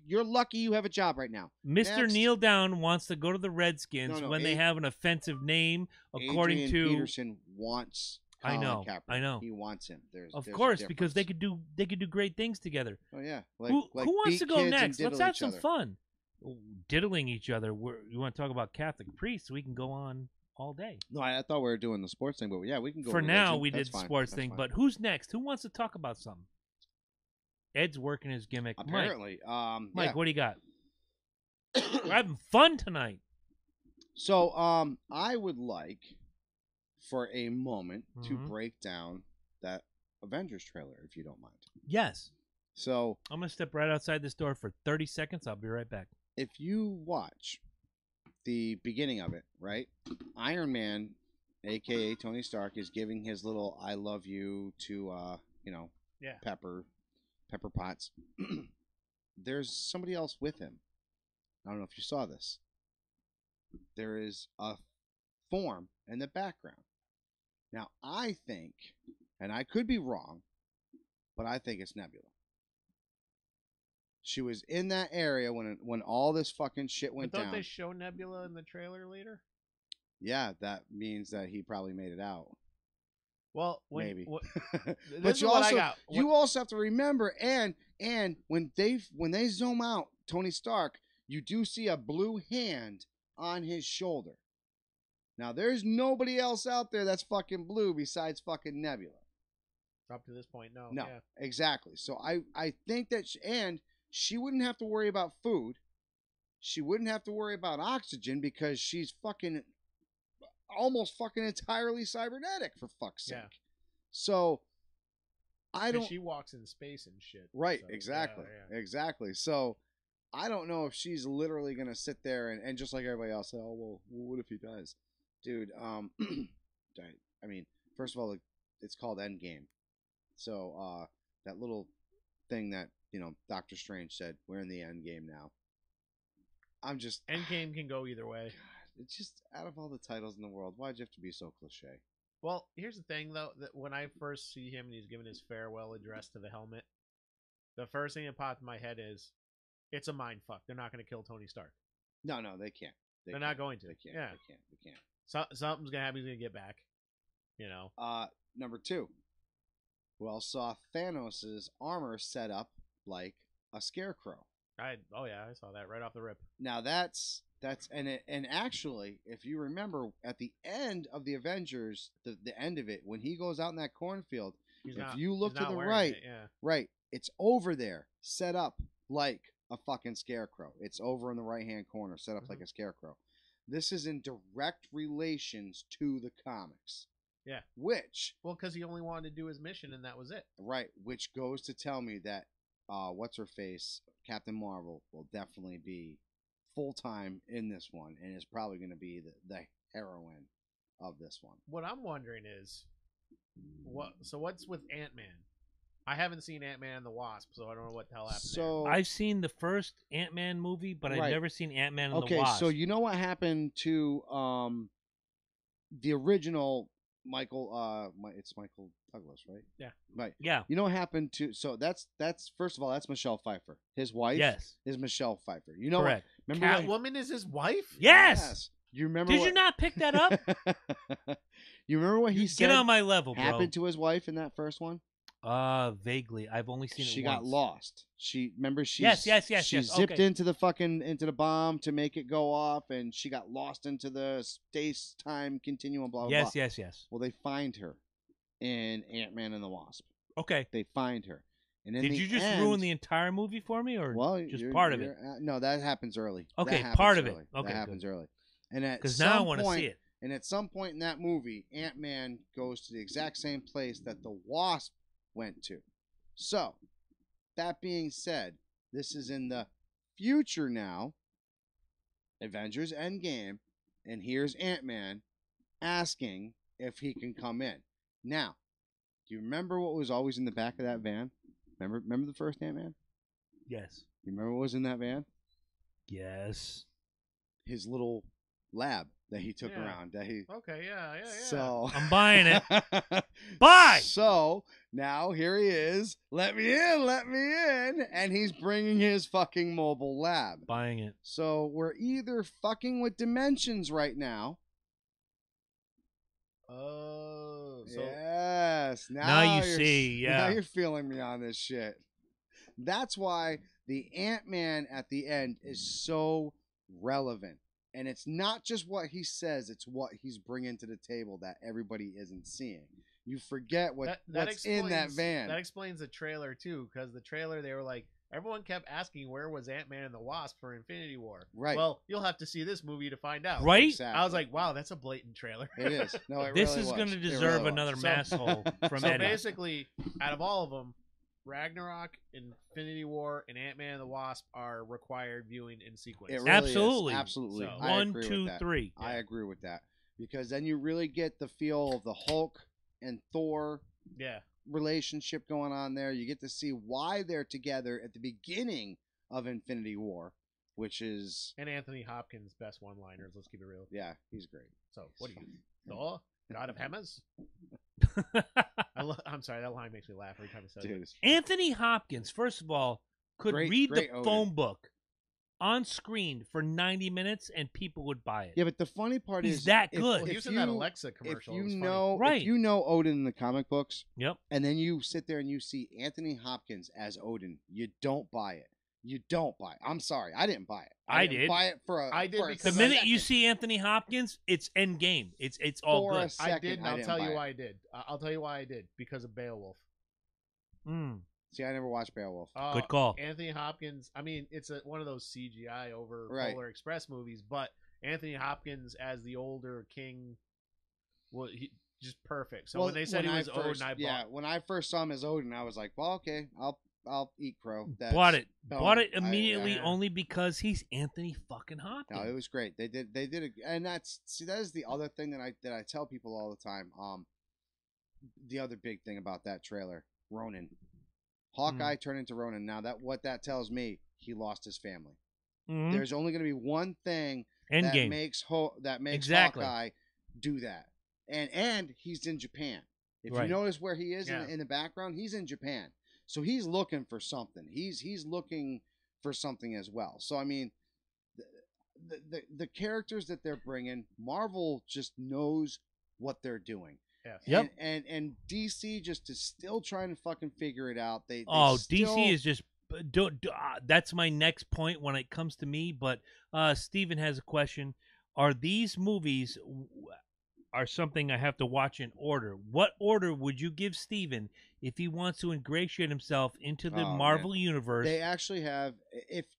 You're lucky you have a job right now. Mr. Next. Kneel Down wants to go to the Redskins No, when they have an offensive name, according Adrian to. Peterson wants. I Colin know, Kaepernick. I know. He wants him. There's a Of course, because they difference. could do great things together. Oh yeah. Who wants beat to go kids and next? Let's diddle have each some other. fun. Diddling each other. You want to talk about Catholic priests? We can go on all day. No, I thought we were doing the sports thing, but yeah, we can go. For now, religion. we That's did the fine. sports That's thing, fine. but who's next? Who wants to talk about something? Ed's working his gimmick. Apparently, Mike, yeah. what do you got? We're having fun tonight. So, I would like for a moment to Mhm. break down that Avengers trailer, if you don't mind. Yes. So, I'm going to step right outside this door for 30 seconds. I'll be right back. if you watch the beginning of it, right? Iron Man, aka Tony Stark, is giving his little "I love you" to Yeah. Pepper Potts. There's somebody else with him. I don't know if you saw this. There is a form in the background. Now, I think, and I could be wrong, but I think it's Nebula. She was in that area when all this fucking shit went But don't down. they show Nebula in the trailer later? Yeah, that means that he probably made it out. Well, Maybe. This But is you what I also got. you also have to remember, and when they zoom out Tony Stark, you do see a blue hand on his shoulder. Now there's nobody else out there that's fucking blue besides fucking Nebula. Up to this point, no. No, Yeah. exactly. So I think that she wouldn't have to worry about food. She wouldn't have to worry about oxygen because she's fucking almost fucking entirely cybernetic, for fuck's sake. Yeah. So I 'Cause don't she walks in space and shit. right, so, exactly. yeah. Exactly. So I don't know if she's literally gonna sit there and just like everybody else say, "Oh well, what if he dies?" Dude, I mean, first of all, it's called Endgame. So that little thing that, Doctor Strange said, we're in the end game now. I'm just Endgame can go either way. God, it's just out of all the titles in the world, why'd you have to be so cliche? Well, here's the thing, though. That when I first see him and he's giving his farewell address to the helmet, the first thing that popped in my head is, it's a mind fuck. They're not going to kill Tony Stark. No, they can't. They're not going to. They can't. Yeah. They can't. Something's going to happen. He's going to get back. Number 2. Who else saw Thanos' armor set up like a scarecrow? I saw that right off the rip. Now that's and actually, if you remember at the end of the Avengers, the end of it, when he goes out in that cornfield, you look he's to not the wearing right, it, yeah. right, it's over there, set up like a fucking scarecrow. It's over in the right hand corner, set up like a scarecrow. This is in direct relations to the comics. Yeah. Which Well, because he only wanted to do his mission, and that was it. right, which goes to tell me that what's her face, Captain Marvel, will definitely be full time in this one, and is probably going to be the heroine of this one. What I'm wondering is, what's with Ant-Man? I haven't seen Ant-Man and the Wasp, so I don't know what the hell happened So I've seen the first Ant-Man movie, but I've Right. never seen Ant-Man and the okay, Wasp. so you know what happened to the original Michael? It's Michael Douglas, right? Yeah. Right. Yeah. You know what happened to? So that's first of all, that's Michelle Pfeiffer. His wife. Yes. Is Michelle Pfeiffer. You know Correct. what? there. Remember what? Catwoman is his wife? Yes. You remember? Did what, you not pick that up? You remember what he said Get on my level, bro. happened to his wife in that first one? Vaguely. I've only seen it She once. got lost. She Yes. She zipped Okay. into the bomb to make it go off, and she got lost into the space time continuum. Blah blah blah. Yes. Well, they find her in Ant-Man and the Wasp. Okay. They find her, and in Did the you just end, ruin the entire movie for me, or well, just you're- part of you're- it? No, that happens early. That Okay, happens part of it. early. Okay, that happens good. early. And at Because now I some want to point, see it. And at some point in that movie, Ant-Man goes to the exact same place that the Wasp went to. So, that being said, this is in the future now, Avengers Endgame, and here's Ant-Man asking if he can come in. Now, do you remember what was always in the back of that van? Remember the first Ant-Man? Yes. You remember what was in that van? Yes. His little lab that he took Yeah. around. That he. Okay, yeah. So I'm buying it. Buy! So now here he is. Let me in, and he's bringing his fucking mobile lab. Buying it. So we're either fucking with dimensions right now. Oh, so Yes. Now you you're- see, yeah. Now you're feeling me on this shit. That's why the Ant-Man at the end is so relevant. And it's not just what he says, it's what he's bringing to the table that everybody isn't seeing. You forget what's in that van. That explains the trailer too, because the trailer they were like, everyone kept asking where was Ant-Man and the Wasp for Infinity War. Right. Well, you'll have to see this movie to find out. Right? Exactly. I was like, wow, that's a blatant trailer. It is. No, it This really is was. going to It deserve really was. another So- mass hole from So Eddie. basically, out of all of them, Ragnarok, Infinity War, and Ant-Man and the Wasp are required viewing in sequence. It really Absolutely. is. Absolutely. So- I 1, agree 2, with that. 3. I agree with that. Because then you really get the feel of the Hulk and Thor Yeah. relationship going on there. You get to see why they're together at the beginning of Infinity War, which is, And Anthony Hopkins' best one-liners. Let's keep it real. yeah, he's great. So, what are you, Thor, God of Hammers? I'm sorry, that line makes me laugh every time he says Dude, it. Anthony Hopkins, first of all, could Great- read great the Odin. phone book on screen for 90 minutes and people would buy it. yeah, but the funny part He's is that if- good. Well, he if was in that you- Alexa If commercial. It you was funny. know, Right. if you know Odin in the comic books, Yep. and then you sit there and you see Anthony Hopkins as Odin, you don't buy it. You don't buy it. I'm sorry, I didn't buy it. I didn't did. buy it for a. I did for a because The I- minute you second. see Anthony Hopkins, it's end game. It's all For a good. second, I did, and I'll didn't tell buy you it. why I did. I'll tell you why I did. Because of Beowulf. Mm. See, I never watched Beowulf. Good call. Anthony Hopkins. I mean, it's one of those CGI over Right. Polar Express movies, but Anthony Hopkins as the older king, well, he just perfect. So Well, when they said he when was I first, Odin, I bought. yeah, when I first saw him as Odin, I was like, well, okay, I'll eat crow. Bought it. no, Bought it I- immediately yeah. only because he's Anthony fucking Hopkins. No, it was great. They did and that is the other thing that I tell people all the time. The other big thing about that trailer, Ronan, Hawkeye turned into Ronan. Now what that tells me, he lost his family. Mhm. There's only going to be one thing End that game. makes Exactly. Hawkeye do that, and he's in Japan. If Right. you notice where he is Yeah. in the background, he's in Japan. So he's looking for something. He's looking for something as well. So I mean, the characters that they're bringing, Marvel just knows what they're doing. Yeah. Yep. And DC just is still trying to fucking figure it out. They DC still- is just. That's my next point when it comes to me. But Steven has a question. Are these movies? are something I have to watch in order. What order would you give Steven if he wants to ingratiate himself into the Marvel universe? They actually have.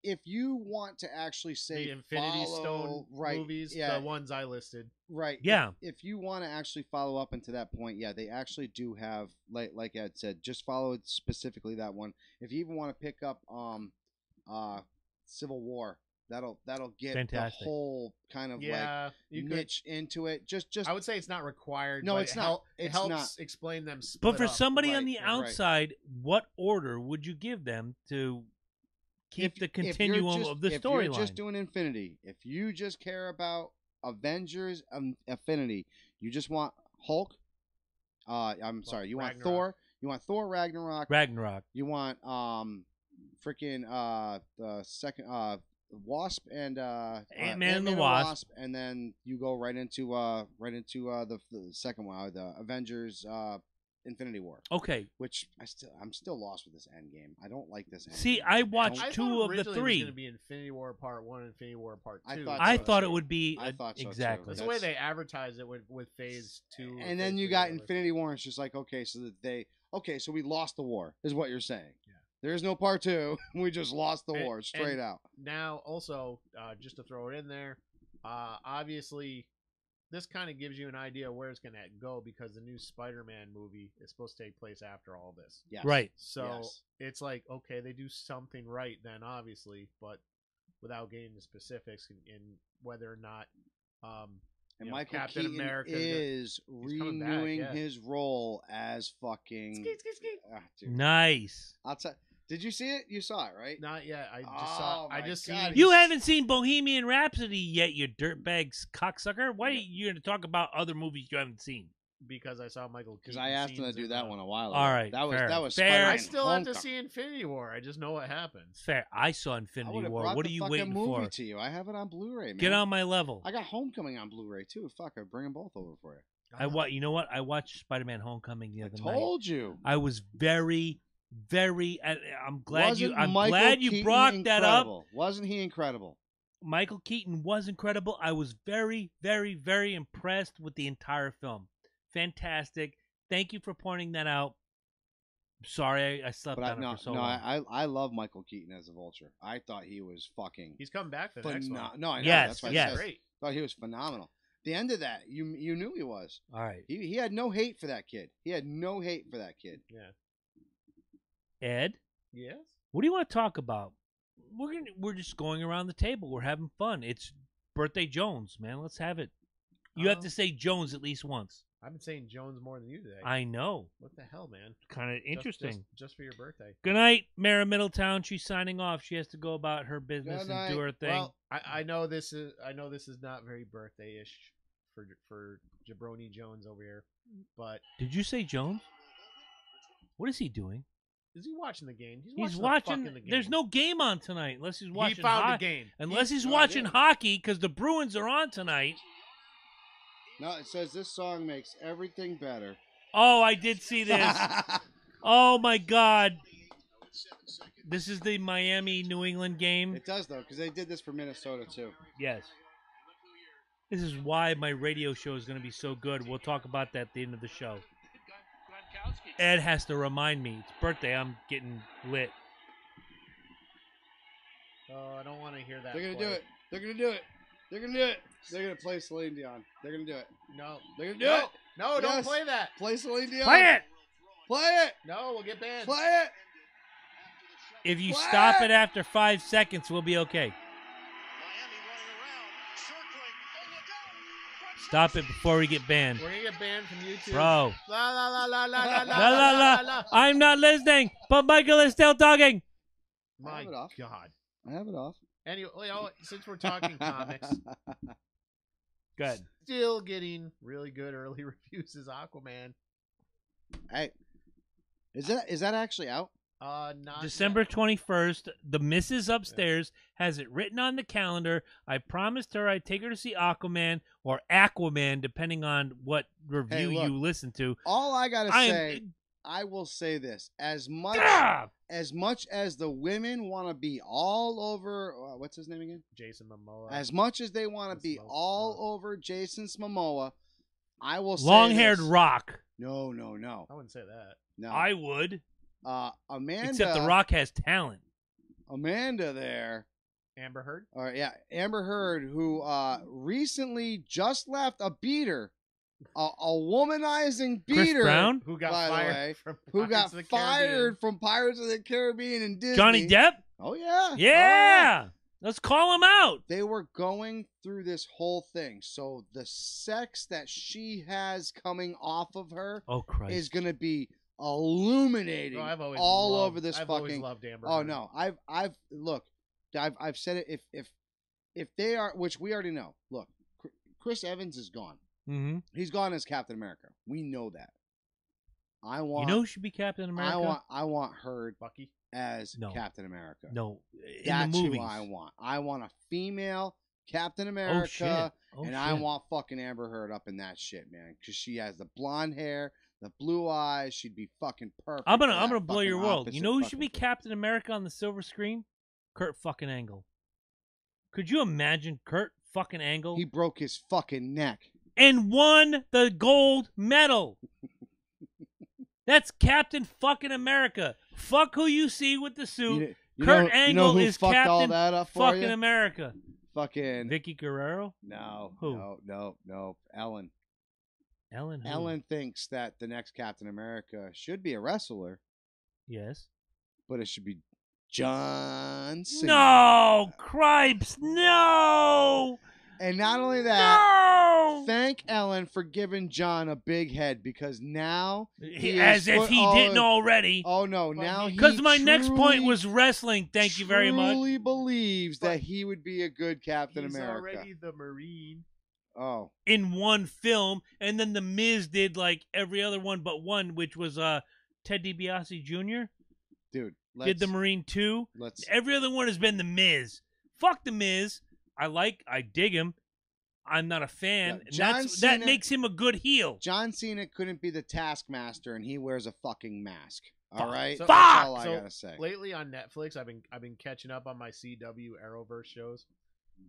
If you want to actually say the Infinity follow, Stone movies, the ones I listed. Right. Yeah. If you want to actually follow up into that point, yeah, they actually do have, like Ed said, just follow it specifically that one. If you even want to pick up Civil War, that'll get Fantastic. the whole kind of niche into it. Just I would say it's not required. No, but it's not. It It's helps not. explain them. But for split up. somebody on Right, the right. outside, what order would you give them to keep the continuum of the If you're storyline? just doing Infinity, if you just care about Avengers Affinity, you just want Hulk. I'm sorry, you want Ragnarok. Thor. You want Thor Ragnarok. Ragnarok. You want freaking the second Wasp and Ant-Man and the Wasp. and then you go right into the second one, the Avengers Infinity War. Okay. Which I'm still lost with this end game. I don't like this end See, game. I watched I two thought of the originally it was three. going to be Infinity War Part 1 and Infinity War Part 2. I thought too. it would be I thought so, too. exactly. That's the way they advertised it with Phase 2. And then you got Infinity War, and it's just like, so we lost the war, is what you're saying. Yeah. There is no part 2. We just lost the And- war, straight and out. Now, also, just to throw it in there, obviously, this kind of gives you an idea where it's going to go because the new Spider-Man movie is supposed to take place after all this. Yes. Right. So Yes. it's like, okay, they do something right then, obviously, but without getting the specifics in whether or not And you know, Michael Captain Keaton America is coming back, renewing yeah. his role as fucking. Dude. Nice. I'll tell. Did you see it? You saw it, right? Not yet. I just Oh, saw. I my just God. seen. You haven't seen Bohemian Rhapsody yet, you dirtbag cocksucker. Why are you going to talk about other movies you haven't seen? because I saw Michael. Because Keaton I asked him to scenes do in, that one a while ago. All right, that was fair. that was Fair. Spider-Man I still have to Homecoming. see Infinity War. I just know what happens. Fair. I saw I Infinity would've War. brought What the are you fucking waiting movie for? to you. I have it on Blu-ray, man. Get on my level. I got Homecoming on Blu-ray too. Fuck, I'd bring them both over for you. You know what? I watched Spider-Man: Homecoming the other night. Told you. I was very, very. I'm glad Wasn't I'm Michael glad you Keaton brought that up. incredible? Wasn't he incredible? Michael Keaton was incredible. I was very, very, very impressed with the entire film. Fantastic. Thank you for pointing that out. Sorry, I slept on it for so long. I love Michael Keaton as a Vulture. I thought he was fucking He's coming back for the next one. No, I know. Yes, That's why yes. I said, Great. thought he was phenomenal. The end of that, you knew he was. All right, He had no hate for that kid. He had no hate for that kid. Yeah. Ed, Yes. what do you want to talk about? We're just going around the table. We're having fun. It's Birthday Jones, man. Let's have it. You have to say Jones at least once. I've been saying Jones more than you today. I know. What the hell, man? Kind of Just- interesting. Just for your birthday. Good night, Mayor of Middletown. She's signing off. She has to go about her business Good and do night. her thing. Well, I know this is not very birthday-ish for Jabroni Jones over here, but Did you say Jones? What is he doing? is he watching the game? He's the watching. fucking game. There's no game on tonight unless he's watching. He found the hockey. game. Unless he's No, I watching did. hockey because the Bruins are on tonight. No, it says this song makes everything better. Oh, I did see this. Oh my God. This is the Miami New England game. It does though, because they did this for Minnesota too. Yes. This is why my radio show is going to be so good. We'll talk about that at the end of the show. Ed has to remind me. It's birthday. I'm getting lit. Oh, I don't want to hear that. They're gonna play. do it. They're gonna do it. They're gonna do it. They're gonna play Celine Dion. They're gonna do it. No. They're gonna do No. it. No, don't Yes. play that. Play Celine Dion. Play it! Play it. No, we'll get banned. Play it. If you Play stop it! it after 5 seconds, we'll be okay. Stop it before we get banned. We're gonna get banned from YouTube. Bro. La la la la la la La la la. I'm not listening, but Michael is still talking. I My have it off. God. I have it off. Anyway, since we're talking comics, Good. still getting really good early reviews is Aquaman. Hey, is that actually out? Not December yet. 21st, the missus upstairs has it written on the calendar. I promised her I'd take her to see Aquaman or Aquaman, depending on what review Hey, look. you listen to. All I gotta I am- say, I will say this: as much Ah! as the women want to be all over, what's his name again? Jason Momoa. As much as they want to be Momoa. all over Jason Momoa, I will say Long-haired this. Rock. No. I wouldn't say that. No. I would. Amanda. Except The Rock has talent. Amanda there. Amber Heard. Or yeah, Amber Heard, who recently just left a beater, a womanizing Chris beater, Brown? Who got by the fired way, from who Pirates got of the fired Caribbean. from Pirates of the Caribbean and Disney. Johnny Depp? Oh yeah. Yeah. Let's call him out. They were going through this whole thing. So the sex that she has coming off of her Oh, Christ. is going to be illuminating No, I've always all loved, over this I've fucking. always loved Amber Oh Heard. no, I've said it. If they are, which we already know. Look, Chris Evans is gone. Mm-hmm. He's gone as Captain America. We know that. I want. You know who should be Captain America? I want Heard Bucky. as No. Captain America. No. In That's the movies. who I want. I want a female Captain Oh, America. shit. Oh, And shit. I want fucking Amber Heard up in that shit, man, because she has the blonde hair, the blue eyes. She'd be fucking perfect. I'm for gonna that blow your fucking world. You opposite know who should fucking be thing. Captain America on the silver screen? Kurt fucking Angle. Could you imagine Kurt fucking Angle? He broke his fucking neck. And won the gold medal. That's Captain fucking America. Fuck who you see with the suit. Kurt Angle who is fucked all Captain that up for fucking you? America. Fucking Vicky Guerrero? no, Who? no. Ellen. Ellen who? Ellen thinks that the next Captain America should be a wrestler, Yes. but it should be John Cena. No! Cripes! No! And not only that, No! thank Ellen for giving John a big head because now As if he didn't already. Oh no! Now Because my next point was wrestling. Thank you very much. Truly believes that he would be a good Captain He's America. already the Marine. Oh, In one film, and then the Miz did like every other one but one, which was Ted DiBiase Jr. dude, did the Marine 2. Let's Every other one has been the Miz. Fuck the Miz. I dig him. I'm not a fan. Yeah, And John that Cena- makes him a good heel. John Cena couldn't be the Taskmaster, and he wears a fucking mask. All Fuck. right, So- that's all I So, gotta say. Lately on Netflix, I've been catching up on my CW Arrowverse shows,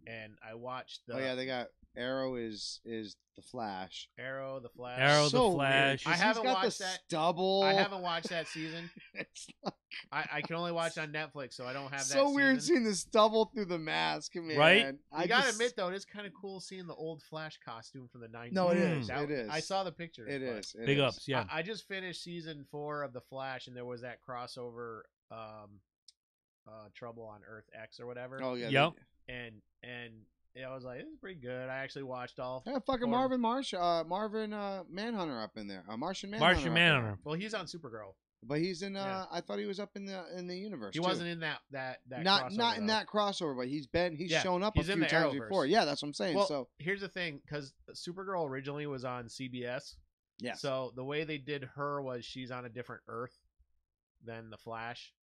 and I watched the Oh yeah, they got Arrow is the Flash. Arrow, the Flash. Arrow, the So Flash. weird, 'cause I haven't he's got watched the that. stubble. I haven't watched that season. It's like I can only watch on Netflix, so I don't have that. so weird season. seeing the stubble through the mask, man. Right? I I gotta just- admit though, it is kind of cool seeing the old Flash costume from the 90s. No, it is, it is. I saw the pictures. It but is. it Big is. ups, yeah. I just finished season 4 of the Flash, and there was that crossover, Trouble on Earth X or whatever. Oh yeah. Yep. And I was like, this is pretty good. I actually watched all. They got fucking Or- Marvin Manhunter up in there. Martian Manhunter. Martian up in there. Manhunter. Well, he's on Supergirl. But he's in. Yeah. I thought he was up in the universe. He too. wasn't in that Not crossover, in though. that crossover, but he's Yeah, shown up he's a in few the times Arrowverse. before. Yeah, that's what I'm saying. Well, So here's the thing, because Supergirl originally was on CBS. yes. So the way they did her was she's on a different Earth than the Flash.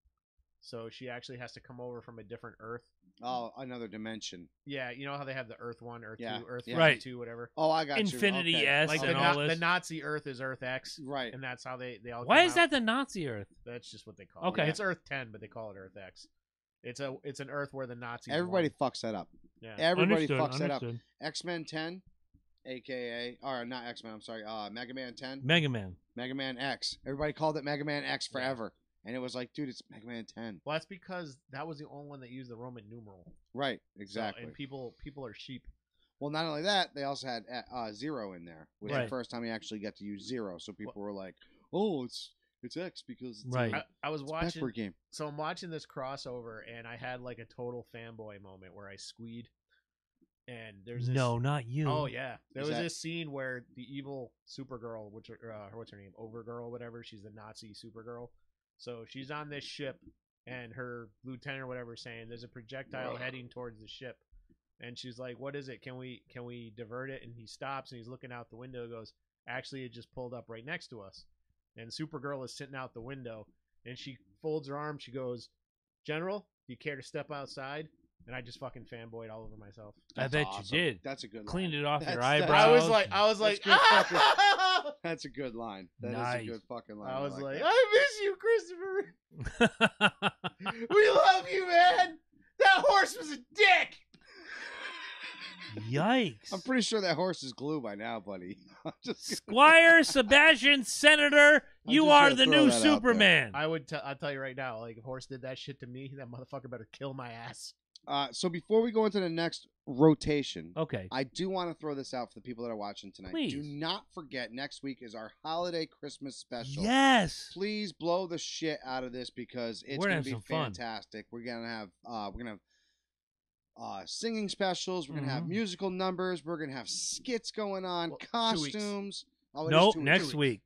So she actually has to come over from a different Earth. Oh, another dimension. Yeah, you know how they have the Earth 1, Earth Yeah, 2, Earth yeah. Right. 2, whatever. Oh, I got Infinity you. Okay. S Like and the, all this. the Nazi Earth is Earth X, Right. and that's how they all. Why came is out. that the Nazi Earth? That's just what they call Okay. it. It's Earth 10, but they call it Earth X. It's an Earth where the Nazis. Everybody won. fucks that up. Yeah. Everybody Understood, fucks that up. understood. X-Men 10, aka or not X-Men. I'm sorry. Mega Man 10, Mega Man. Mega Man X. Everybody called it Mega Man X forever, and it was like, dude, it's Mega Man 10. Well, that's because that was the only one that used the Roman numeral. Right. So- Exactly. and people are sheep. Well, not only that, they also had Zero in there, which is Right. the first time you actually get to use Zero. So people were like, "Oh, it's X because it's Right. I was a watching. backward game." So I'm watching this crossover, and I had like a total fanboy moment where I squeed. And there's this, No, not you. Oh yeah, there Is was that- this scene where the evil Supergirl, which what's her name, Overgirl, whatever. She's the Nazi Supergirl. So she's on this ship, and her lieutenant or whatever is saying there's a projectile heading towards the ship, and she's like, "What is it? Can we divert it?" And he stops, and he's looking out the window. Goes, "Actually, it just pulled up right next to us." And Supergirl is sitting out the window, and she folds her arms. She goes, "General, do you care to step outside?" And I just fucking fanboyed all over myself. I That's bet awesome. you did. That's a good line. Cleaned it off your That's- eyebrows. I was like, good fucking- "Ah!" That's a good line. That is Nice. a good fucking line. I was like, that. I miss you, Christopher. We love you, man. That horse was a dick. Yikes. I'm pretty sure that horse is glue by now, buddy. I'm just Squire Sebastian Senator, you just are gonna the throw new that out there. Superman. I'll tell you right now, like if Horse did that shit to me, that motherfucker better kill my ass. So before we go into the next rotation, Okay. I do want to throw this out for the people that are watching tonight. Please. Do not forget, next week is our holiday Christmas special. Yes. Please blow the shit out of this because it's We're going gonna to be have some fun. fantastic. We're gonna have singing specials. We're gonna have musical numbers. We're gonna have skits going on, Well, 2 weeks. costumes. Oh, it is No, 2 weeks. next week.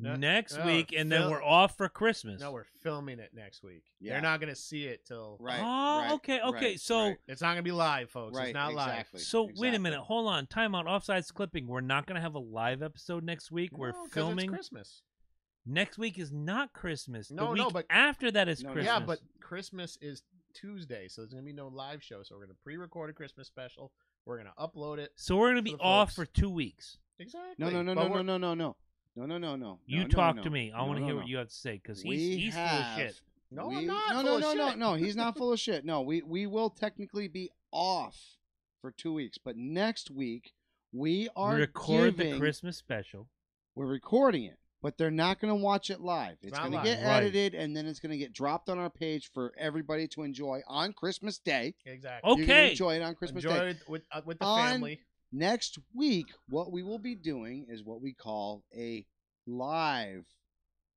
No, Next no, week, and then Phil- we're off for Christmas. No, we're filming it next week. Yeah. They're not gonna see it till Right. Oh, right, okay. right, So, right, it's not gonna be live, folks. right, It's not exactly. so wait a exactly. minute. Hold on. Time out. Offsides clipping. We're not going to have a live episode next week. live. We're No, 'cause filming. It's Christmas. Next week is not Christmas. No, the no, week but- after that is No, no. Christmas. Yeah, but Christmas is Tuesday, so there's gonna be no live show. So we're gonna pre-record a Christmas special. We're gonna upload it. So we're going to be for the off folks. for 2 weeks. Exactly. No. But we're- No. You talk to me. I want to hear what you have to say because he's full of shit. No, we, I'm not. No, full of no, no, shit. no. He's not full of shit. No, we will technically be off for 2 weeks, but next week we are We record giving, the Christmas special. We're recording it, but they're not going to watch it live. It's not going to live. get Right. edited, and then it's going to get dropped on our page for everybody to enjoy on Christmas Day. Exactly. Okay. You're going to enjoy it on Christmas Enjoy Day. it with the On- family. Next week, what we will be doing is what we call a live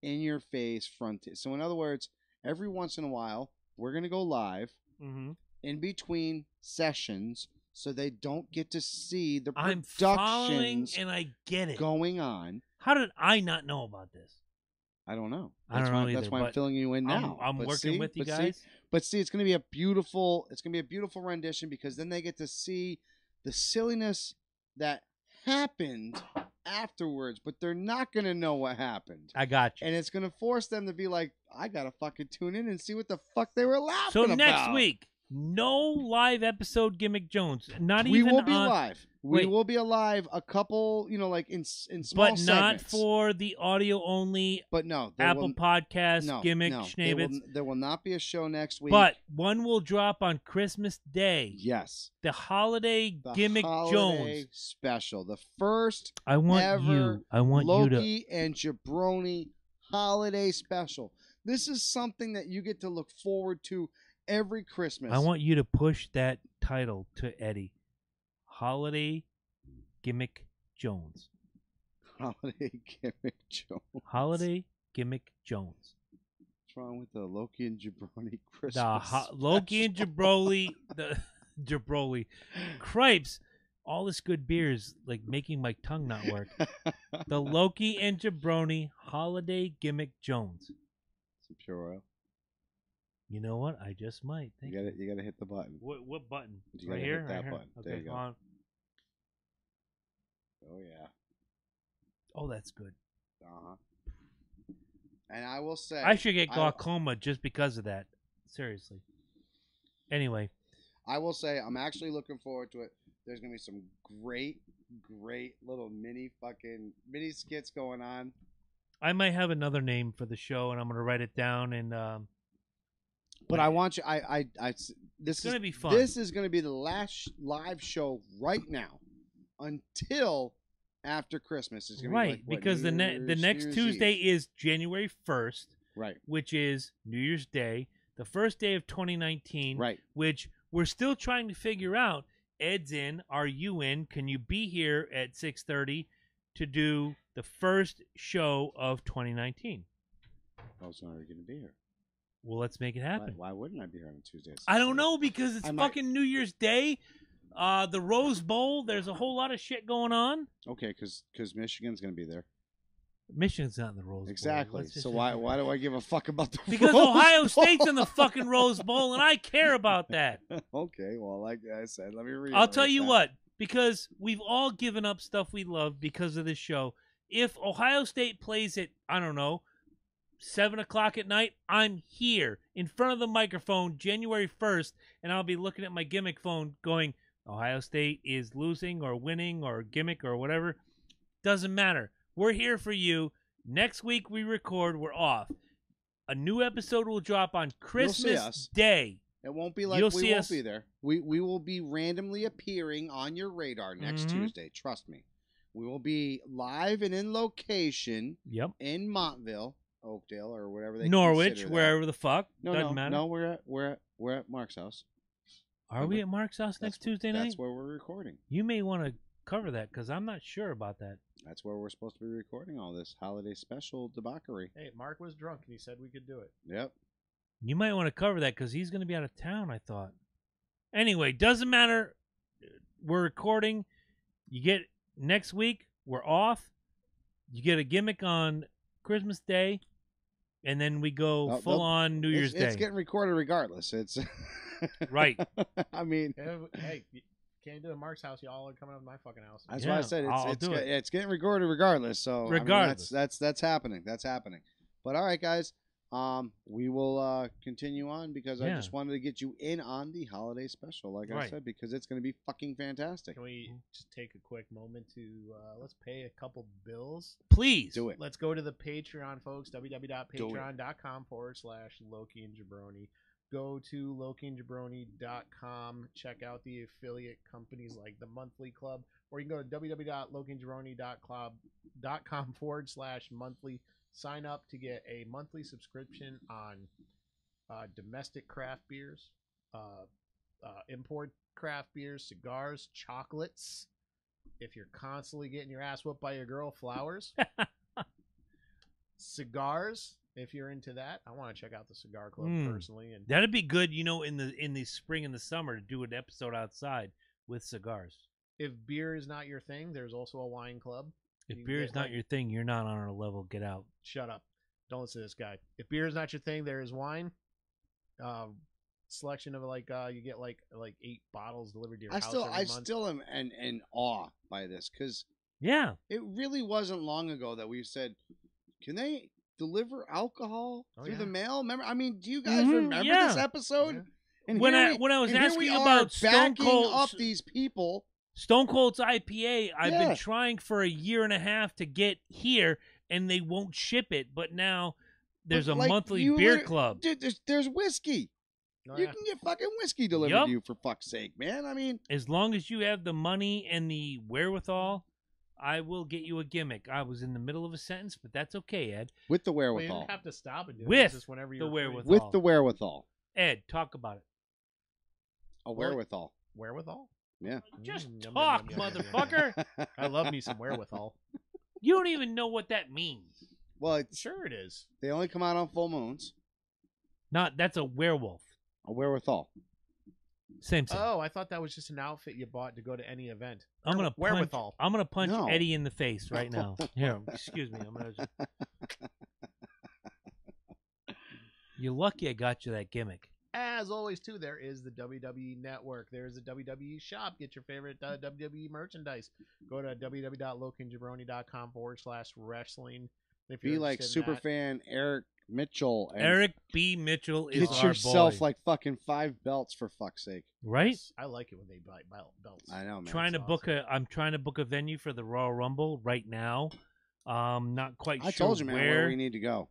in-your-face frontier. So in other words, every once in a while, we're going to go live Mm-hmm. in between sessions so they don't get to see the I'm following productions and I get it. going on. How did I not know about this? I don't know. I don't That's know why, either, That's why I'm but filling you in now. I'm But working see- with you but see- guys. But see, it's going to be a beautiful rendition because then they get to see the silliness that happened afterwards, but they're not going to know what happened. I got you. And it's going to force them to be like, I got to fucking tune in and see what the fuck they were laughing So about. next week, no live episode Gimmick Jones. Not we even will be on, live. We Wait. will be alive a couple, like in small but not segments. for the audio only But no, there Apple will, Podcast no, Gimmick no, Schnaebitz. there will not be a show next week. But one will drop on Christmas Day. yes, The holiday the Gimmick holiday Jones. special, the first I want ever you. I want you to. Loki and Jabroni holiday special. This is something that you get to look forward to every Christmas. I want you to push that title to Eddie. Holiday Gimmick Jones. holiday gimmick Jones. Holiday Gimmick Jones. What's wrong with the Loki and Jabroni Christmas? The Loki and Jabroni. The Jabroni. Cripes. All this good beer is like making my tongue not work. The Loki and Jabroni Holiday Gimmick Jones. Some pure oil. You know what? I just might. Thank you. You gotta hit the button. What button? You Right gotta here? hit that Right here? button. Okay, There you go. hold on. Oh yeah. Oh, that's good. Uh-huh. And I will say, I should get glaucoma just because of that. Seriously. Anyway, I will say, I'm actually looking forward to it. There's gonna be some great little mini skits going on. I might have another name for the show, and I'm going to write it down. And But I want you. This it's going to be fun. This is going to be the last live show right now until after Christmas. It's gonna right, be like, what, because the New next Year's Tuesday Eve. is January 1st, Right. which is New Year's Day, the first day of 2019, Right. which we're still trying to figure out. Ed's in. Are you in? Can you be here at 6:30 to do the first show of 2019? I was already going to be here. Well, let's make it happen. Why wouldn't I be here on Tuesday? I don't know because it's I might- fucking New Year's Day. The Rose Bowl. There's a whole lot of shit going on. Okay, because Michigan's going to be there. Michigan's not in the Rose Bowl. Exactly. Let's just So why do I give a fuck about the Because Rose Ohio State's Bowl? in the fucking Rose Bowl, and I care about that. Okay, well, like I said, let me read. I'll tell you what, because we've all given up stuff we love because of this show. If Ohio State plays at, I don't know, 7 o'clock at night, I'm here in front of the microphone January 1st, and I'll be looking at my gimmick phone going, Ohio State is losing or winning or gimmick or whatever. Doesn't matter. We're here for you. Next week we record. We're off. A new episode will drop on Christmas us. Day. It won't be like You'll we see won't us- be there. We will be randomly appearing on your radar next Mhm. Tuesday. Trust me. We will be live and in location Yep. in Montville, Oakdale, or whatever they Norwich, consider that. wherever the fuck. No, Doesn't no, matter. no. We're at Mark's house. Are we at Mark's house next Tuesday night? That's where we're recording. You may want to cover that because I'm not sure about that. That's where we're supposed to be recording all this holiday special debauchery. Hey, Mark was drunk and he said we could do it. Yep. You might want to cover that because he's going to be out of town, I thought. Anyway, doesn't matter. We're recording. You get next week, we're off. You get a gimmick on Christmas Day, and then we go full on New Year's Day. It's getting recorded regardless. It's Right. I mean, Hey, you can't do it at Mark's house. Y'all are coming up to my fucking house. that's Yeah, why I said I'll do it. it's getting recorded regardless. So I mean, Regardless. that's happening. That's happening. But all right, guys. We will continue on because I Yeah. just wanted to get you in on the holiday special, like I Right. said, because it's going to be fucking fantastic. Can we just take a quick moment to let's pay a couple bills? Please. Do it. Let's go to the Patreon, folks. www.patreon.com/Loki and Jabroni. Go to LokiandJabroni.com. Check out the affiliate companies like the Monthly Club, or you can go to www.lokiandjabroni.com/monthly. Sign up to get a monthly subscription on domestic craft beers, import craft beers, cigars, chocolates. If you're constantly getting your ass whooped by your girl, flowers. Cigars, if you're into that. I want to check out the Cigar Club personally. And That'd be good, in the spring and the summer to do an episode outside with cigars. if beer is not your thing, there's also a wine club. If You beer get, is not like- your thing, you're not on our level. Get out. Shut up. Don't listen to this guy. If beer is not your thing, there is wine. Selection of you get like 8 bottles delivered to your house every I month. still am in awe by this because Yeah. it really wasn't long ago that we said, can they deliver alcohol Oh, through yeah. the mail? Remember? I mean, do you guys Mhm, remember yeah. this episode? Yeah. And When here I- when I was and here asking we you are about Stone backing Cold- up these people. Stone Cold's IPA, I've Yeah. been trying for a year and a half to get here, and they won't ship it. But now there's But, a like, monthly you beer lit- club. Dude, there's whiskey. Oh, You yeah. can get fucking whiskey delivered Yup. to you for fuck's sake, man. I mean, As long as you have the money and the wherewithal, I will get you a gimmick. I was in the middle of a sentence, but that's okay, Ed. with the Well, you wherewithal. didn't have to stop and do it. With It's just whenever the you're free. wherewithal. With the wherewithal. Ed, talk about it. A wherewithal. Wherewithal? Yeah. Just yum, talk, yum, yum, yum, yum. motherfucker. I love me some wherewithal. You don't even know what that means. Well, it's, Sure it is. they only come out on full moons. That's a werewolf. A wherewithal. Same thing. Oh, I thought that was just an outfit you bought to go to any event. I'm gonna punch, Wherewithal. I'm gonna punch No. Eddie in the face right now. Here, excuse me. I'm gonna. You're lucky I got you that gimmick. As always, too, there is the WWE Network. There's the WWE Shop. Get your favorite WWE merchandise. Go to www.lokinjabroni.com/wrestling. If Be you're like interested in that. superfan Eric Mitchell. And Eric B. Mitchell is get our yourself boy. like fucking 5 belts for fuck's sake. Right? I like it when they buy belts. I know, man. Trying to That's book I'm trying to book a venue for the Royal Rumble right now. Not quite I sure told you, man, where we need to go.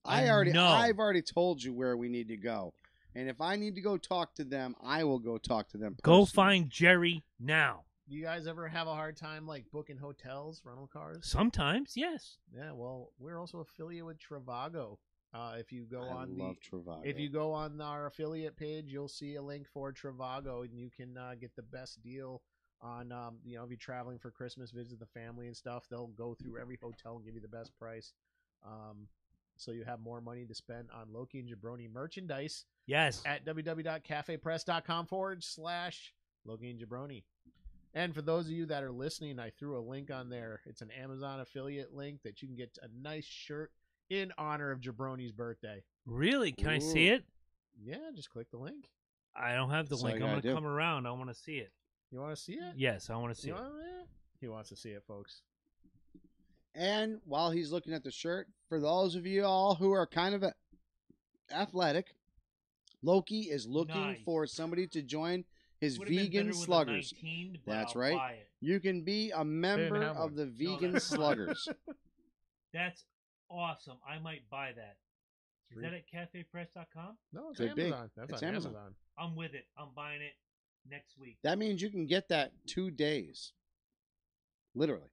I've know. already told you where we need to go. And if I need to go talk to them, I will go talk to them. Go personally. find Jerry now. Do you guys ever have a hard time booking hotels, rental cars? Sometimes, yes. Yeah, well, we're also affiliated with Trivago. If you go I on love Trivago. if you go on our affiliate page, you'll see a link for Trivago, and you can get the best deal on if you're traveling for Christmas, visit the family and stuff. They'll go through every hotel and give you the best price. So you have more money to spend on Loki and Jabroni merchandise Yes. at www.cafepress.com/Loki and Jabroni. And for those of you that are listening, I threw a link on there. It's an Amazon affiliate link that you can get a nice shirt in honor of Jabroni's birthday. Really? Can I see Ooh. it? Yeah, just click the link. I don't have the That's all link. you I'm gotta gonna do. come around. I want to see it. You want to see it? Yes, I want to see You it. want it? He wants to see it, folks. And while he's looking at the shirt, for those of you all who are kind of athletic, Loki is looking Nice. for somebody to join his Would've been better vegan with a sluggers. 19, but That's I'll right. buy it. You can be a member have of one. the vegan that's fine. sluggers. That's awesome. I might buy that. Is that at cafepress.com? No, it's Could be. Amazon. That's It's on Amazon. Amazon. I'm with it. I'm buying it next week. That means you can get that 2 days. Literally.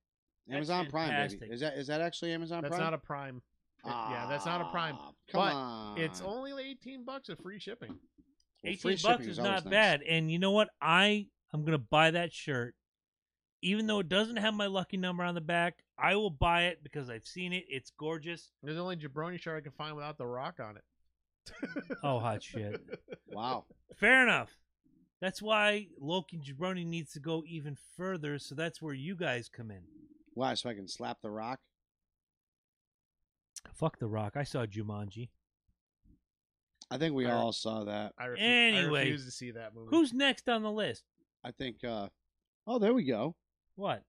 That's Amazon Prime, baby. fantastic. Is that actually Amazon That's Prime? not a Prime. Yeah, that's not a Prime. Come But on. it's only $18 of free shipping. Well, 18 free bucks shipping is always not nice. bad. And you know what? I'm going to buy that shirt. Even though it doesn't have my lucky number on the back, I will buy it because I've seen it. It's gorgeous. There's the only Jabroni shirt I can find without the Rock on it. Oh, hot shit. Wow. Fair enough. That's why Loki and Jabroni needs to go even further, so that's where you guys come in. Why? So I can slap the Rock? Fuck The Rock. I saw Jumanji. I think we all saw that. I Anyway, refuse to see that movie. Who's next on the list? I think. Oh, there we go. What?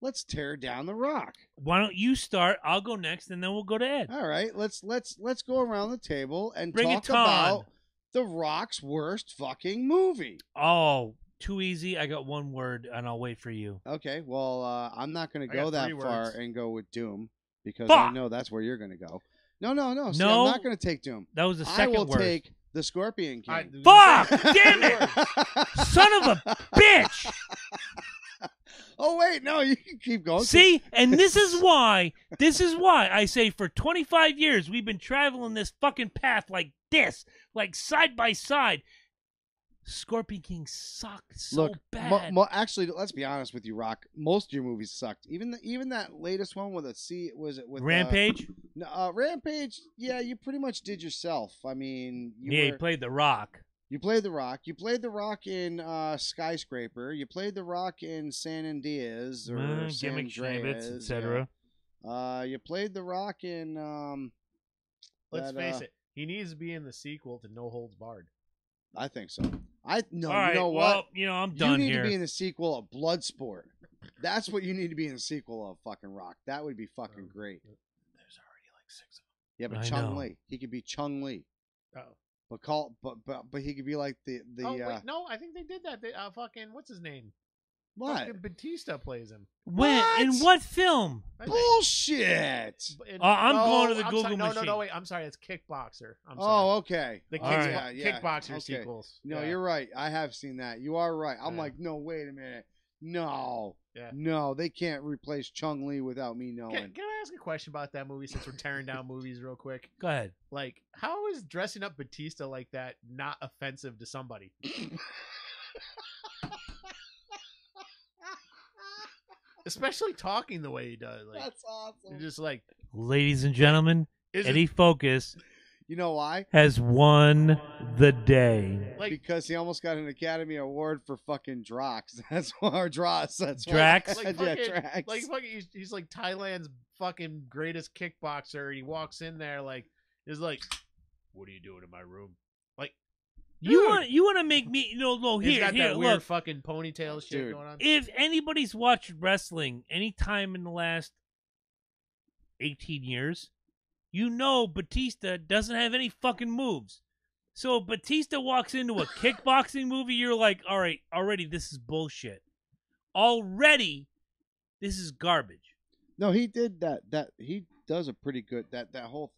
Let's tear down the Rock. Why don't you start? I'll go next, and then we'll go to Ed. All right. Let's go around the table and Bring talk it on. about the Rock's worst fucking movie. Oh, too easy. I got one word, and I'll wait for you. Okay. Well, I'm not going to I got go that 3 far words. and go with Doom because Fuck! I know that's where you're going to go. No. See, No. I'm not going to take Doom. That was the I second will word. take the Scorpion King. Fuck! Damn it! Son of a bitch! Oh wait, no, you can keep going. See, and this is why I say for 25 years we've been traveling this fucking path like this, like side by side. Scorpion King sucked so Look, bad. actually, let's be honest with you, Rock. Most of your movies sucked. Even that latest one with a C, was it with Rampage? Rampage. Yeah, you pretty much did yourself. I mean, You played The Rock. You played the Rock. You played the Rock in Skyscraper. You played the Rock in San Andreas or San Gimmick Schnibbits, Andreas, etc. You played the Rock in. Let's face it. He needs to be in the sequel to No Holds Barred. I think so. No, All right, you know well, what? I'm done You need here. to be in the sequel of Bloodsport. That's what you need to be in the sequel of fucking Rock. That would be fucking great. There's already like 6 of Yeah, but I Chung know. Lee. He could be Chung Lee. them. Oh. But he could be like the Oh, wait, no, I think they did that. They, fucking, what's his name? what? Fucking Batista plays him. When? What? In what film? I think. Bullshit. I'm going to the I'm Google sorry, machine. No, wait. I'm sorry. It's Kickboxer. I'm sorry. Oh, okay. The All right. Kickboxer Okay. sequels. No, Yeah. you're right. I have seen that. You are right. I'm Yeah. like, no, wait a minute. No. Yeah. No, they can't replace Chung Lee without me knowing. Can I ask a question about that movie since we're tearing down movies real quick? Go ahead. Like, how is dressing up Batista like that not offensive to somebody? Especially talking the way he does. Like, That's awesome. you're just like, Ladies and gentlemen, is Eddie Focus You know why? has won the day. like, Because he almost got an Academy Award for fucking Drax. That's why, or Dross. That's why. Drax? like Yeah, fucking, Drax. like fucking, he's like Thailand's fucking greatest kickboxer. And he walks in there like, is like, what are you doing in my room? Like, You dude, want to make me no he's here got here that weird look. fucking ponytail shit Dude. going on. If anybody's watched wrestling any time in the last 18 years, you know Batista doesn't have any fucking moves. So if Batista walks into a kickboxing movie, you're like, all right, already this is bullshit. Already, this is garbage. No, he did that. He does a pretty good that whole.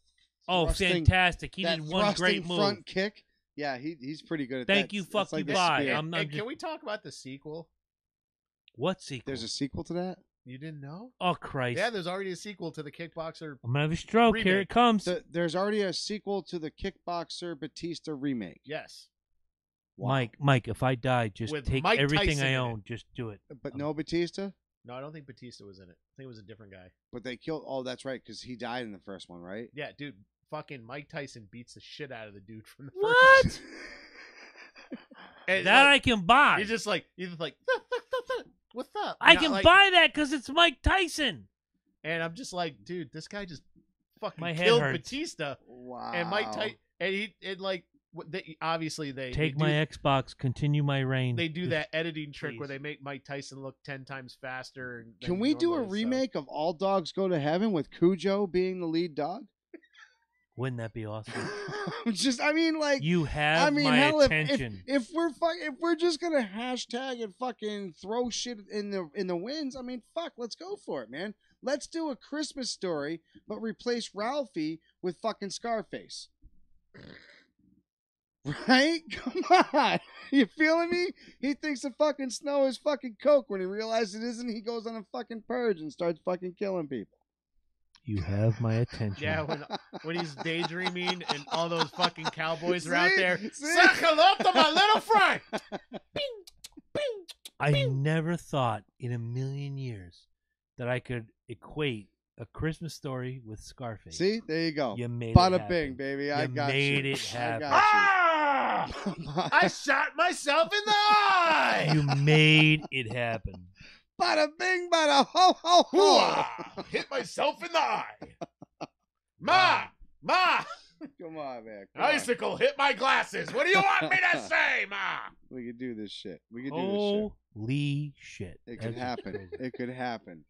Oh, thrusting- fantastic! He that did one great thrusting move. front kick. Yeah, he's pretty good at that. Thank you, It's fuck like you, the bye. spear. I'm Hey, just, can we talk about the sequel? what sequel? There's a sequel to that. You didn't know? Oh Christ! Yeah, there's already a sequel to the Kickboxer. I'm gonna have a stroke. Here Remake. it comes. There's already a sequel to the Kickboxer Batista remake. Yes. Mike, if I die, just With take Mike everything Tyson I in it. own. Just do it. But no Batista. No, I don't think Batista was in it. I think it was a different guy. But they killed. Oh, that's right, because he died in the first one, right? Yeah, dude. Fucking Mike Tyson beats the shit out of the dude from the What? first. And That I like, can buy. he's just like what's up? I You know, can like- buy that because it's Mike Tyson. And I'm just like, dude, this guy just fucking My head killed hurts. Batista. Wow. And Mike Tyson, and obviously they Take they my do, Xbox. Continue my reign. they do Just- that editing trick where please. they make Mike Tyson look 10 times faster. And Can we do a remake of All Dogs Go to Heaven with Cujo being the lead dog? Wouldn't that be awesome? I mean, like, You have I mean, my hell, attention. if we're just gonna hashtag and fucking throw shit in the winds, I mean, fuck, let's go for it, man. Let's do A Christmas Story, but replace Ralphie with fucking Scarface. Right? Come on. You feeling me? He thinks the fucking snow is fucking Coke. When he realizes it isn't, he goes on a fucking purge and starts fucking killing people. You have my attention. Yeah, when he's daydreaming and all those fucking cowboys are out See? there. See? Say hello to my little friend. I never thought in a million years that I could equate A Christmas Story with Scarface. See? There you go. You made Bada it happen. bing, baby. I got you. made it happen. I got Ah! I shot myself in the eye. You made it happen. Bada bing, bada ho, ho, ho. Hoo-ah! Hit myself in the eye. Ma! Come on, man. Come on. Icicle hit my glasses. What do you want me to say, Ma? We could do this shit. We could do this shit. Holy shit. It could That's happen. crazy. It could happen.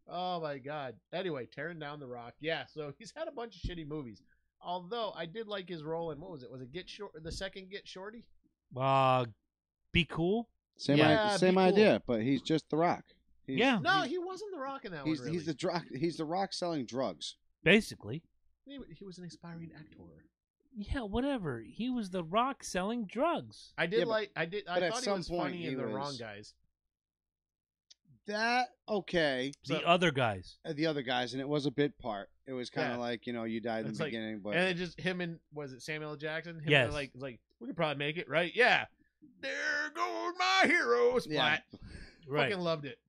Oh my god. Anyway, tearing down the Rock. Yeah, so he's had a bunch of shitty movies. Although I did like his role in, what was it? Was it Get Short? The second Get Shorty? Be Cool? Same, Yeah, same be cool. idea, but he's just The Rock. He's, Yeah. No, he wasn't the Rock in that he's one. Really. he's the Rock selling drugs. Basically. He was an aspiring actor. Yeah, whatever. He was the Rock selling drugs. I did Yeah, but- like. I but thought at he some was point funny he in The was- Wrong Guys. That okay. The other guys. The other guys, and it was a bit part. It was kind of Yeah. like you died in It's the like- beginning, but And it just him and was it Samuel L. Jackson? Him Yes. like we could probably make it, right? Yeah. There goes my hero splat. Right. Fucking loved it.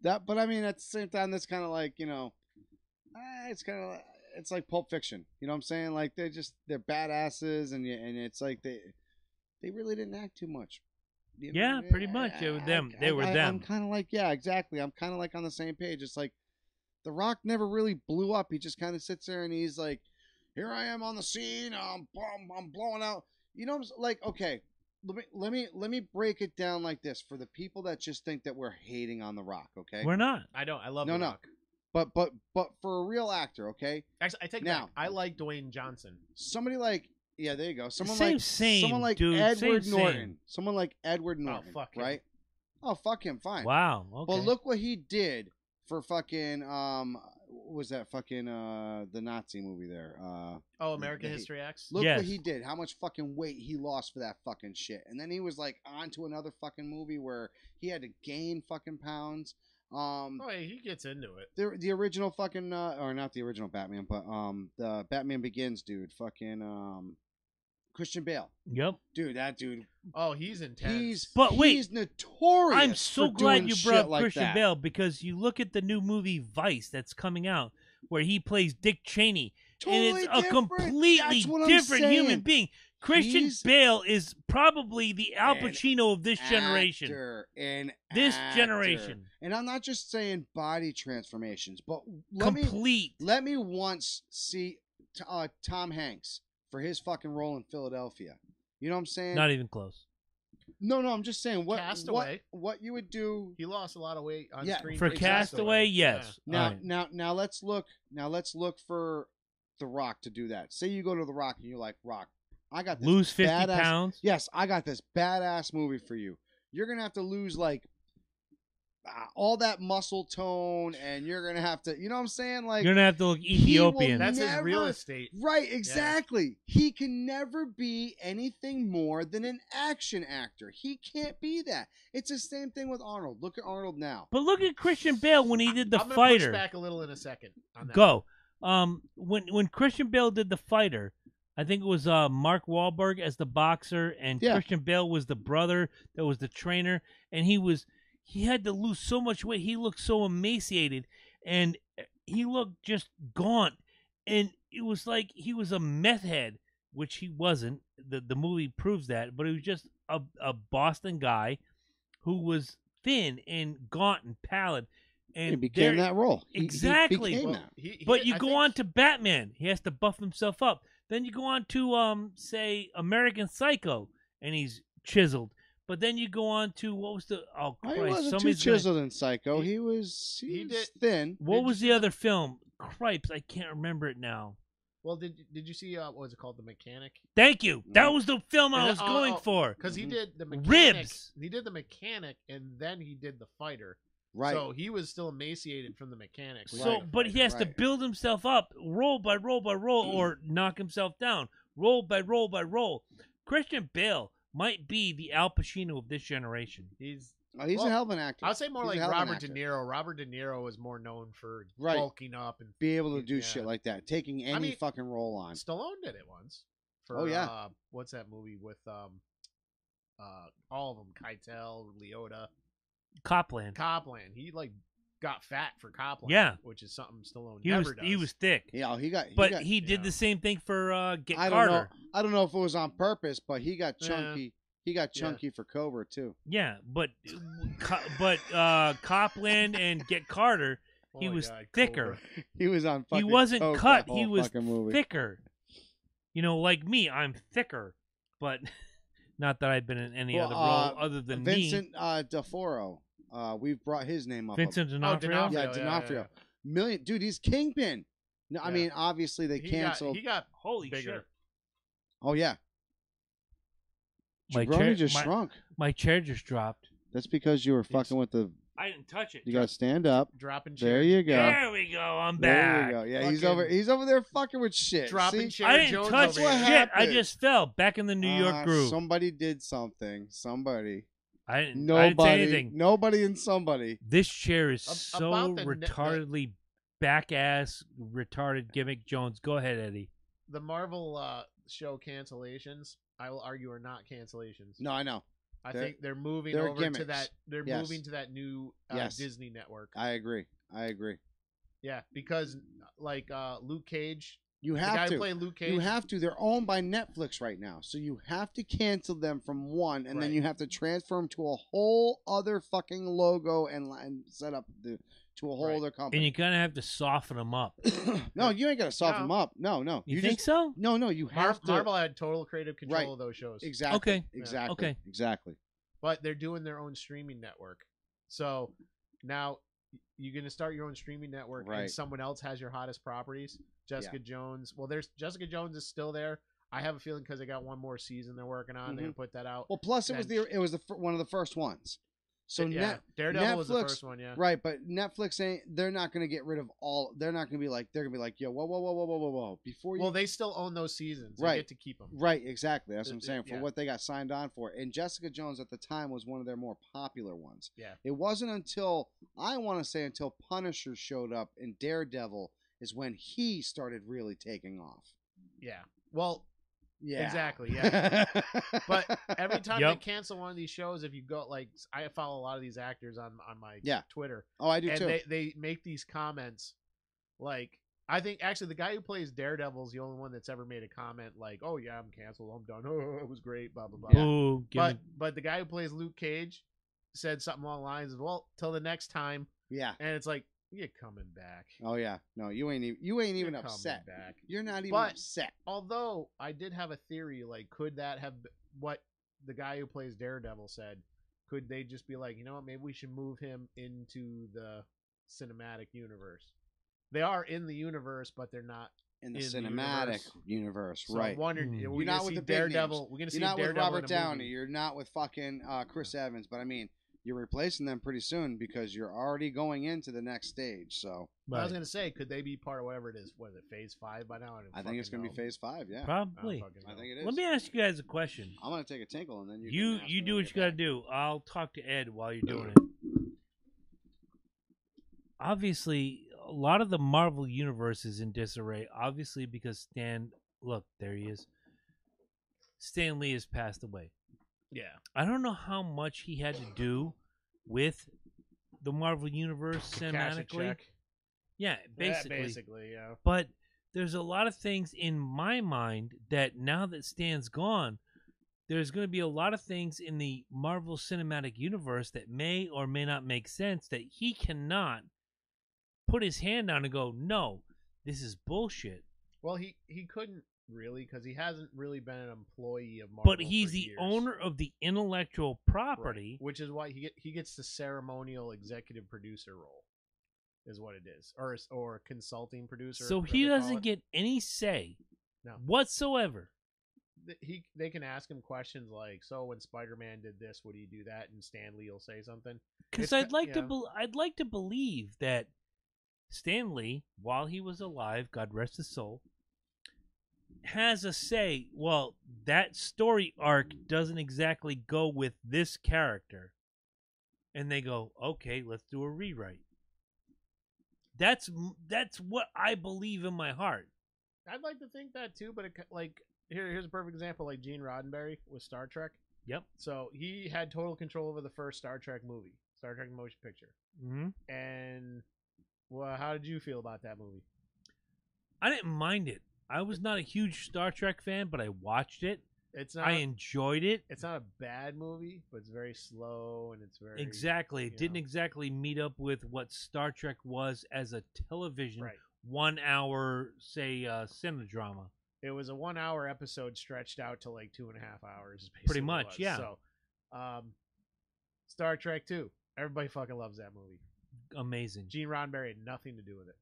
that. But I mean, at the same time, that's kind of like it's kind of it's like Pulp Fiction. You know what I'm saying? Like they're badasses, and it's like they really didn't act too much. You know? Yeah, pretty much. It was them. They were them. I'm kind of like, yeah, exactly. I'm kind of like on the same page. It's like The Rock never really blew up. He just kind of sits there and he's like, "Here I am on the scene. I'm blowing out." You know, like, okay, let me break it down like this for the people that just think that we're hating on The Rock. Okay, We're not. I don't. I love No, The no. Rock. but for a real actor, okay, Actually, I take it Now- back. I like Dwayne Johnson. somebody like. Yeah, there you go. Someone Same, like same, someone like dude. Edward Same. Norton. Someone like Edward Norton. fuck him. right? Oh, fuck him. Fine. Wow. Okay. Well, look what he did for fucking what was that fucking the Nazi movie there? Oh, American the- History X. Look Yes. what he did. How much fucking weight he lost for that fucking shit. And then he was like on to another fucking movie where he had to gain fucking pounds. Oh, yeah, he gets into it. The original fucking or not the original Batman, but the Batman Begins dude, fucking Christian Bale. Yep. Dude, that dude, Oh, he's intense. he's notorious. I'm so for glad doing you shit brought up like Christian that. Bale because you look at the new movie Vice that's coming out where he plays Dick Cheney. and it's Totally a different. completely That's what I'm different human saying. being. Christian He's Bale is probably the Al an Pacino of this generation. This generation. And I'm not just saying body transformations, but let Complete. me once see Tom Hanks for his fucking role in Philadelphia. You know what I'm saying? Not even close. No, I'm just saying Castaway. what you would do. He lost a lot of weight on Yeah, screen For Exactly. Castaway, yes. Now, All right. now let's look for The Rock to do that. Say you go to The Rock and you're like, Rock, I got this Lose 50 badass- pounds. Yes, I got this badass movie for you. You're gonna have to lose like all that muscle tone, and you're gonna have to, you know what I'm saying? Like, You're going to have to look he will Ethiopian. That's his real Never- estate. right? Exactly. He can never be anything more than an action actor. He can't be that. It's the same thing with Arnold. Look at Arnold now. But look at Christian Bale when he did The I'm gonna Fighter. push back a little in a second. On that. Go. When Christian Bale did The Fighter, I think it was Mark Wahlberg as the boxer, and Yeah. Christian Bale was the brother that was the trainer, and he had to lose so much weight. He looked so emaciated, and he looked just gaunt, and it was like he was a meth head, which he wasn't. The movie proves that, but he was just a Boston guy who was thin and gaunt and pallid. And He became there- that role. Exactly. He became Well, that. But you I go think- on to Batman. He has to buff himself up. Then you go on to say American Psycho, and he's chiseled. But then you go on to what was the He Christ? wasn't too somebody's gonna- chiseled in Psycho. He- He was he did- thin. What Did was you the other film? Cripes, I can't remember it now. Well, did you see what was it called, The Mechanic? Thank you. That Mhm. was the film I And was then- going for. Because he Mhm. did the mechanic. Ribs. He did the mechanic, and then he did the fighter. Right. So he was still emaciated from the mechanic. So, but he has to right. build himself up, roll by roll by roll, or knock himself down, roll by roll by roll. Christian Bale might be the Al Pacino of this generation. He's a hell of an actor. I'd say more He's a like hell of an Robert De actor. Niro. Robert De Niro is more known for Right. bulking up and Be able to do Yeah. shit like that, taking any fucking role on. Stallone did it once. For, Oh, yeah. What's that movie with all of them? Keitel, Leota, Copland. He like got fat for Copland. Yeah. which is something Stallone He never was does. he was thick. Yeah, he got. He did the same thing for Get I don't Carter. know. I don't know if it was on purpose, but he got Yeah. chunky. He got chunky for Cobra too. Yeah, but Copland and Get Carter, he Oh my was God, thicker. Cobra. He was on. He Fucking wasn't coke cut. that whole He was fucking movie. thicker. You know, like me, I'm thicker, but not that I've been in any other role other than Vincent me. D'Onofrio. We've brought his name up. Vincent D'Onofrio. D'Onofrio. Yeah, D'Onofrio. Dude, he's Kingpin. No, I Yeah. mean, obviously they canceled. He got Holy bigger. shit! Oh yeah. My Jabroni chair- just my- shrunk. My chair just dropped. That's because you were fucking with the. I didn't touch it. You got to stand up. Dropping There chair. you go. There we go. I'm There back. you go. Yeah, Fucking- he's over there fucking with shit. Dropping See? chair. I didn't Jones touch over what here. shit. I happened. just fell back in the New York groove. Somebody did something. Somebody. I didn't Nobody. say anything. Nobody and somebody. This chair is Ab- so about the- retardedly back ass retarded gimmick. Jones, go ahead, Eddie. The Marvel show cancellations, I will argue, are not cancellations. No, I know. I They're- think they're moving they're over to gimmicks. that. They're Yes. moving to that new Yes. Disney network. I agree. Yeah, because like Luke Cage, You the guy have who to. played Luke Cage. You have to. They're owned by Netflix right now, so you have to cancel them from one, and then Right. you have to transfer them to a whole other fucking logo and set up to a whole Right. other company. And you kind of have to soften them up. No, you ain't got to soften No. them up. No. You think so? No, you have to. Marvel had total creative control Right. of those shows. Exactly. Okay. Exactly. Okay. Exactly. But they're doing their own streaming network. So now you're going to start your own streaming network, Right. and someone else has your hottest properties. Jessica Jones. Well, there's Jessica Jones is still there. I have a feeling because they got one more season they're working on. They're going to put that out. Well, plus it was Then- one of the first ones. So yeah, Daredevil was the Netflix- first one. Yeah. Right, but Netflix ain't. They're not going to get rid of all. They're not going to be like. They're going to be like, yo, whoa. Before you. Well, they still own those seasons. They Right. get to keep them. Right, exactly. That's what I'm saying. For Yeah. what they got signed on for. And Jessica Jones at the time was one of their more popular ones. Yeah. It wasn't until, I want to say, until Punisher showed up in Daredevil is when he started really taking off. Yeah. Well, Yeah. exactly. Yeah. But every time Yep. they cancel one of these shows, if you go, like, I follow a lot of these actors on my Yeah. Twitter. Oh, I do And too. they make these comments like, I think actually the guy who plays Daredevil is the only one that's ever made a comment like, "Oh yeah, I'm canceled. I'm done. Oh, it was great." Blah blah blah. Ooh, give me- But the guy who plays Luke Cage said something along the lines of, "Well, till the next time." Yeah. And it's like, you're coming back. Oh, yeah. No, you ain't even You're coming upset. back. You're not even But- upset. Although I did have a theory, like, could that have what the guy who plays Daredevil said? Could they just be like, you know what, maybe we should move him into the cinematic universe? They are in the universe, but they're not In the in the cinematic universe, So right. I wondered, Hmm. are You're we not gonna with see the big Daredevil? names. We're gonna see You're not with Daredevil Robert in a Downey. movie. You're not with fucking Chris Evans. But I mean, you're replacing them pretty soon because you're already going into the next stage. So I was Right. gonna say, could they be part of whatever it is? What is it, Phase 5 by now? I think it's going to be Phase 5. Yeah, Probably. I think it is. Let me ask you guys a question. I'm going to take a tinkle and then you. You can ask you me do when what we you got get to do. I'll talk to Ed while you're doing it. Obviously, a lot of the Marvel universe is in disarray. Obviously, because look, there he is. Stan Lee has passed away. Yeah. I don't know how much he had to do with the Marvel universe Cash a cinematically. check. Yeah, basically. Basically, yeah. But there's a lot of things in my mind that now that Stan's gone, there's going to be a lot of things in the Marvel Cinematic Universe that may or may not make sense that he cannot put his hand on and go, no, this is bullshit. Well, he couldn't really because he hasn't really been an employee of Marvel. But he's for the years. owner of the intellectual Right. property. which is why he gets the ceremonial executive producer role, is what it is, or consulting producer. So whatever he they call doesn't it. get any say No. whatsoever they can ask him questions like, so when Spider-Man did this, would he do that? And Stan Lee will say something. Because I'd like to believe that Stan Lee, while he was alive, God rest his soul, has a say. Well, that story arc doesn't exactly go with this character, and they go, okay, let's do a rewrite. That's what I believe in my heart. I'd like to think that too, but here's a perfect example, like Gene Roddenberry with Star Trek. Yep. So he had total control over the first Star Trek movie, Star Trek motion picture. Mm-hmm. And well, how did you feel about that movie? I didn't mind it. I was not a huge Star Trek fan, but I watched it. I enjoyed it. It's not a bad movie, but it's very slow and it's very exactly. It didn't exactly meet up with what Star Trek was as a television 1 hour, say, cinedrama. It was a 1 hour episode stretched out to like 2.5 hours. Pretty much, yeah. So, Star Trek 2. Everybody fucking loves that movie. Amazing. Gene Roddenberry had nothing to do with it.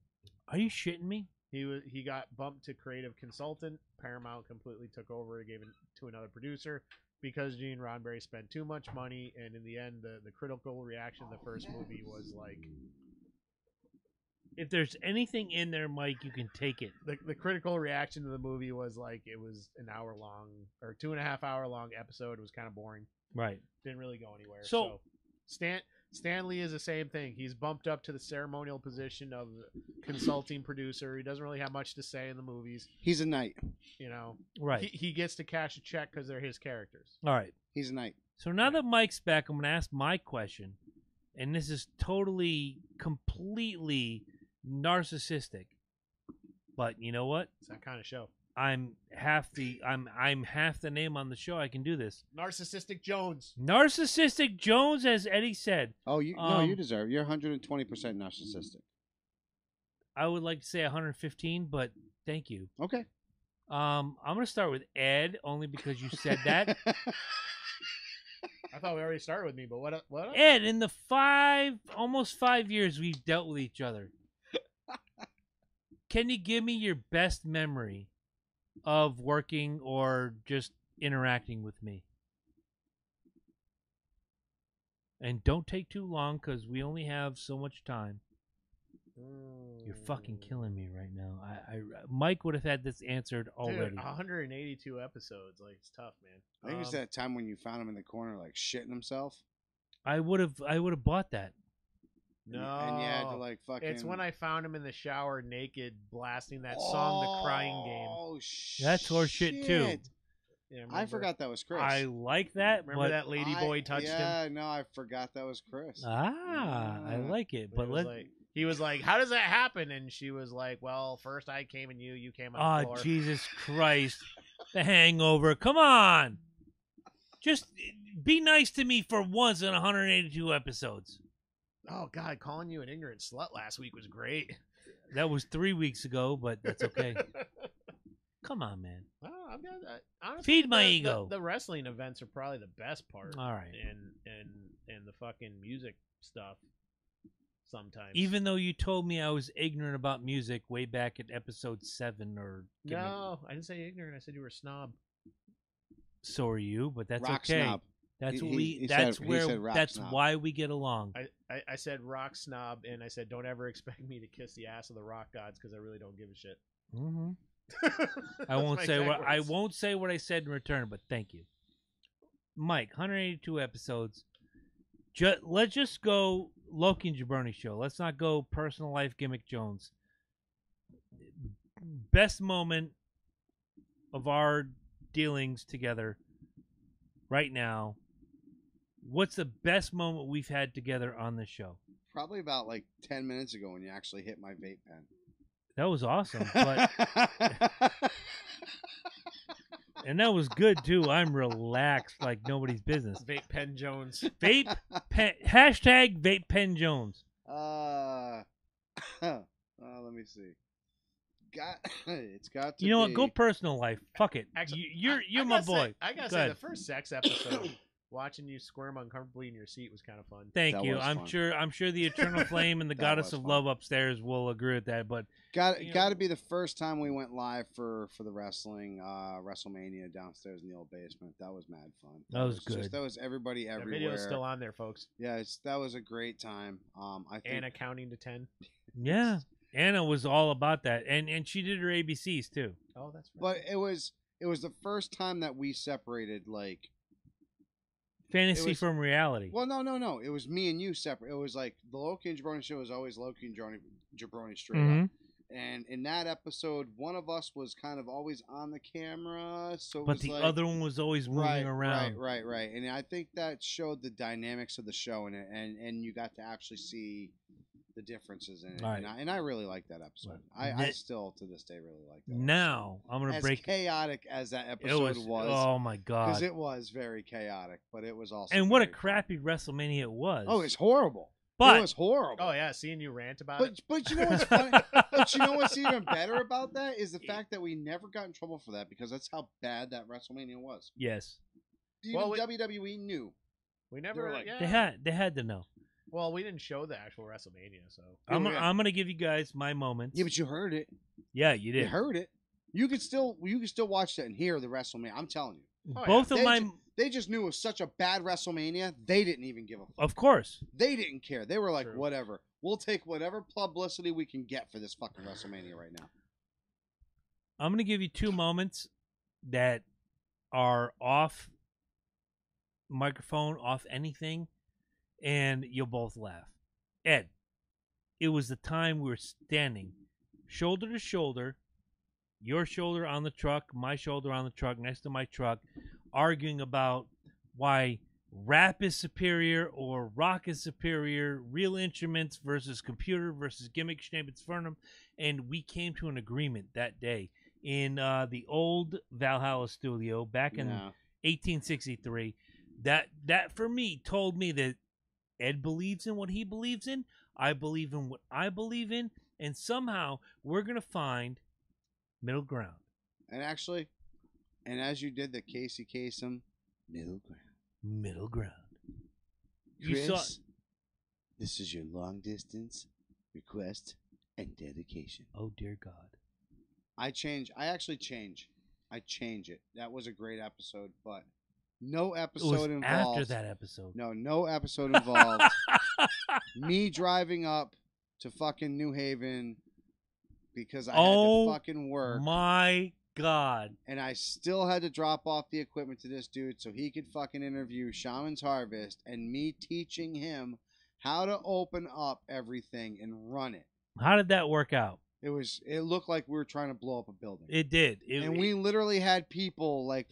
Are you shitting me? He got bumped to creative consultant. Paramount completely took over and gave it to another producer because Gene Roddenberry spent too much money, and in the end, the critical reaction to the first movie was like, if there's anything in there, Mike, you can take it. The critical reaction to the movie was like it was an hour long or 2.5 hour long episode. It was kind of boring. Right. Didn't really go anywhere. So Stan Lee is the same thing. He's bumped up to the ceremonial position of consulting producer. He doesn't really have much to say in the movies. He's a knight. You know, right? He gets to cash a check because they're his characters. All right. He's a knight. So now that Mike's back, I'm going to ask my question, and this is totally, completely narcissistic. But you know what? It's that kind of show. I'm half the name on the show. I can do this. Narcissistic Jones. Narcissistic Jones, as Eddie said. Oh, you deserve. You're 120% narcissistic. I would like to say 115, but thank you. Okay. I'm gonna start with Ed only because you said that. I thought we already started with me, but what? Ed, in the almost 5 years we've dealt with each other, can you give me your best memory of working or just interacting with me? And don't take too long because we only have so much time. You're fucking killing me right now. Mike would have had this answered already. Dude, 182 episodes, like it's tough, man. I think it's that time when you found him in the corner, like shitting himself. I would have bought that. No, and you had to like fucking. It's when I found him in the shower naked, blasting that song, "The Crying Game." Oh shit! That's horseshit too. Yeah, I forgot that was Chris. I like that. Remember that lady boy touched him? Yeah, no, I forgot that was Chris. I like it. But he was like, "How does that happen?" And she was like, "Well, first I came and you came on the floor." Oh, Jesus Christ. The Hangover. Come on. Just be nice to me for once in 182 episodes. Oh, God, calling you an ignorant slut last week was great. That was 3 weeks ago, but that's okay. Come on, man. Well, honestly, feed my ego. The wrestling events are probably the best part. All right. And the fucking music stuff sometimes. Even though you told me I was ignorant about music way back at episode 7 or... No, I didn't say ignorant. I said you were a snob. So are you, but that's rock okay. Snob. That's that's why we get along. I said rock snob, and I said don't ever expect me to kiss the ass of the rock gods because I really don't give a shit. Mm-hmm. I won't say what I said in return, but thank you, Mike. 182 episodes. Let's just go Loki and Jabroni show. Let's not go personal life gimmick Jones. Best moment of our dealings together right now. What's the best moment we've had together on the show? Probably about like 10 minutes ago when you actually hit my vape pen. That was awesome, but and that was good too. I'm relaxed like nobody's business. Vape Pen Jones. Vape pen, hashtag Vape Pen Jones. Let me see. It's got to. You know what? Go personal life. Fuck it. Actually, you're my boy. I gotta say, the first sex episode Watching you squirm uncomfortably in your seat was kind of fun. Thank That you. was I'm fun. sure. I'm sure the Eternal Flame and the That Goddess was of fun. Love upstairs will agree with that. But Got You know- got to be the first time we went live for the wrestling WrestleMania downstairs in the old basement. That was mad fun. That was good. That was everybody That everywhere. video's still on there, folks. Yeah, that was a great time. I think Anna counting to 10. yeah, Anna was all about that, and she did her ABCs too. Oh, that's right. but it was the first time that we separated. Like, Fantasy was- from reality. well, no, it was me and you separate. It was like the Loki and Jabroni show was always Loki and Jabroni straight Mhm. up. And in that episode, one of us was kind of always on the camera, so it But was the like, other one was always moving around. Right. And I think that showed the dynamics of the show in it, and you got to actually see the differences in it. Right. And I really like that episode. Right. I still, to this day, really like that Now I'm episode. gonna As break. chaotic as that It episode was. Oh my god! because it was very chaotic, but it was also And what a very fun. crappy WrestleMania it was. Oh, it's horrible. But it was horrible. Oh, yeah, seeing you rant about it. But you know what's funny? But you know what's even better about that is the fact that we never got in trouble for that because that's how bad that WrestleMania was. yes, Even Well, WWE knew. We never, like- yeah. they had to know. Well, we didn't show the actual WrestleMania, so. I'm yeah. gonna give you guys my moments. Yeah, but you heard it. Yeah, you You did. heard it. You could still watch that and hear the WrestleMania. I'm telling you. Oh, Both yeah. of my, They just knew it was such a bad WrestleMania. They didn't even give a fuck. of course. They didn't care. They were like, True. whatever. We'll take whatever publicity we can get for this fucking WrestleMania right now. I'm gonna give you two moments that are off microphone, off anything, and you'll both laugh. Ed, it was the time we were standing shoulder to shoulder, your shoulder on the truck, my shoulder on the truck, next to my truck, arguing about why rap is superior or rock is superior, real instruments versus computer versus gimmick, Schnaben's and we came to an agreement that day in the old Valhalla studio back in Yeah. 1863. That for me told me that Ed believes in what he believes in, I believe in what I believe in, and somehow we're gonna find middle ground. And actually, and as you did the Casey Kasem middle ground. Middle ground. You Chris, saw. this is your long distance request and dedication. Oh dear God. I actually change. I change it. That was a great episode, but no It was episode involved. after that episode. No episode involved. Me driving up to fucking New Haven because I had Oh, to fucking work. My God. And I still had to drop off the equipment to this dude so he could fucking interview Shaman's Harvest, and me teaching him how to open up everything and run it. How did that work out? It looked like we were trying to blow up a building. It did. And we literally had people like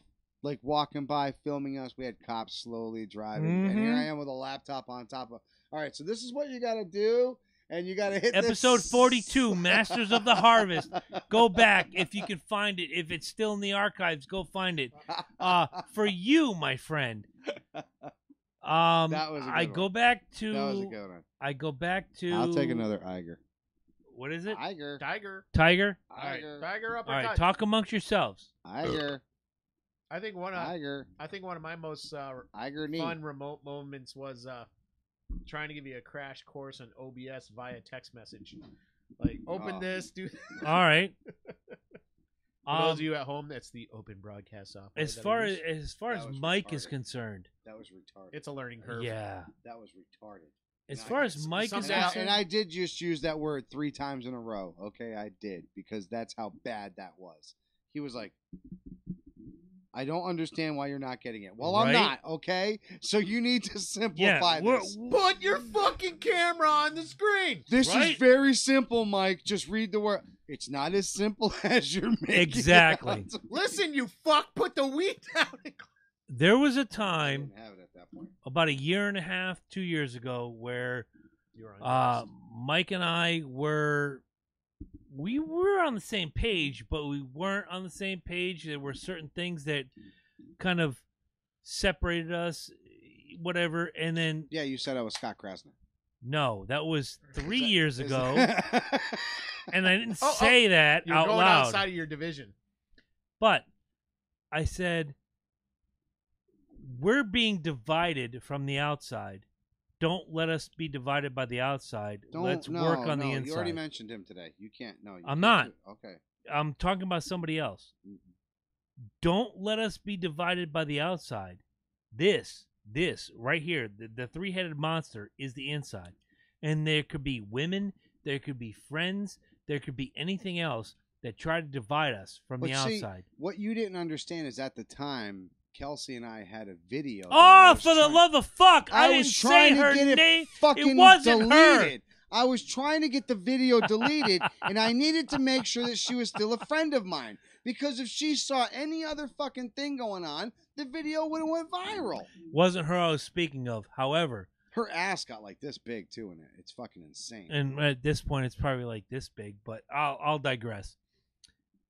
walking by filming us. We had cops slowly driving. And here I am with a laptop on top of. All right, so this is what you got to do. And you got to hit Episode this. 42, Masters of the Harvest. Go back if you can find it. If it's still in the archives, go find it. For you, my friend. That was a good I one. go back to. That was a good one. I go back to. I'll take another Iger. What is it? Iger. Tiger. Tiger. All right, Iger. Tiger up. All right, talk amongst yourselves. Iger. I think one of my most Iger knee. fun remote moments was trying to give you a crash course on OBS via text message. Like, open Oh. this, do. All right. For those of you at home, that's the open broadcast software. As that I far use. as far as That was Mike is retarded. concerned, That was retarded. It's a learning curve. yeah. That was retarded. As And far I- as Mike is someday And I, concerned, and I did just use that word 3 times in a row. Okay, I did because that's how bad that was. He was like, "I don't understand why you're not getting it." Well, I'm Right? not. Okay, so you need to simplify this. Put your fucking camera on the screen. This Right? is very simple, Mike. Just read the word. It's not as simple as you're making Exactly. it out. Listen, you fuck. Put the weed down. there was a I time didn't have it at that point. about a year and a half, 2 years ago, where You're on. Mike and I were on the same page, but we weren't on the same page. There were certain things that kind of separated us, whatever. And then Yeah, you said I was Scott Krasner. no, that was 3 Is that- years is ago, that- and I didn't Oh, say that You're out going loud. outside of your division. But I said, we're being divided from the outside. Don't let us be divided by the outside. Let's work on the inside. You already mentioned him today. You can't. No, you I'm can't not. do it. Okay. I'm talking about somebody else. Don't let us be divided by the outside. This right here, the three-headed monster is the inside. And there could be women, there could be friends, there could be anything else that try to divide us from the outside. What you didn't understand is at the time, Kelsey and I had a video. Oh, for the love of fuck! I didn't say her name. It wasn't deleted. her. I was trying to get the video deleted, and I needed to make sure that she was still a friend of mine. Because if she saw any other fucking thing going on, the video would have went viral. Wasn't her I was speaking of. However, her ass got like this big too in it. It's fucking insane. And at this point, it's probably like this big. But I'll digress.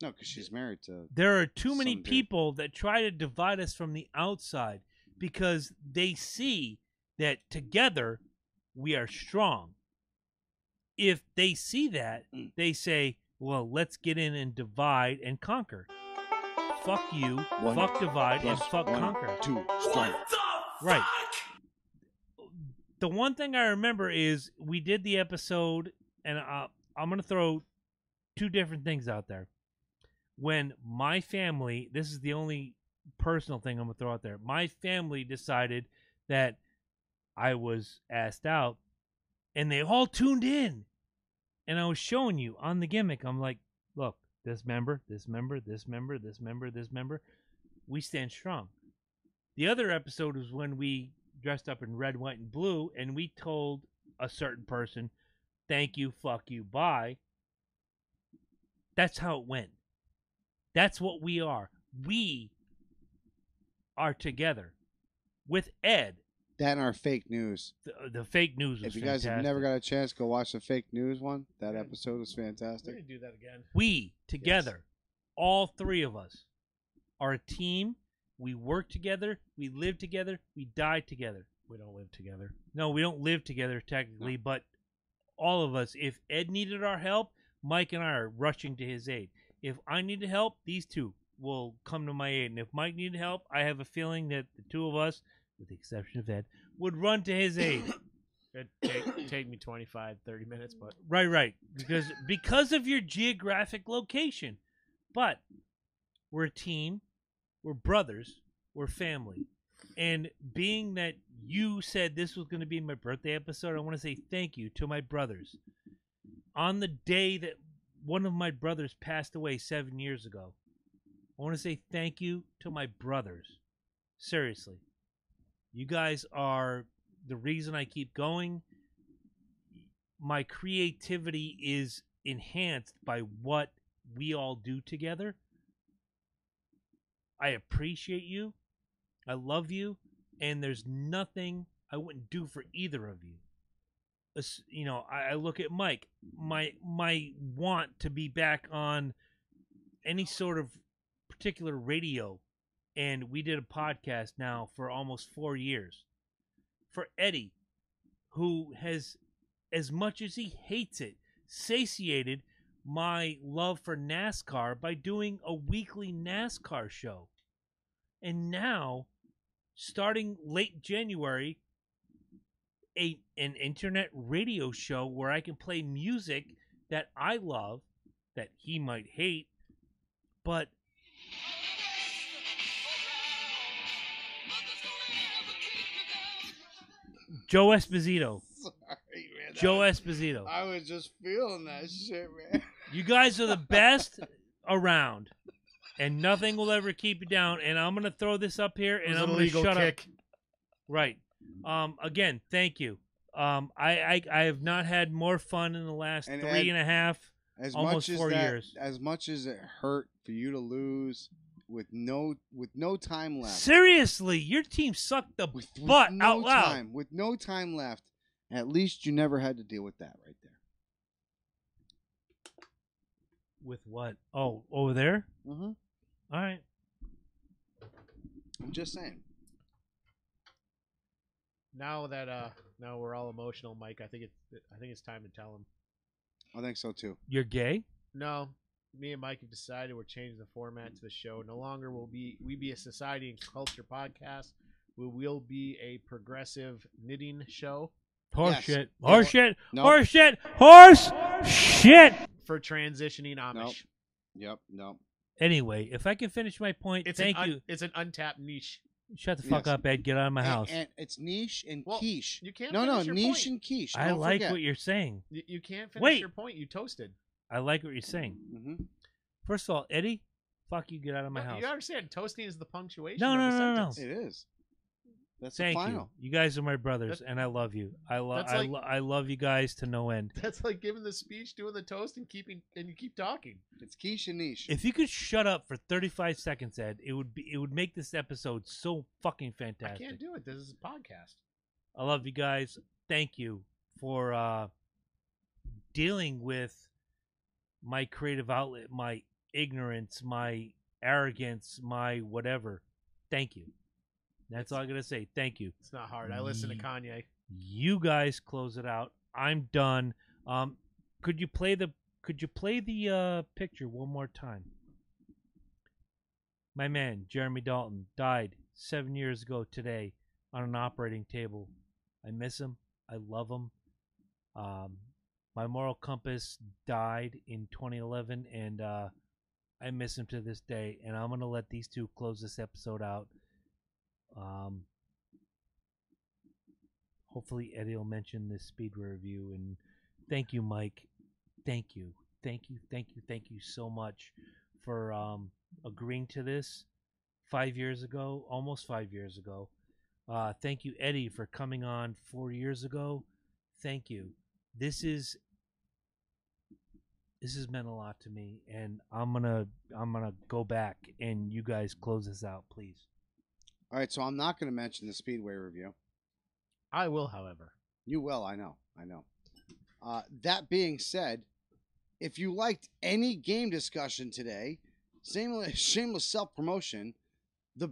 No, because she's married to. There are too many people that try to divide us from the outside because they see that together we are strong. If they see that, they say, well, let's get in and divide and conquer. Fuck you, fuck divide, and fuck conquer. 2 strike. Right. The one thing I remember is we did the episode, and I'm going to throw 2 different things out there. When my family, this is the only personal thing I'm going to throw out there, my family decided that I was asked out, and they all tuned in. And I was showing you on the gimmick, I'm like, look, this member, this member, this member, this member, this member, we stand strong. The other episode was when we dressed up in red, white, and blue, and we told a certain person, thank you, fuck you, bye. That's how it went. That's what we are. We are together with Ed. That and our fake news. The fake news was If you guys fantastic. have never got a chance, go watch the fake news one. That episode was We're fantastic. gonna do that again. We, together, all 3 of us, are a team. We work together. We live together. We die together. We don't live together. No, we don't live together technically, but all of us, if Ed needed our help, Mike and I are rushing to his aid. If I needed help, these 2 will come to my aid. And if Mike needed help, I have a feeling that the 2 of us, with the exception of Ed, would run to his aid. It'd take me 25, 30 minutes, but... Right. Because of your geographic location. But we're a team. We're brothers. We're family. And being that you said this was going to be my birthday episode, I want to say thank you to my brothers. On the day that one of my brothers passed away 7 years ago, I want to say thank you to my brothers. Seriously. You guys are the reason I keep going. My creativity is enhanced by what we all do together. I appreciate you. I love you. And there's nothing I wouldn't do for either of you. You know, I look at Mike. My want to be back on any sort of particular radio, and we did a podcast now for almost 4 years. For Eddie, who has, as much as he hates it, satiated my love for NASCAR by doing a weekly NASCAR show. And now, starting late January, an internet radio show where I can play music that I love, that he might hate, but Joe Esposito. Sorry, man. Joe Esposito. I was just feeling that shit, man. You guys are the best around, and nothing will ever keep you down. And I'm going to throw this up here, and I'm going to shut up. Right. Again, thank you. I have not had more fun in the last And 3.5, almost 4 years. As much as it hurt for you to lose with no time left. Seriously, your team sucked the butt out loud. With no time left, at least you never had to deal with that right there. With what? Oh, over there? Mm-hmm. All right. I'm just saying. Now that now we're all emotional, Mike, I think it's time to tell him. I think so too. You're gay? No, me and Mike have decided we're changing the format to the show. No longer will we be a society and culture podcast. we will be a progressive knitting show Horse Yes. shit. No. Horse shit. No. Horse shit. Horse shit. for transitioning Amish. Nope. Yep. No. Anyway, if I can finish my point, thank you. It's an untapped niche. Shut the fuck Yes. up, Ed. Get out of my house. And it's niche and Well, quiche. You can't. No, finish your niche point. and quiche. I Don't like forget. what you're saying. You can't finish Wait. your point. You toasted. I like what you're saying. Mhm. First of all, Eddie, fuck you. Get out of my No, house. You understand? Toasting is the punctuation. No, of no, the no, no. sentence. It is. That's Thank the you. final. You guys are my brothers, and I love you. That's like- I love you guys to no end. That's like giving the speech, doing the toast, and you keep talking. It's quiche and niche. If you could shut up for 35 seconds, Ed, it would make this episode so fucking fantastic. I can't do it. This is a podcast. I love you guys. Thank you for dealing with my creative outlet, my ignorance, my arrogance, my whatever. Thank you. That's all I gotta say. Thank you. It's not hard. I listen to Kanye. You guys close it out. I'm done. Could you play the picture one more time? My man, Jeremy Dalton, died 7 years ago today on an operating table. I miss him. I love him. My moral compass died in 2011, and I miss him to this day. And I'm going to let these two close this episode out. Hopefully Eddie will mention this speedway review, and thank you, Mike. Thank you so much for agreeing to this 5 years ago, almost 5 years ago. Thank you, Eddie, for coming on 4 years ago. Thank you. This has meant a lot to me, and I'm gonna go back, and you guys close this out, please. All right, so I'm not going to mention the Speedway review. I will, however. You will, I know. That being said, if you liked any game discussion today, shameless self-promotion, the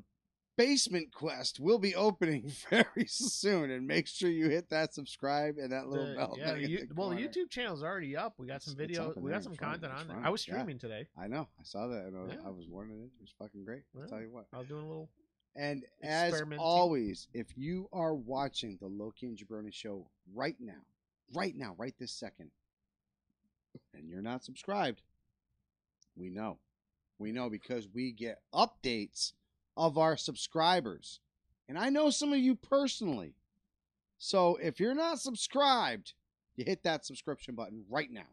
Basement Quest will be opening very soon, and make sure you hit that subscribe and that little bell. Yeah, thing in the the corner. YouTube channel's already up. We got some It's video. up in We there. got some It's fine. content It's on there. fine. I was Yeah. streaming today. I know. I saw that, and Yeah. I was warning it. It was fucking great. I'll Yeah. tell you what. I was doing a little. And as Experimenting. always, if you are watching the Loki and Jabroni show right now, right this second, and you're not subscribed, we know. We know because we get updates of our subscribers. And I know some of you personally. So if you're not subscribed, you hit that subscription button right now.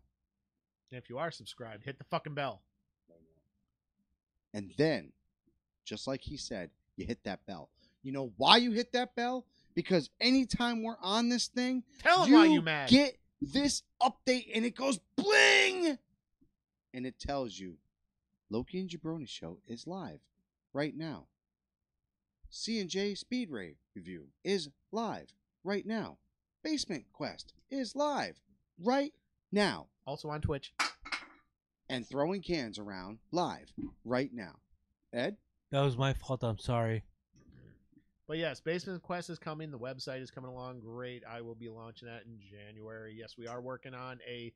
And if you are subscribed, hit the fucking bell. And then, just like he said, you hit that bell. You know why you hit that bell? Because anytime we're on this thing, Tell them why you mad. get this update and it goes bling! And it tells you Loki and Jabroni show is live right now. C&J Speedway review is live right now. Basement Quest is live right now. Also on Twitch. And throwing cans around live right now. Ed? That was my fault. I'm sorry. But yes, Basement Quest is coming. The website is coming along great. I will be launching that in January. Yes, we are working on a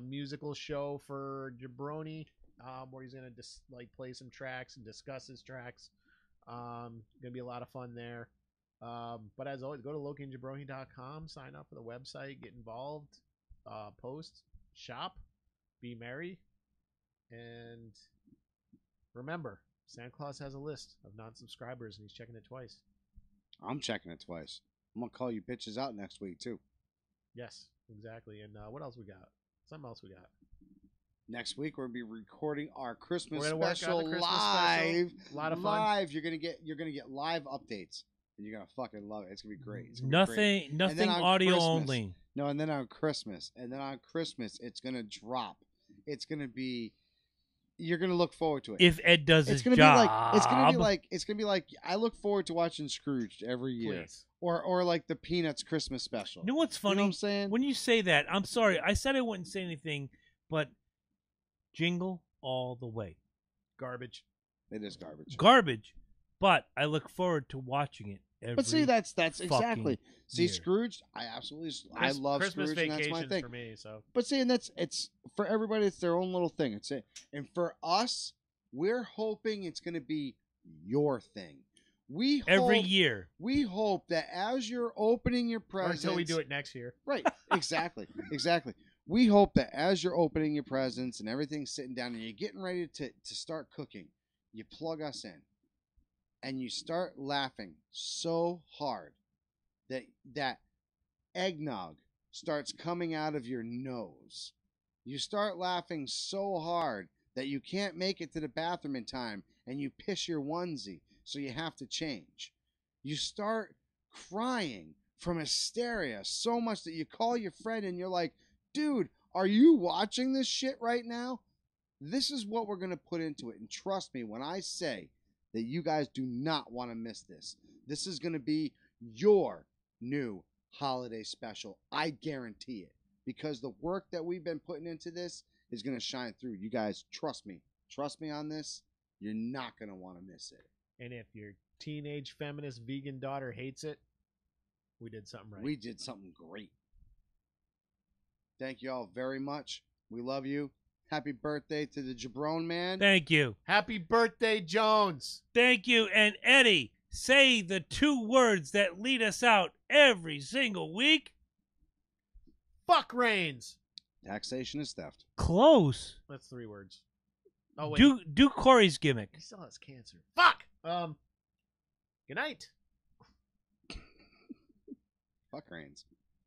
musical show for Jabroni, where he's gonna play some tracks and discuss his tracks. Gonna be a lot of fun there. But as always, go to lokiandjabroni.com, sign up for the website, get involved, post, shop, be merry, and remember, Santa Claus has a list of non-subscribers, and he's checking it twice. I'm checking it twice. I'm going to call you bitches out next week, too. Yes, exactly. And what else we got? Something else we got. Next week, we're going to be recording our Christmas We're gonna work on special the Christmas live. special. A lot of fun. Live. You're going to get live updates. And you're going to fucking love it. It's going to be great. It's gonna be great. Nothing on audio Christmas- only. No, and then on Christmas. It's going to drop. It's going to be... You're going to look forward to it. If Ed does his it's gonna job, be like I look forward to watching Scrooged every year, Please. or like the Peanuts Christmas special. You know what's funny? You know what I'm saying? When you say that, I'm sorry. I said I wouldn't say anything, but Jingle all the way. Garbage. It is garbage. Garbage, but I look forward to watching it every But see, that's exactly. fucking See, year. Scrooged, I love Christmas Scrooge, and that's my Vacations thing. for me. So But see, and it's for everybody. It's their own little thing. It's it, and for us, we're hoping it's going to be your thing. every year. We hope that as you're opening your Or presents, until we do it next year. right? Exactly, exactly. We hope that as you're opening your presents and everything's sitting down and you're getting ready to start cooking, you plug us in, and you start laughing so hard that eggnog starts coming out of your nose. You start laughing so hard that you can't make it to the bathroom in time and you piss your onesie, so you have to change. You start crying from hysteria so much that you call your friend and you're like, dude, are you watching this shit right now? This is what we're going to put into it. And trust me when I say that you guys do not want to miss this. This is going to be your new holiday special. I guarantee it. Because the work that we've been putting into this is going to shine through. You guys, trust me. Trust me on this. You're not going to want to miss it. And if your teenage feminist vegan daughter hates it, we did something right. We did something great. Thank you all very much. We love you. Happy birthday to the Jabroni man. Thank you. Happy birthday, Jones. Thank you. And Eddie, say the 2 words that lead us out every single week. Fuck Reigns. Taxation is theft. Close. That's 3 words. Oh, wait. Do Corey's gimmick. He still has cancer. Fuck. Good night. Fuck Reigns.